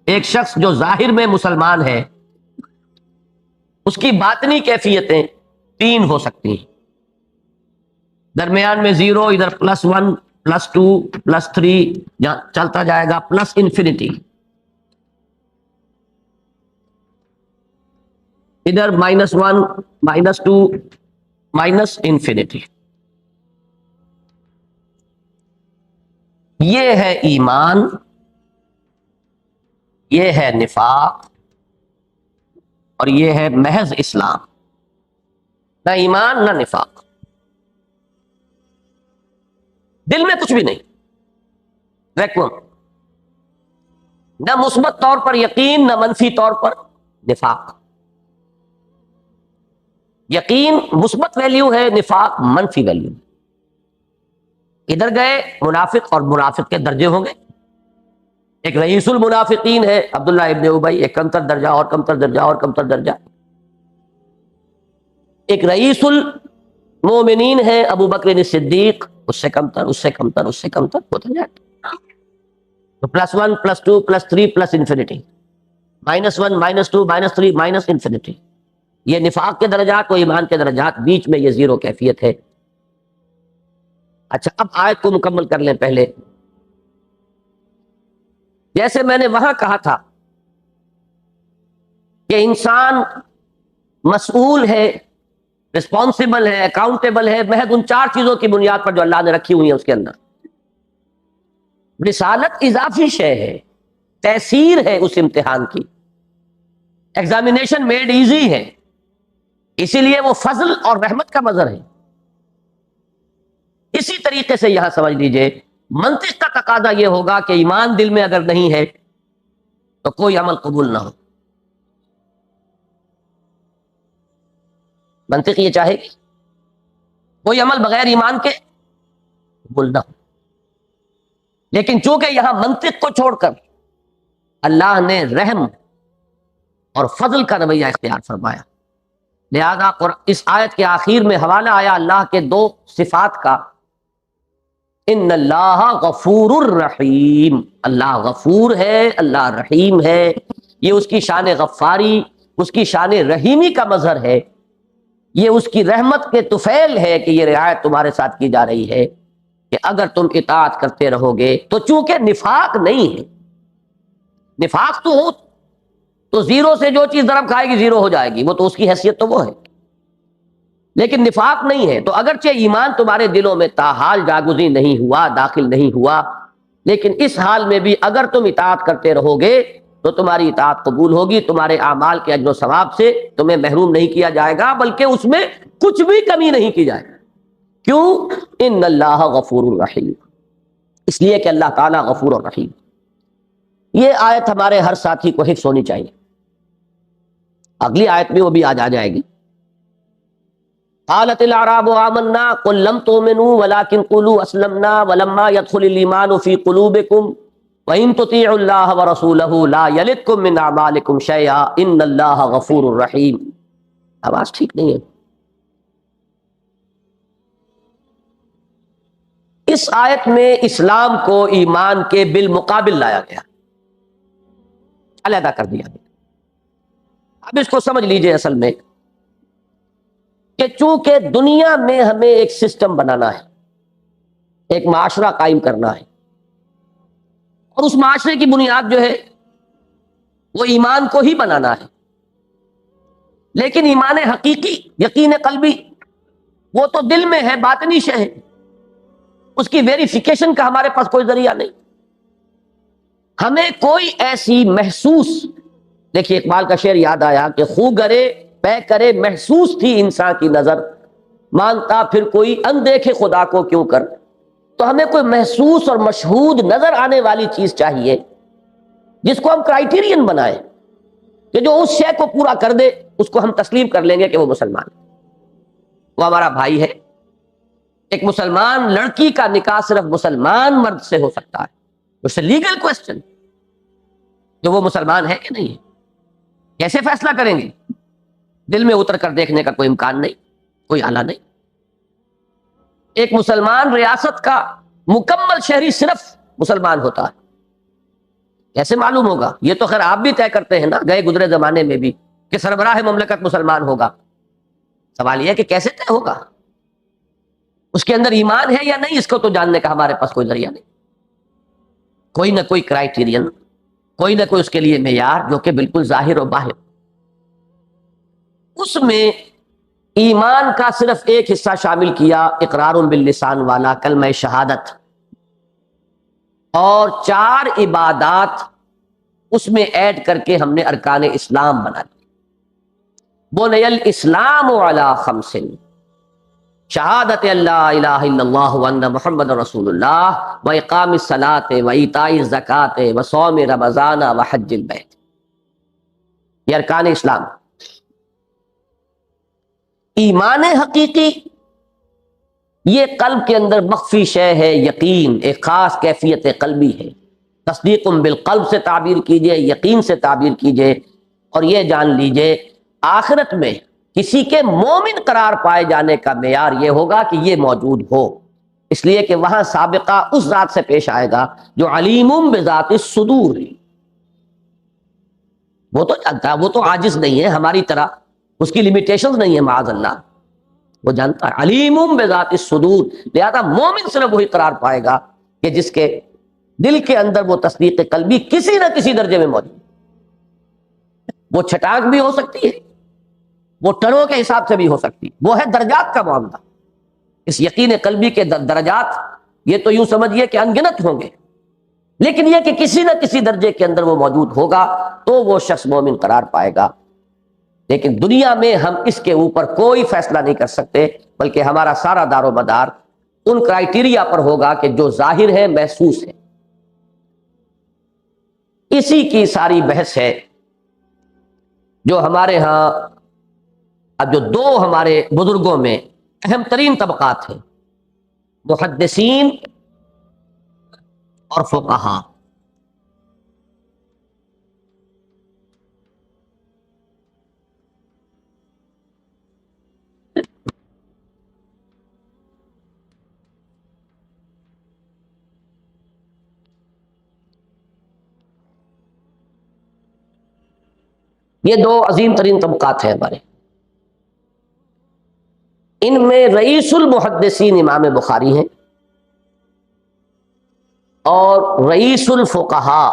ایک شخص جو ظاہر میں مسلمان ہے، اس کی باطنی کیفیتیں تین ہو سکتی ہیں، درمیان میں زیرو، ادھر +1 +2 +3 چلتا جائے گا +انفینٹی، ادھر -1 -2 -انفینٹی۔ یہ ہے ایمان، یہ ہے نفاق، اور یہ ہے محض اسلام، نہ ایمان نہ نفاق، دل میں کچھ بھی نہیں، ویکوم، نہ مثبت طور پر یقین نہ منفی طور پر نفاق۔ یقین مثبت ویلیو ہے، نفاق منفی ویلیو۔ ادھر گئے منافق، اور منافق کے درجے ہوں گے، ایک رئیس المنافقین ہے عبداللہ ابن ابی، ایک کمتر درجہ اور کمتر درجہ اور کمتر درجہ، ایک رئیس المومنین ہے ابو بکر صدیق، اس سے کمتر، اس سے کمتر، اس سے کمتر ہوتا جائے، تو +1 +2 +3 +انفینٹی، -1 -2 -3 -انفینٹی۔ یہ نفاق کے درجات و ایمان کے درجات، بیچ میں یہ زیرو کیفیت ہے۔ اچھا، اب آیت کو مکمل کر لیں پہلے۔ جیسے میں نے وہاں کہا تھا کہ انسان مسئول ہے، رسپانسبل ہے، اکاؤنٹیبل ہے، محض ان 4 چیزوں کی بنیاد پر جو اللہ نے رکھی ہوئی ہیں اس کے اندر۔ رسالت اضافی شے ہے، تیسیر ہے اس امتحان کی، ایگزامینیشن میڈ ایزی ہے، اسی لیے وہ فضل اور رحمت کا مظہر ہے۔ اسی طریقے سے یہاں سمجھ لیجئے، منطق کا تقاضا یہ ہوگا کہ ایمان دل میں اگر نہیں ہے تو کوئی عمل قبول نہ ہو۔ منطق یہ چاہے گی کوئی عمل بغیر ایمان کے قبول نہ ہو، لیکن چونکہ یہاں منطق کو چھوڑ کر اللہ نے رحم اور فضل کا رویہ اختیار فرمایا، لہذا اس آیت کے آخر میں حوالہ آیا اللہ کے 2 صفات کا، ان اللہ غفور الرحیم، اللہ غفور ہے، اللہ رحیم ہے۔ یہ اس کی شان غفاری، اس کی شان رحیمی کا مظہر ہے، یہ اس کی رحمت کے طفیل ہے کہ یہ رعایت تمہارے ساتھ کی جا رہی ہے کہ اگر تم اطاعت کرتے رہو گے تو چونکہ نفاق نہیں ہے، نفاق تو ہو تو زیرو سے جو چیز ضرب کھائے گی زیرو ہو جائے گی، وہ تو اس کی حیثیت تو وہ ہے، لیکن نفاق نہیں ہے۔ تو اگرچہ ایمان تمہارے دلوں میں تاحال جاگزیں نہیں ہوا، داخل نہیں ہوا، لیکن اس حال میں بھی اگر تم اطاعت کرتے رہو گے تو تمہاری اطاعت قبول ہوگی، تمہارے اعمال کے اجر و ثواب سے تمہیں محروم نہیں کیا جائے گا، بلکہ اس میں کچھ بھی کمی نہیں کی جائے گی۔ کیوں؟ ان اللہ غفور الرحیم، اس لیے کہ اللہ تعالیٰ غفور الرحیم۔ یہ آیت ہمارے ہر ساتھی کو حفظ ہونی چاہیے۔ اگلی آیت میں وہ بھی آ جائے گی. قالت الاعراب آمنا قل لم تؤمنوا ولكن قولوا اسلمنا ولما يدخل الايمان في قلوبكم وان تطيعوا الله ورسوله لا يلدكم من اعمالكم شيئا ان الله غفور رحيم. آواز ٹھیک نہیں ہے. اس آیت میں اسلام کو ایمان کے بالمقابل لایا گیا، علیحدہ کر دیا گیا. اب اس کو سمجھ لیجئے اصل میں کہ چونکہ دنیا میں ہمیں ایک سسٹم بنانا ہے، ایک معاشرہ قائم کرنا ہے، اور اس معاشرے کی بنیاد جو ہے وہ ایمان کو ہی بنانا ہے. لیکن ایمان حقیقی، یقین قلبی، وہ تو دل میں ہے، باطنی شے ہے، اس کی ویریفیکیشن کا ہمارے پاس کوئی ذریعہ نہیں. ہمیں کوئی ایسی محسوس، دیکھیے اقبال کا شعر یاد آیا کہ خو گرے پے کرے محسوس تھی انسان کی نظر، مانتا پھر کوئی اندیکھے خدا کو کیوں کر. تو ہمیں کوئی محسوس اور مشہود نظر آنے والی چیز چاہیے جس کو ہم کرائیٹیرین بنائیں کہ جو اس شے کو پورا کر دے اس کو ہم تسلیم کر لیں گے کہ وہ مسلمان ہے، وہ ہمارا بھائی ہے. ایک مسلمان لڑکی کا نکاح صرف مسلمان مرد سے ہو سکتا ہے. اس سے لیگل کوسچن کہ وہ مسلمان ہے کہ نہیں ہے. کیسے فیصلہ کریں گے؟ دل میں اتر کر دیکھنے کا کوئی امکان نہیں، کوئی آلہ نہیں. ایک مسلمان ریاست کا مکمل شہری صرف مسلمان ہوتا ہے. کیسے معلوم ہوگا؟ یہ تو خیر آپ بھی طے کرتے ہیں نا گئے گزرے زمانے میں بھی کہ سربراہ مملکت مسلمان ہوگا. سوال یہ ہے کہ کیسے طے ہوگا؟ اس کے اندر ایمان ہے یا نہیں، اس کو تو جاننے کا ہمارے پاس کوئی ذریعہ نہیں. کوئی نہ کوئی کرائیٹیرین، کوئی نہ کوئی اس کے لیے معیار جو کہ بالکل ظاہر و باہر. اس میں ایمان کا صرف ایک حصہ شامل کیا، اقرار باللسان والا کلمہ شہادت، اور 4 عبادات اس میں ایڈ کر کے ہم نے ارکان اسلام بنا دی. بنی الاسلام علی 5، شہادت اللہ الہ الا اللہ وان محمد رسول اللہ و اقام الصلاۃ و ایتاء الزکوٰۃ و صوم رمضان و حج البیت. یہ ارکان اسلام. ایمان حقیقی یہ قلب کے اندر مخفی شے ہے، یقین، ایک خاص کیفیت قلبی ہے. تصدیق بالقلب سے تعبیر کیجئے، یقین سے تعبیر کیجئے، اور یہ جان لیجئے آخرت میں کسی کے مومن قرار پائے جانے کا معیار یہ ہوگا کہ یہ موجود ہو. اس لیے کہ وہاں سابقہ اس ذات سے پیش آئے گا جو علیم بذات الصدور ہے. وہ تو جانتا ہے، وہ تو عاجز نہیں ہے ہماری طرح، اس کی لیمیٹیشنز نہیں ہے معاذ اللہ، وہ جانتا ہے. علیم بذات الصدور، لہذا مومن صرف وہی قرار پائے گا کہ جس کے دل کے اندر وہ تصدیق قلبی کسی نہ کسی درجے میں موجود. وہ چھٹانک بھی ہو سکتی ہے، وہ ٹنوں کے حساب سے بھی ہو سکتی، وہ ہے درجات کا معاملہ. اس یقین قلبی کے درجات یہ تو یوں سمجھیے کہ انگنت ہوں گے، لیکن یہ کہ کسی نہ کسی درجے کے اندر وہ موجود ہوگا تو وہ شخص مومن قرار پائے گا. لیکن دنیا میں ہم اس کے اوپر کوئی فیصلہ نہیں کر سکتے، بلکہ ہمارا سارا دار و مدار ان کرائیٹیریا پر ہوگا کہ جو ظاہر ہے، محسوس ہے. اسی کی ساری بحث ہے جو ہمارے ہاں اب جو 2 ہمارے بزرگوں میں اہم ترین طبقات ہیں، محدثین اور فقہا. یہ 2 عظیم ترین طبقات ہیں ہمارے. ان میں رئیس المحدثین امام بخاری ہیں، اور رئیس الفقہا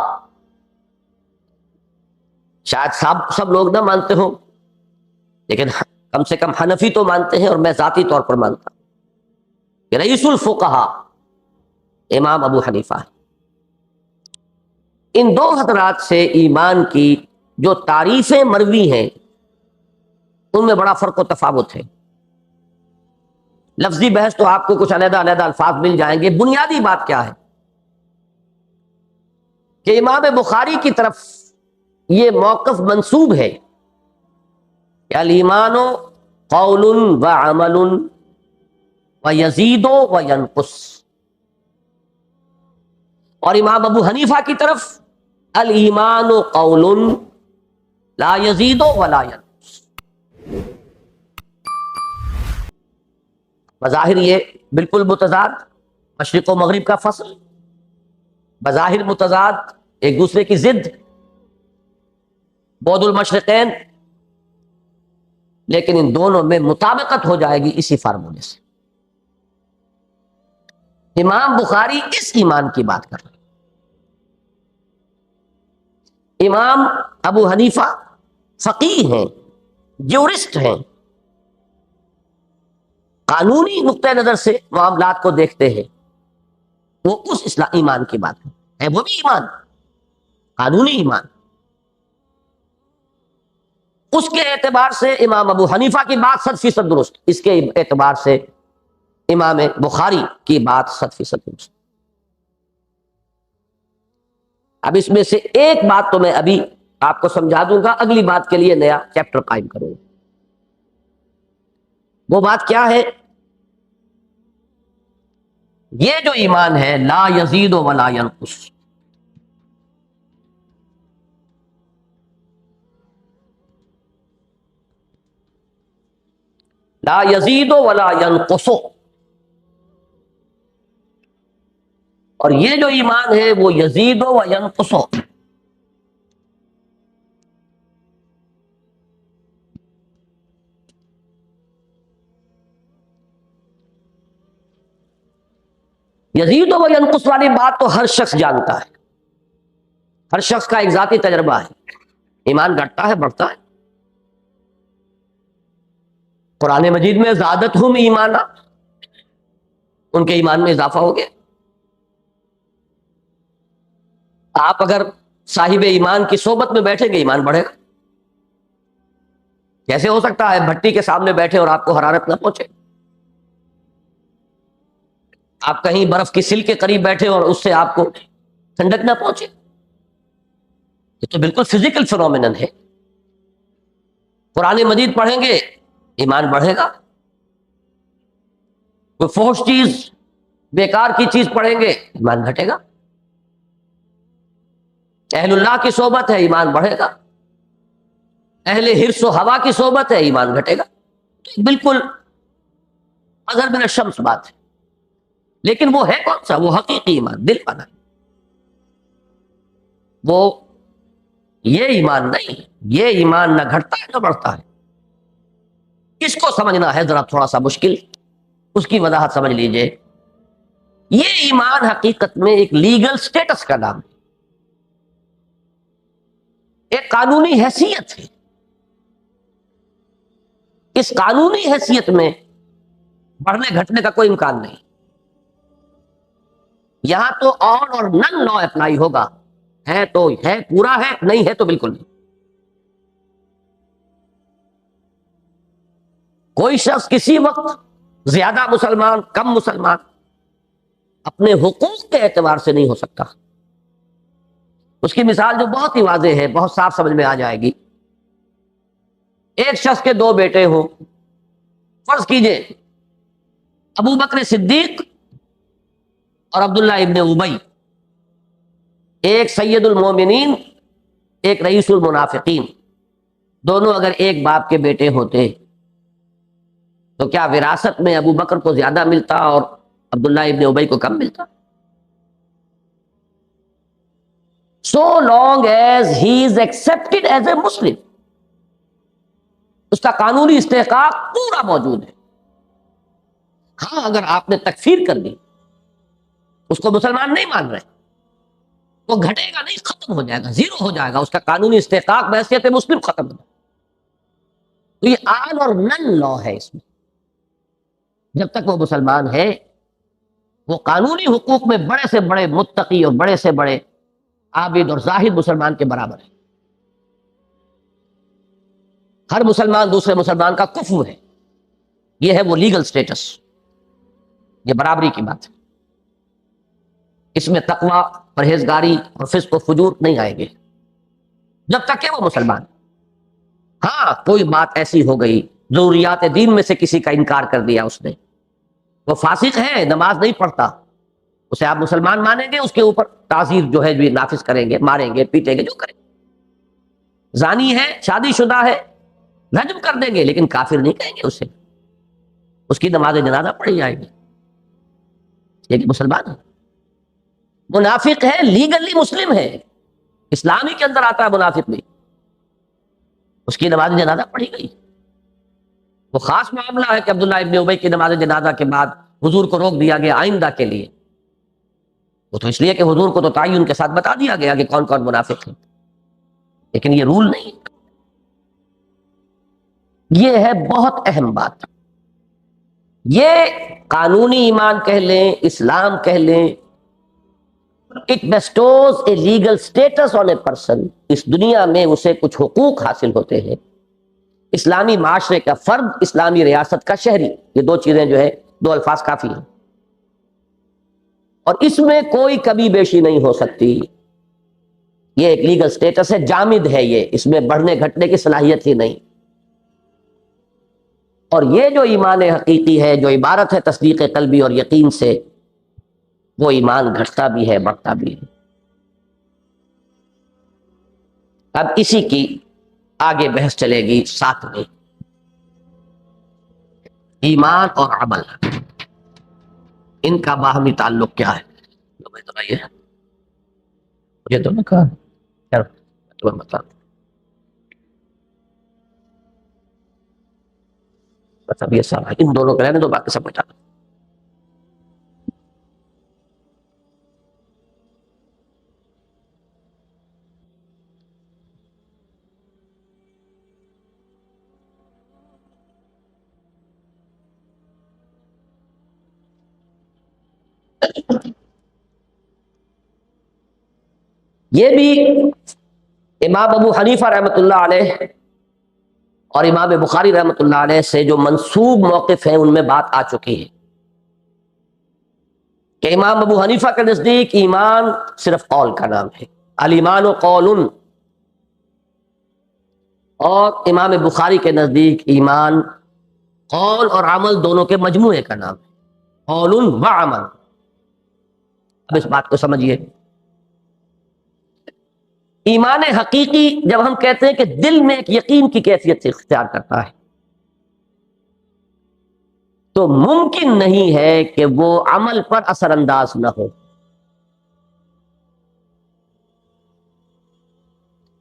شاید سب لوگ نہ مانتے ہوں، لیکن کم سے کم حنفی تو مانتے ہیں، اور میں ذاتی طور پر مانتا ہوں کہ رئیس الفقہا امام ابو حنیفہ ہے. ان 2 حضرات سے ایمان کی جو تعریفیں مروی ہیں ان میں بڑا فرق و تفاوت ہے. لفظی بحث تو آپ کو کچھ علیحدہ علیحدہ الفاظ مل جائیں گے. بنیادی بات کیا ہے کہ امام بخاری کی طرف یہ موقف منسوب ہے کہ الایمان قول و عمل و یزید و ینقص. اور امام ابو حنیفہ کی طرف الایمان قول لا یزید ولا ینقص. بظاہر یہ بالکل متضاد، مشرق و مغرب کا فصل، بظاہر متضاد، ایک دوسرے کی ضد، بعد المشرقین، لیکن ان دونوں میں مطابقت ہو جائے گی اسی فارمولے سے. امام بخاری اس ایمان کی بات کر رہے ہیں. امام ابو حنیفہ فقیہ ہیں، جورسٹ ہیں، قانونی نقطہ نظر سے معاملات کو دیکھتے ہیں. وہ اس ایمان کی بات ہے، وہ بھی ایمان، قانونی ایمان. اس کے اعتبار سے امام ابو حنیفہ کی بات 100% درست، اس کے اعتبار سے امام بخاری کی بات 100% درست. اب اس میں سے ایک بات تو میں ابھی آپ کو سمجھا دوں گا، اگلی بات کے لیے نیا چیپٹر قائم کروں گا. وہ بات کیا ہے؟ یہ جو ایمان ہے لا یزید ولا ینقص، لا یزید ولا ینقص، اور یہ جو ایمان ہے وہ یزید و ینقص. یزید و ینقص والی بات تو ہر شخص جانتا ہے، ہر شخص کا ایک ذاتی تجربہ ہے. ایمان گھٹتا ہے، بڑھتا ہے. قرآن مجید میں زادتہم ایمانا، ان کے ایمان میں اضافہ ہو گیا. آپ اگر صاحب ایمان کی صحبت میں بیٹھیں گے ایمان بڑھے گا. کیسے ہو سکتا ہے بھٹی کے سامنے بیٹھے اور آپ کو حرارت نہ پہنچے؟ آپ کہیں برف کی سل کے قریب بیٹھے اور اس سے آپ کو ٹھنڈک نہ پہنچے؟ یہ تو بالکل فزیکل فینومینن ہے. قرآن مجید پڑھیں گے ایمان بڑھے گا. کوئی فحش چیز، بیکار کی چیز پڑھیں گے ایمان گھٹے گا. اہل اللہ کی صحبت ہے ایمان بڑھے گا. اہل حرص و ہوا کی صحبت ہے ایمان گھٹے گا. بالکل اگر من الشمس بات ہے. لیکن وہ ہے کون سا؟ وہ حقیقی ایمان، دل والا. وہ یہ ایمان نہیں، یہ ایمان نہ گھٹتا ہے نہ بڑھتا ہے. اس کو سمجھنا ہے ذرا تھوڑا سا مشکل، اس کی وضاحت سمجھ لیجئے. یہ ایمان حقیقت میں ایک لیگل سٹیٹس کا نام ہے، ایک قانونی حیثیت ہے. اس قانونی حیثیت میں بڑھنے گھٹنے کا کوئی امکان نہیں. یہاں تو آن اور نن لا اپلائی ہوگا. ہے تو ہے، پورا ہے، نہیں ہے تو بالکل نہیں. کوئی شخص کسی وقت زیادہ مسلمان، کم مسلمان، اپنے حقوق کے اعتبار سے نہیں ہو سکتا. اس کی مثال جو بہت ہی واضح ہے، بہت صاف سمجھ میں آ جائے گی. ایک شخص کے دو بیٹے ہوں، فرض کیجئے ابو بکر صدیق اور عبداللہ ابن ابی، ایک سید المومنین، ایک رئیس المنافقین. دونوں اگر ایک باپ کے بیٹے ہوتے تو کیا وراثت میں ابو بکر کو زیادہ ملتا اور عبداللہ ابن ابی کو کم ملتا؟ So long as he is accepted as a Muslim، اس کا قانونی استحقاق پورا موجود ہے. ہاں اگر آپ نے تکفیر کر دی، اس کو مسلمان نہیں مان رہے، وہ گھٹے گا نہیں، ختم ہو جائے گا، زیرو ہو جائے گا. اس کا قانونی استحقاق بحیثیت مسلم ختم ہو جائے گا. تو یہ آن اور نن لا ہے. اس میں جب تک وہ مسلمان ہے، وہ قانونی حقوق میں بڑے سے بڑے متقی اور بڑے سے بڑے عابد اور زاہد مسلمان کے برابر ہے. ہر مسلمان دوسرے مسلمان کا کفو ہے. یہ ہے وہ لیگل سٹیٹس، یہ برابری کی بات ہے. اس میں تقوی، پرہیزگاری اور فسق و فجور نہیں آئیں گے جب تک کہ وہ مسلمان. ہاں کوئی بات ایسی ہو گئی، ضروریات دین میں سے کسی کا انکار کر دیا اس نے، وہ فاسق ہے، نماز نہیں پڑھتا، اسے آپ مسلمان مانیں گے، اس کے اوپر تعزیر جو ہے جو نافذ کریں گے، ماریں گے، پیٹیں گے، جو کریں گے۔ زانی ہے، شادی شدہ ہے، رجم کر دیں گے، لیکن کافر نہیں کہیں گے اسے، اس کی نماز جنازہ پڑھی جائے گی، لیکن مسلمان ہے۔ منافق ہے، لیگلی مسلم ہے، اسلامی کے اندر آتا ہے منافق بھی، اس کی نماز جنازہ پڑھی گئی۔ وہ خاص معاملہ ہے کہ عبداللہ ابن ابی کی نماز جنازہ کے بعد حضور کو روک دیا گیا آئندہ کے لیے، وہ تو اس لیے کہ حضور کو تو تعین کے ساتھ بتا دیا گیا کہ کون کون منافق ہیں، لیکن یہ رول نہیں۔ یہ ہے بہت اہم بات، یہ قانونی ایمان کہہ لیں، اسلام کہہ لیں، it bestows a legal status on a person, اس دنیا میں اسے کچھ حقوق حاصل ہوتے ہیں، اسلامی معاشرے کا فرد، اسلامی ریاست کا شہری، یہ دو چیزیں جو ہے، دو الفاظ کافی ہیں، اور اس میں کوئی کمی بیشی نہیں ہو سکتی، یہ ایک لیگل سٹیٹس ہے، جامد ہے، یہ اس میں بڑھنے گھٹنے کی صلاحیت ہی نہیں۔ اور یہ جو ایمان حقیقی ہے، جو عبارت ہے تصدیق قلبی اور یقین سے، وہ ایمان گھٹتا بھی ہے، بڑھتا بھی ہے۔ اب اسی کی آگے بحث چلے گی ساتھ میں، ایمان اور عمل، ان کا باہمی تعلق کیا ہے؟ مجھے تو نہ کہا، خیر، تمہیں بتا دوں۔ بس اب یہ سب ہے، ان دونوں کا رہنے دو، باقی سب بتا دو۔ یہ بھی امام ابو حنیفہ رحمۃ اللہ علیہ اور امام بخاری رحمۃ اللہ علیہ سے جو منسوب موقف ہیں ان میں بات آ چکی ہے کہ امام ابو حنیفہ کے نزدیک ایمان صرف قول کا نام ہے، الایمان قول، اور امام بخاری کے نزدیک ایمان قول اور عمل دونوں کے مجموعے کا نام ہے، قول و عمل۔ اب اس بات کو سمجھیے، ایمان حقیقی جب ہم کہتے ہیں کہ دل میں ایک یقین کی کیفیت سے اختیار کرتا ہے، تو ممکن نہیں ہے کہ وہ عمل پر اثر انداز نہ ہو۔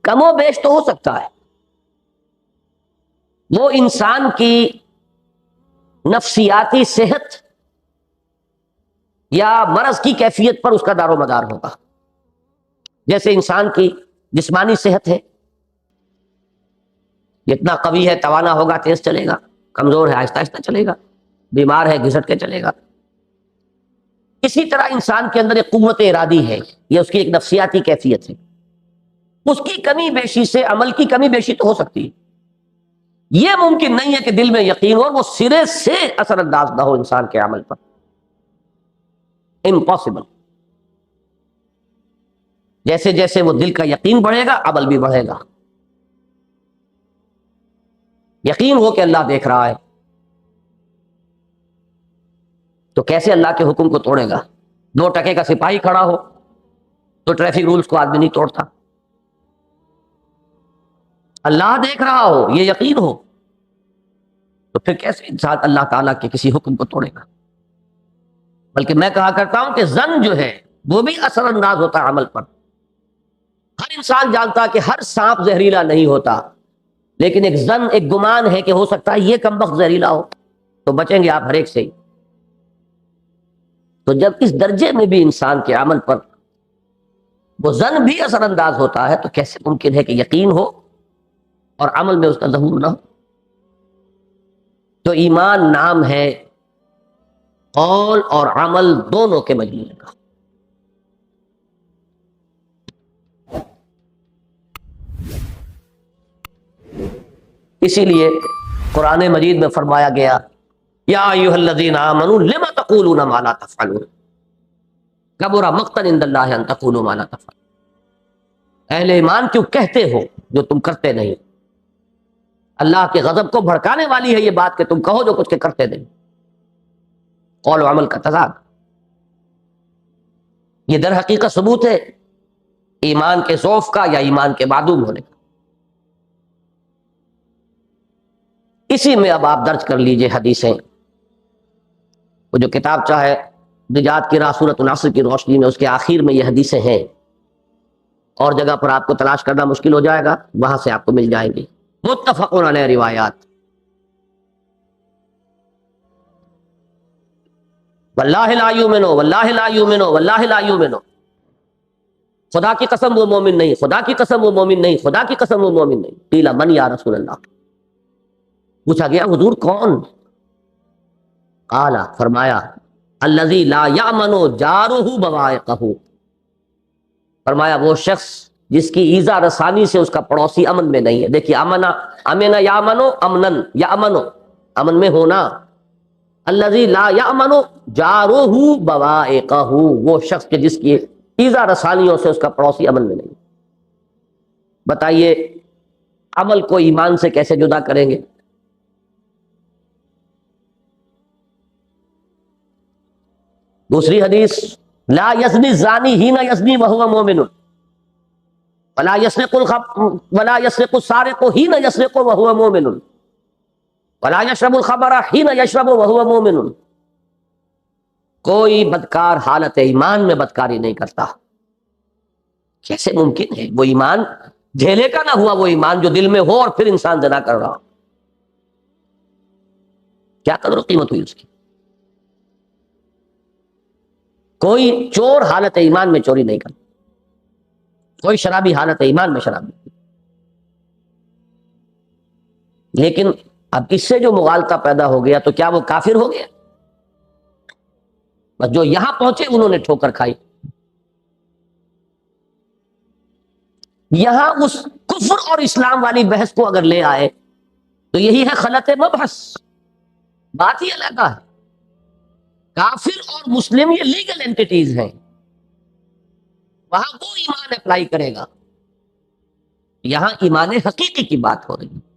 کم و بیش تو ہو سکتا ہے، وہ انسان کی نفسیاتی صحت یا مرض کی کیفیت پر اس کا دار و مدار ہوگا۔ جیسے انسان کی جسمانی صحت ہے، جتنا قوی ہے توانا ہوگا تیز چلے گا، کمزور ہے آہستہ آہستہ چلے گا، بیمار ہے گھسٹ کے چلے گا۔ اسی طرح انسان کے اندر ایک قوت ارادی ہے، یہ اس کی ایک نفسیاتی کیفیت ہے، اس کی کمی بیشی سے عمل کی کمی بیشی تو ہو سکتی ہے۔ یہ ممکن نہیں ہے کہ دل میں یقین ہو اور وہ سرے سے اثر انداز نہ ہو انسان کے عمل پر، امپاسبل۔ جیسے جیسے وہ دل کا یقین بڑھے گا عمل بھی بڑھے گا۔ یقین ہو کہ اللہ دیکھ رہا ہے تو کیسے اللہ کے حکم کو توڑے گا؟ 2 ٹکے کا سپاہی کھڑا ہو تو ٹریفک رولز کو آدمی نہیں توڑتا۔ اللہ دیکھ رہا ہو، یہ یقین ہو، تو پھر کیسے انسان اللہ تعالیٰ کے کسی حکم کو توڑے گا؟ بلکہ میں کہا کرتا ہوں کہ ظن جو ہے وہ بھی اثر انداز ہوتا ہے عمل پر۔ ہر انسان جانتا کہ ہر سانپ زہریلا نہیں ہوتا، لیکن ایک ظن، ایک گمان ہے کہ ہو سکتا ہے یہ کمبخت زہریلا ہو، تو بچیں گے آپ ہر ایک سے ہی۔ تو جب اس درجے میں بھی انسان کے عمل پر وہ ظن بھی اثر انداز ہوتا ہے، تو کیسے ممکن ہے کہ یقین ہو اور عمل میں اس کا ظہور نہ ہو؟ تو ایمان نام ہے قول اور عمل دونوں کے مجموعے کا۔ اسی لیے قرآن مجید میں فرمایا گیا، یا ایھا الذین آمنوا لم تقولون ما لا تفعلون کبر مقتا عند اللہ ان تقولوا ما لا تفعلون، اہل ایمان کیوں کہتے ہو جو تم کرتے نہیں؟ اللہ کے غضب کو بھڑکانے والی ہے یہ بات کہ تم کہو جو کچھ کے کرتے نہیں، قول و عمل کا تضاد۔ یہ در حقیقت ثبوت ہے ایمان کے ضعف کا یا ایمان کے معدوم ہونے کا۔ اسی میں اب آپ درج کر لیجئے حدیثیں، وہ جو کتاب چاہے نجات کی راہ سورۃ العصر کی روشنی میں، اس کے آخر میں یہ حدیثیں ہیں، اور جگہ پر آپ کو تلاش کرنا مشکل ہو جائے گا، وہاں سے آپ کو مل جائیں گی، متفق علیہ روایات۔ واللہ لا یؤمنو واللہ لا یؤمنو واللہ لا یؤمنو، خدا کی قسم وہ مومن نہیں، خدا کی قسم وہ مومن نہیں، خدا کی قسم وہ مومن نہیں۔ قیل من یا رسول اللہ، پوچھا گیا حضور کون؟ قال، فرمایا الذی لا یأمن جارہ بوائقہ، فرمایا وہ شخص جس کی ایذا رسانی سے اس کا پڑوسی امن میں نہیں ہے۔ دیکھیے امنا، امن یامنو، امنن یامنو، امن میں ہونا۔ الذی لا یأمن جارہ بوائقہ، وہ شخص کہ جس کی ایذا رسانیوں سے اس کا پڑوسی امن میں نہیں۔ بتائیے عمل کو ایمان سے کیسے جدا کریں گے؟ دوسری حدیث، لا یزنی الزانی حین یزنی وہو مومن، ولا یسرق السارق حین یسرق وہو مومن، ولا یشرب الخمر حین یشرب وہو مومن۔ کوئی بدکار حالت ایمان میں بدکاری نہیں کرتا۔ کیسے ممکن ہے؟ وہ ایمان جھیلے کا نہ ہوا، وہ ایمان جو دل میں ہو اور پھر انسان زنا کر رہا، کیا قدر و قیمت ہوئی اس کی۔ کوئی چور حالت ایمان میں چوری نہیں کرتا، کوئی شرابی حالت ایمان میں شراب نہیں۔ لیکن اب اس سے جو مغالطہ پیدا ہو گیا تو کیا وہ کافر ہو گیا؟ بس جو یہاں پہنچے انہوں نے ٹھوکر کھائی۔ یہاں اس کفر اور اسلام والی بحث کو اگر لے آئے تو یہی ہے خلط مبحث، بات ہی الگ ہے۔ کافر اور مسلم یہ لیگل اینٹیٹیز ہیں، وہاں وہ ایمان اپلائی کرے گا، یہاں ایمان حقیقی کی بات ہو رہی ہے۔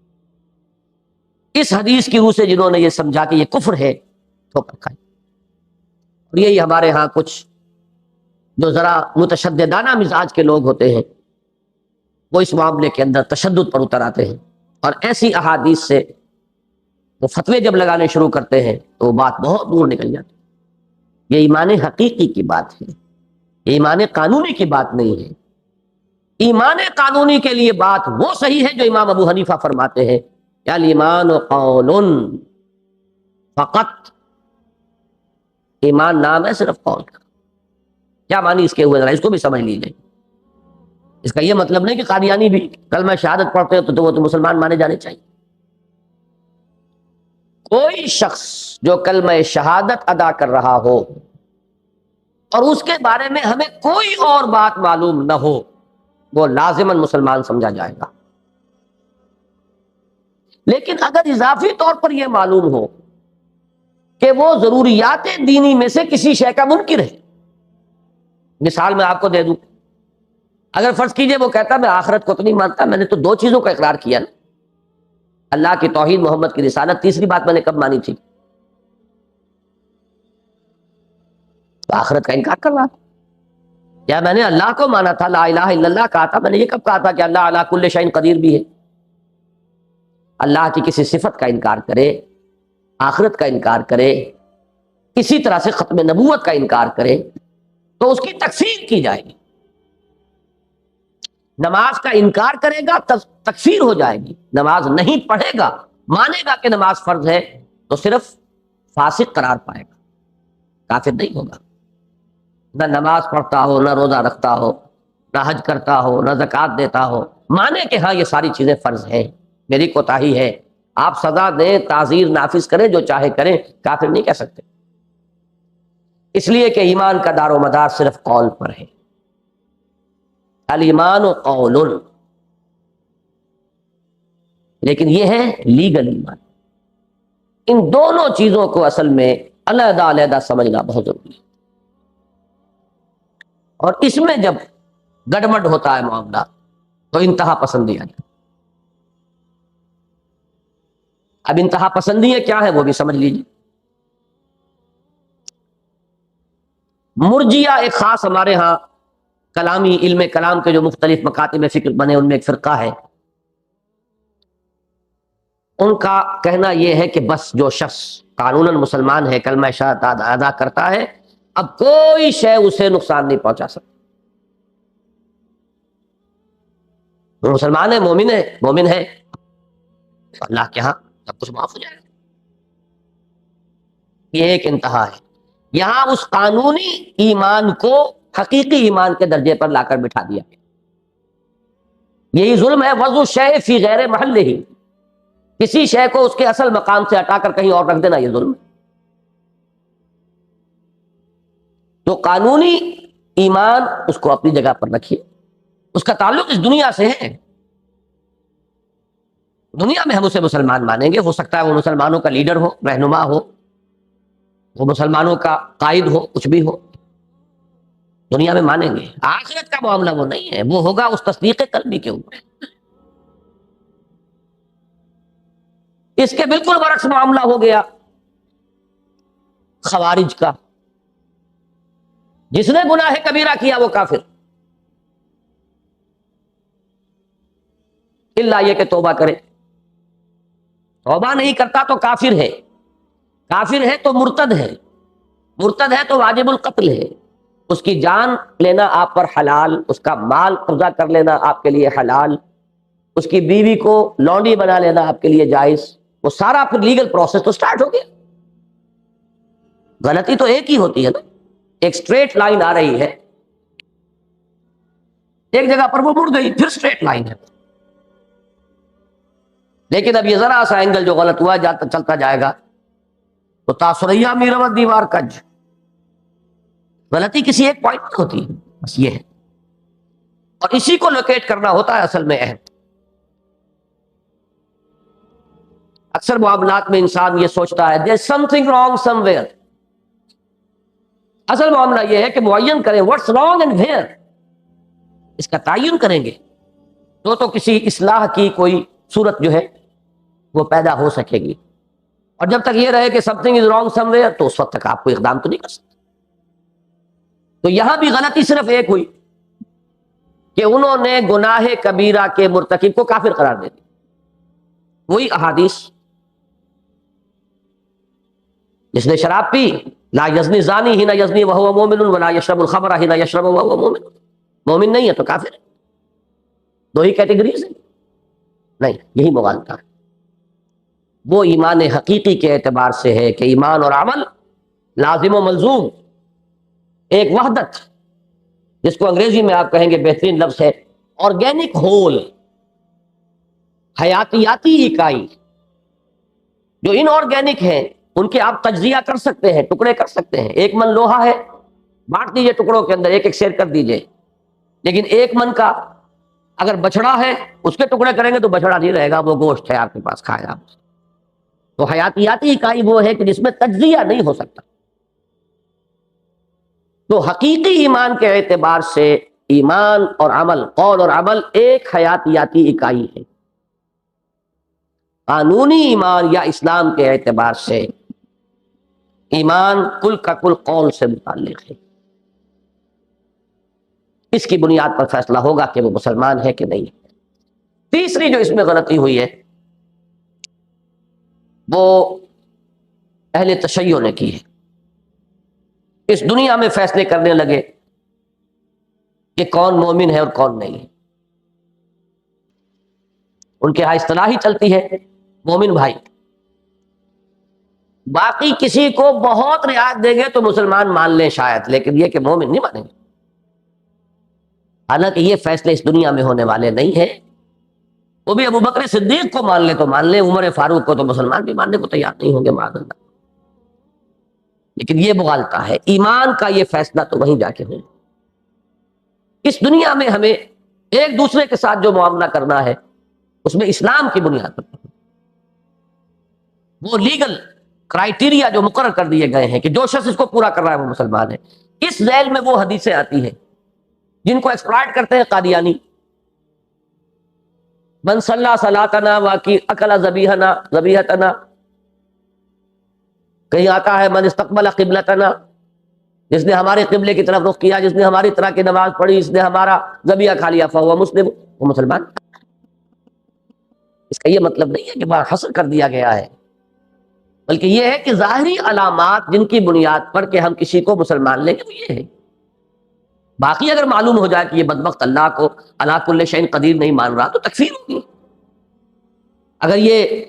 اس حدیث کی روح سے جنہوں نے یہ سمجھا کہ یہ کفر ہے، ٹھوکر کھائی۔ اور یہی ہمارے ہاں کچھ جو ذرا متشددانہ مزاج کے لوگ ہوتے ہیں، وہ اس معاملے کے اندر تشدد پر اتر آتے ہیں، اور ایسی احادیث سے وہ فتوے جب لگانے شروع کرتے ہیں تو وہ بات بہت دور نکل جاتی ہے۔ یہ ایمان حقیقی کی بات ہے، یہ ایمان قانونی کی بات نہیں ہے۔ ایمان قانونی کے لیے بات وہ صحیح ہے جو امام ابو حنیفہ فرماتے ہیں یا الایمان قول فقط، ایمان نام ہے صرف قول کا۔ کیا معنی اس کے ہوئے، ذرا اس کو بھی سمجھ لیجیے۔ اس کا یہ مطلب نہیں کہ قادیانی بھی کلمہ شہادت پڑھتے ہو تو وہ تو مسلمان مانے جانے چاہیے۔ کوئی شخص جو کلمہ شہادت ادا کر رہا ہو اور اس کے بارے میں ہمیں کوئی اور بات معلوم نہ ہو، وہ لازماً مسلمان سمجھا جائے گا۔ لیکن اگر اضافی طور پر یہ معلوم ہو کہ وہ ضروریات دینی میں سے کسی شے کا منکر ہے، مثال میں آپ کو دے دوں، اگر فرض کیجئے وہ کہتا میں آخرت کو تو نہیں مانتا، میں نے تو دو چیزوں کا اقرار کیا نا، اللہ کی توحید، محمد کی رسالت، تیسری بات میں نے کب مانی تھی؟ تو آخرت کا انکار کر رہا تھا۔ یا میں نے اللہ کو مانا تھا، لا الہ الا اللہ کہا تھا، میں نے یہ کب کہا تھا کہ اللہ علی کل شیء قدیر بھی ہے؟ اللہ کی کسی صفت کا انکار کرے، آخرت کا انکار کرے، اسی طرح سے ختم نبوت کا انکار کرے تو اس کی تکفیر کی جائے گی۔ نماز کا انکار کرے گا تکفیر ہو جائے گی، نماز نہیں پڑھے گا، مانے گا کہ نماز فرض ہے تو صرف فاسق قرار پائے گا، کافر نہیں ہوگا۔ نہ نماز پڑھتا ہو، نہ روزہ رکھتا ہو، نہ حج کرتا ہو، نہ زکوٰۃ دیتا ہو، مانے کہ ہاں یہ ساری چیزیں فرض ہیں، میری کوتاہی ہے، آپ سزا دیں، تعزیر نافذ کریں، جو چاہے کریں، کافر نہیں کہہ سکتے، اس لیے کہ ایمان کا دار و مدار صرف قول پر ہے۔ الایمان قول، لیکن یہ ہے لیگل ایمان۔ ان دونوں چیزوں کو اصل میں علیحدہ علیحدہ سمجھنا بہت ضروری ہے، اور اس میں جب گڑبڑ ہوتا ہے معاملہ تو انتہا پسندی آ جاتی ہے۔ اب انتہا پسندیاں کیا ہے وہ بھی سمجھ لیجیے. مرجیہ ایک خاص ہمارے ہاں کلامی علم کلام کے جو مختلف مکاتب فکر بنے ان میں ایک فرقہ ہے. ان کا کہنا یہ ہے کہ بس جو شخص قانوناً مسلمان ہے، کلمہ شہادت ادا کرتا ہے، اب کوئی شے اسے نقصان نہیں پہنچا سکتا. وہ مسلمان ہے، مومن ہے، اللہ کے ہاں سب کچھ معاف ہو جائے گا. یہ ایک انتہا ہے. یہاں اس قانونی ایمان کو حقیقی ایمان کے درجے پر لا کر بٹھا دیا. یہی ظلم ہے، وضع الشیء فی غیر محلہ، کسی شے کو اس کے اصل مقام سے ہٹا کر کہیں اور رکھ دینا، یہ ظلم ہے. تو قانونی ایمان اس کو اپنی جگہ پر رکھیے، اس کا تعلق اس دنیا سے ہے. دنیا میں ہم اسے مسلمان مانیں گے، ہو سکتا ہے وہ مسلمانوں کا لیڈر ہو، رہنما ہو، وہ مسلمانوں کا قائد ہو، کچھ بھی ہو، دنیا میں مانیں گے. آخرت کا معاملہ وہ نہیں ہے، وہ ہوگا اس تصدیق قلبی کے اوپر. اس کے بالکل برعکس معاملہ ہو گیا خوارج کا. جس نے گناہ کبیرہ کیا وہ کافر، الا یہ کہ توبہ کرے. توبہ نہیں کرتا تو کافر ہے، کافر ہے تو مرتد ہے، مرتد ہے تو واجب القتل ہے. اس کی جان لینا آپ پر حلال، اس کا مال قبضہ کر لینا آپ کے لیے حلال، اس کی بیوی کو لونڈی بنا لینا آپ کے لیے جائز. وہ سارا پھر لیگل پروسیس تو سٹارٹ ہو گیا. غلطی تو ایک ہی ہوتی ہے نا، ایک سٹریٹ لائن آ رہی ہے، ایک جگہ پر وہ مڑ گئی، پھر سٹریٹ لائن ہے. لیکن اب یہ ذرا سا اینگل جو غلط ہوا جاتا چلتا جائے گا تو تاثریہ میرا دیوار کج. غلطی کسی ایک پوائنٹ پر ہوتی ہے، بس یہ ہے، اور اسی کو لوکیٹ کرنا ہوتا ہے اصل میں اہم. اکثر معاملات میں انسان یہ سوچتا ہے there's something wrong somewhere. اصل معاملہ یہ ہے کہ معین کریں what's wrong and where. اس کا تعین کریں گے تو کسی اصلاح کی کوئی صورت جو ہے وہ پیدا ہو سکے گی. اور جب تک یہ رہے کہ something is wrong somewhere تو اس وقت تک آپ کو اقدام تو نہیں کر سکتے. تو یہاں بھی غلطی صرف ایک ہوئی کہ انہوں نے گناہ کبیرہ کے مرتکب کو کافر قرار دے دیا. وہی احادیث، جس نے شراب پی، لا یزنی زانی ہی نہ یزنی وہو مومن ولا یشرب الخمر ہی نہ یشرب وہو مومن. مومن نہیں ہے تو کافر ہے. دو ہی کیٹیگریز ہیں. نہیں، یہی مغالطہ ہے. وہ ایمان حقیقی کے اعتبار سے ہے کہ ایمان اور عمل لازم و ملزوم، ایک وحدت، جس کو انگریزی میں آپ کہیں گے بہترین لفظ ہے آرگینک ہول، حیاتیاتی اکائی. جو ان آرگینک ہیں ان کے آپ تجزیہ کر سکتے ہیں، ٹکڑے کر سکتے ہیں. ایک من لوہا ہے، بانٹ دیجئے ٹکڑوں کے اندر، ایک ایک شیئر کر دیجئے. لیکن ایک من کا اگر بچڑا ہے اس کے ٹکڑے کریں گے تو بچڑا نہیں رہے گا، وہ گوشت ہے آپ کے پاس، کھائے آپ. تو حیاتیاتی اکائی وہ ہے کہ جس میں تجزیہ نہیں ہو سکتا. تو حقیقی ایمان کے اعتبار سے ایمان اور عمل، قول اور عمل ایک حیاتیاتی اکائی ہے. قانونی ایمان یا اسلام کے اعتبار سے ایمان کل کا کل قول سے متعلق ہے. اس کی بنیاد پر فیصلہ ہوگا کہ وہ مسلمان ہے کہ نہیں. تیسری جو اس میں غلطی ہوئی ہے وہ اہل تشیع نے کی ہے. اس دنیا میں فیصلے کرنے لگے کہ کون مومن ہے اور کون نہیں ہے. ان کے ہاں اصطلاح ہی چلتی ہے مومن بھائی. باقی کسی کو بہت رعایت دیں گے تو مسلمان مان لیں شاید، لیکن یہ کہ مومن نہیں مانیں گے. حالانکہ یہ فیصلے اس دنیا میں ہونے والے نہیں ہیں. وہ بھی ابو بکر صدیق کو مان لیں تو مان لیں، عمر فاروق کو تو مسلمان بھی ماننے کو تیار نہیں ہوں گے معاذ اللہ. لیکن یہ مغالطہ ہے. ایمان کا یہ فیصلہ تو وہیں جا کے ہو. اس دنیا میں ہمیں ایک دوسرے کے ساتھ جو معاملہ کرنا ہے اس میں اسلام کی بنیاد پر وہ لیگل کرائیٹیریا جو مقرر کر دیے گئے ہیں کہ جو شخص اس کو پورا کر رہا ہے وہ مسلمان ہے. اس ذیل میں وہ حدیثیں آتی ہیں جن کو ایکسپلائٹ کرتے ہیں قادیانی. من صلی صلاتنا واقی اکل ذبیحتنا، کہیں آتا ہے من استقبل قبلتنا، جس نے ہمارے قبلے کی طرف رخ کیا، جس نے ہماری طرح کی نماز پڑھی، جس نے ہمارا ذبیحہ کھا لیا فہو مسلم، وہ مسلمان۔ اس کا یہ مطلب نہیں ہے کہ وہاں حصر کر دیا گیا ہے، بلکہ یہ ہے کہ ظاہری علامات جن کی بنیاد پر کہ ہم کسی کو مسلمان لیں گے وہ یہ ہے۔ باقی اگر معلوم ہو جائے کہ یہ بدبخت اللہ کو علی کل شیء قدیر نہیں مان رہا تو تکفیر ہوگی۔ اگر یہ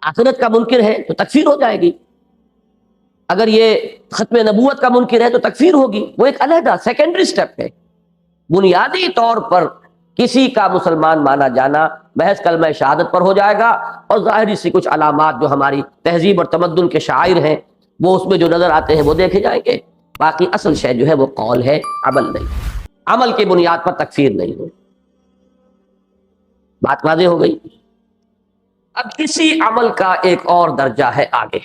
آخرت کا منکر ہے تو تکفیر ہو جائے گی، اگر یہ ختم نبوت کا منکر ہے تو تکفیر ہوگی، وہ ایک علیحدہ سیکنڈری سٹیپ ہے۔ بنیادی طور پر کسی کا مسلمان مانا جانا محض کلمہ شہادت پر ہو جائے گا، اور ظاہری سی کچھ علامات جو ہماری تہذیب اور تمدن کے شعائر ہیں وہ اس میں جو نظر آتے ہیں وہ دیکھے جائیں گے، باقی اصل شے جو ہے وہ قول ہے، عمل نہیں، عمل کی بنیاد پر تکفیر نہیں ہو۔ بات واضح ہو گئی؟ اب اسی عمل کا ایک اور درجہ ہے آگے،